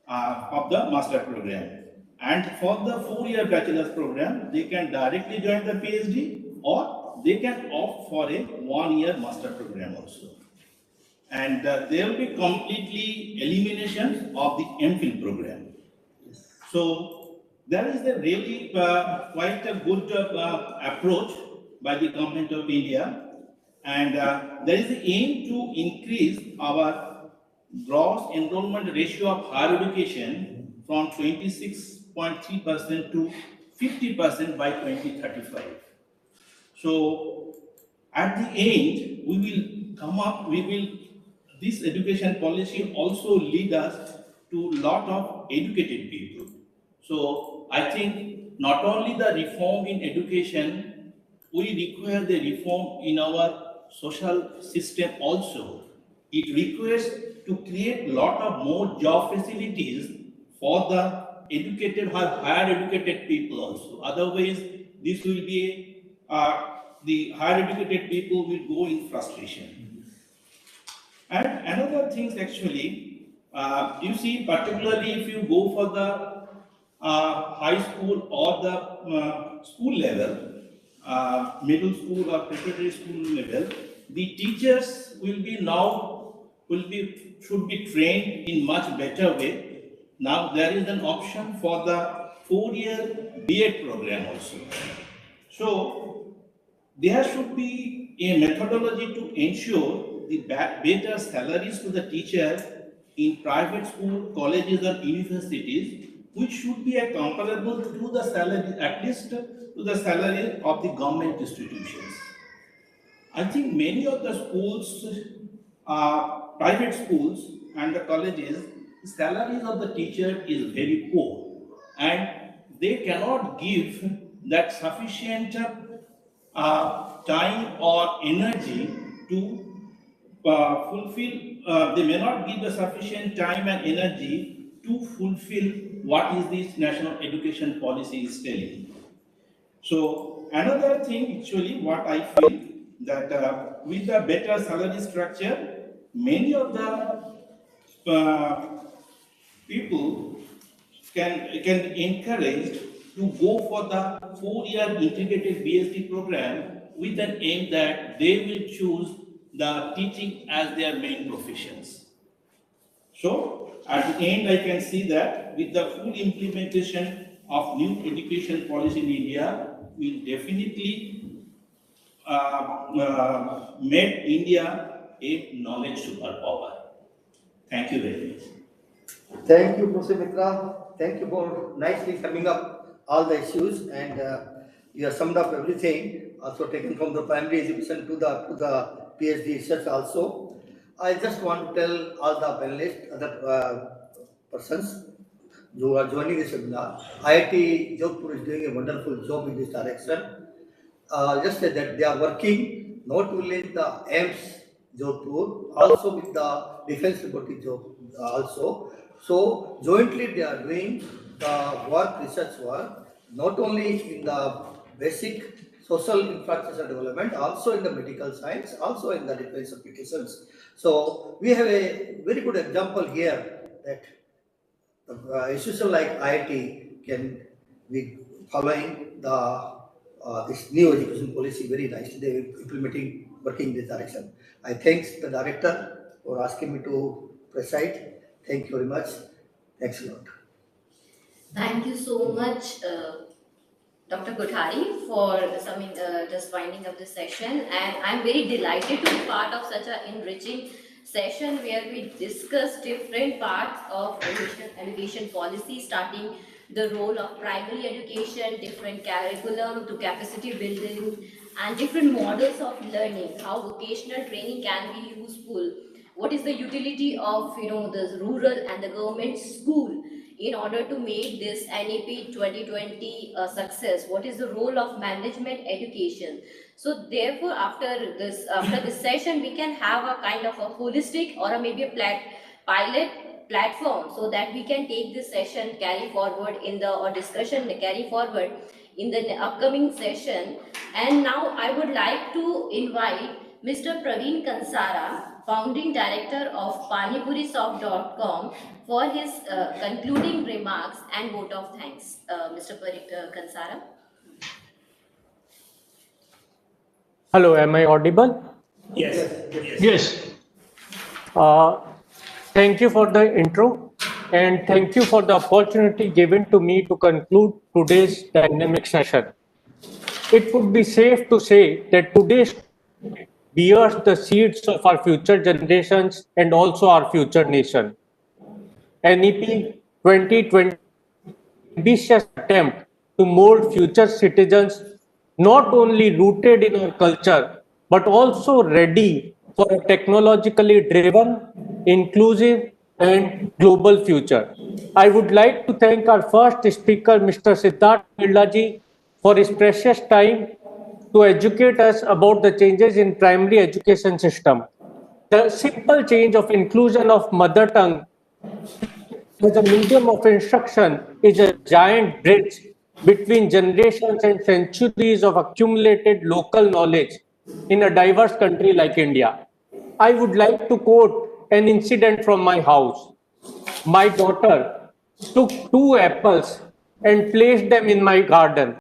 of the master program. And for the 4-year bachelor's program, they can directly join the PhD, or they can opt for a 1-year master program also. And there will be completely elimination of the MPhil program. So there is a really quite a good approach by the government of India, and there is the aim to increase our gross enrollment ratio of higher education from 26.3% to 50% by 2035. So at the end, we will come up, this education policy also lead us to lot of educated people. So I think not only the reform in education, we require the reform in our social system also. It requires to create lot of more job facilities for the educated or higher educated people also. Otherwise, this will be the higher educated people will go in frustration. And another thing actually, you see, particularly if you go for the high school or the school level, middle school or preparatory school level, the teachers will be should be trained in much better way. Now there is an option for the 4-year B.Ed program also. So there should be a methodology to ensure the better salaries to the teachers in private school, colleges and universities, which should be comparable to the salary, at least to the salary of the government institutions. I think many of the schools, private schools and the colleges, the salaries of the teacher is very poor, and they cannot give that sufficient time or energy to fulfill, they may not give the sufficient time and energy to fulfill what is this national education policy is telling. So another thing actually what I feel that with the better salary structure, many of the people can be encouraged to go for the 4-year integrated BSc program with an aim that they will choose the teaching as their main professions. So at the end, I can see that with the full implementation of new education policy in India, will definitely make India a knowledge superpower. Thank you very much. Thank you, Professor Mitra. Thank you for nicely summing up all the issues, and you have summed up everything, also taken from the primary education to the PhD research also. I just want to tell all the panelists, other persons who are joining this webinar, IIT Jodhpur is doing a wonderful job in this direction. Just say that they are working not only in the AIMS Jodhpur, also with the Defense Laboratory also. So jointly they are doing the work, research work, not only in the basic social infrastructure development, also in the medical science, also in the defense applications. So we have a very good example here that the institution like IIT can be following the this new education policy very nicely. They are implementing, working in this direction. I thank the director for asking me to preside. Thank you very much. Thanks a lot. Thank you so much, Dr. Kothari, for just winding up the session. And I'm very delighted to be part of such an enriching session where we discuss different parts of education policy, starting the role of primary education, different curriculum to capacity building, and different models of learning, how vocational training can be useful. What is the utility of the rural and the government school in order to make this NEP 2020 a success? What is the role of management education? So therefore, after this session, we can have a kind of a holistic or maybe a pilot platform, so that we can take this session carry forward discussion carry forward in the upcoming session. And now I would like to invite Mr. Praveen Kansara, Founding Director of PanipuriSoft.com, for his concluding remarks and vote of thanks. Mr. Kansara. Hello, am I audible? Yes. Yes. Thank you for the intro. and thank you for the opportunity given to me to conclude today's dynamic session. It would be safe to say that today's bears the seeds of our future generations and also our future nation. NEP 2020 ambitious attempt to mold future citizens not only rooted in our culture but also ready for a technologically driven, inclusive, and global future. I would like to thank our first speaker, Mr. Siddharth Birlaji, for his precious time to educate us about the changes in primary education system. The simple change of inclusion of mother tongue as a medium of instruction is a giant bridge between generations and centuries of accumulated local knowledge in a diverse country like India. I would like to quote an incident from my house. My daughter took 2 apples and placed them in my garden.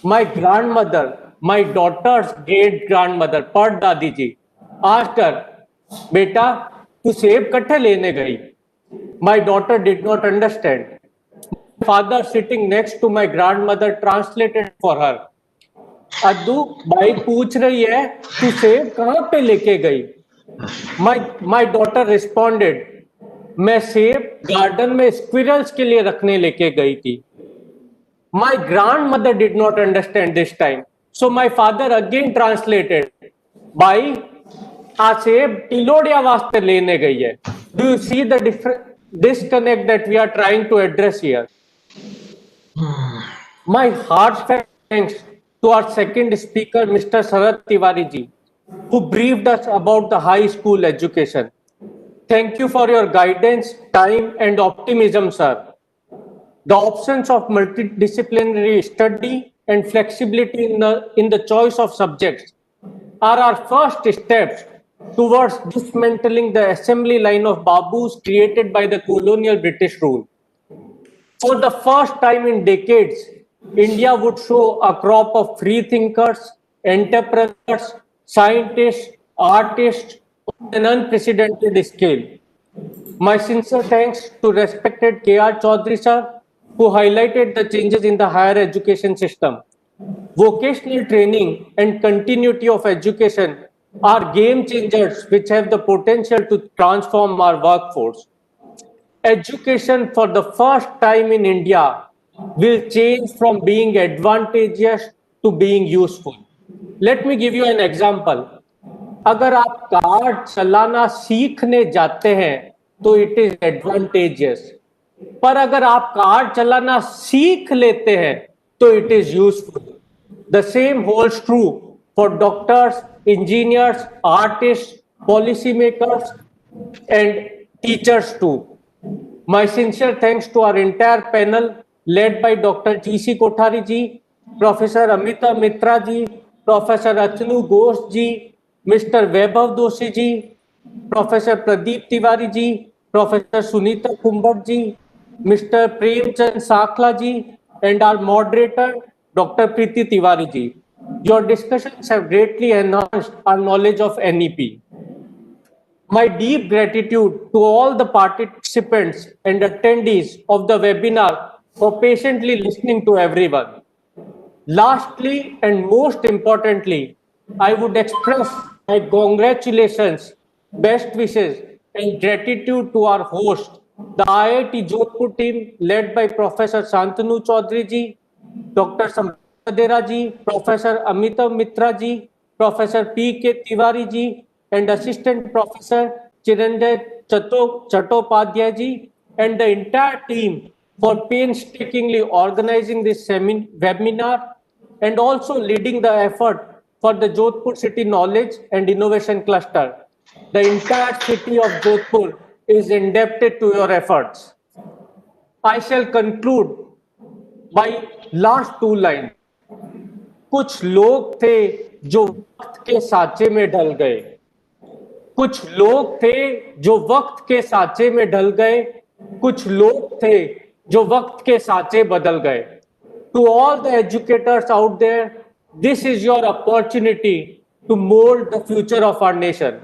My grandmother, my daughter's great grandmother, Pad Dadi ji, asked her, Beta, tu सेब कट्ठे लेने गई? My daughter did not understand. My father sitting next to my grandmother translated for her. अद्दू भाई पूछ रही है तू सेब कहाँ पे लेके गई? My daughter responded, मैं सेब गार्डन में स्क्विरल्स के लिए रखने लेके गई थी. My grandmother did not understand this time. So my father again translated, भाई आ सेब टिलोड़िया वास्ते लेने गई है. Do you see the disconnect that we are trying to address here? My heartfelt thanks to our second speaker, Mr. Sarath Tiwari ji, who briefed us about the high school education. Thank you for your guidance, time, and optimism, sir. The options of multidisciplinary study and flexibility in the choice of subjects are our first steps towards dismantling the assembly line of babus created by the colonial British rule. For the first time in decades, India would show a crop of free thinkers, entrepreneurs, scientists, artists on an unprecedented scale. My sincere thanks to respected K.R. Chaudhary sir, who highlighted the changes in the higher education system. Vocational training and continuity of education are game changers which have the potential to transform our workforce. Education for the first time in India will change from being advantageous to being useful. Let me give you an example. अगर आप car चलाना सीखने जाते हैं तो it is advantageous, पर अगर आप कार चलाना सीख लेते हैं तो it is useful. The same holds true for doctors, engineers, artists, policymakers, and teachers too. My sincere thanks to our entire panel led by Dr. G.C. Kothari ji, Professor Amita Mitra ji, Professor Atanu Ghosh ji, Mr. Vaibhav Doshi ji, Professor Pradeep Tiwari ji, Professor Sunita Kumbhat ji, Mr. Premchand Sakla ji, and our moderator, Dr. Preeti Tiwari ji. Your discussions have greatly enhanced our knowledge of NEP. My deep gratitude to all the participants and attendees of the webinar for patiently listening to everyone. Lastly and most importantly, I would express my congratulations, best wishes, and gratitude to our host, the IIT Jodhpur team led by Professor Shantanu Chaudhary ji, Dr. Dera ji, Professor Amita Mitra ji, Professor P.K. Tiwari ji, and Assistant Professor Chiranjay Chattopadhyay ji, and the entire team for painstakingly organizing this webinar and also leading the effort for the Jodhpur City Knowledge and Innovation Cluster. The entire city of Jodhpur is indebted to your efforts. I shall conclude by last 2 lines. कुछ लोग थे जो वक्त के साचे में ढल गए, कुछ लोग थे जो वक्त के साचे में ढल गए, कुछ लोग थे जो वक्त के साचे बदल गए. To all the educators out there, this is your opportunity to mold the future of our nation.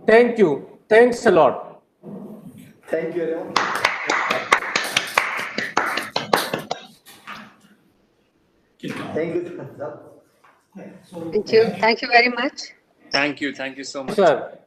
Thank you. Thanks a lot. Thank you, everyone. Thank you, sir. Thank you. Thank you very much. Thank you so much. Sir.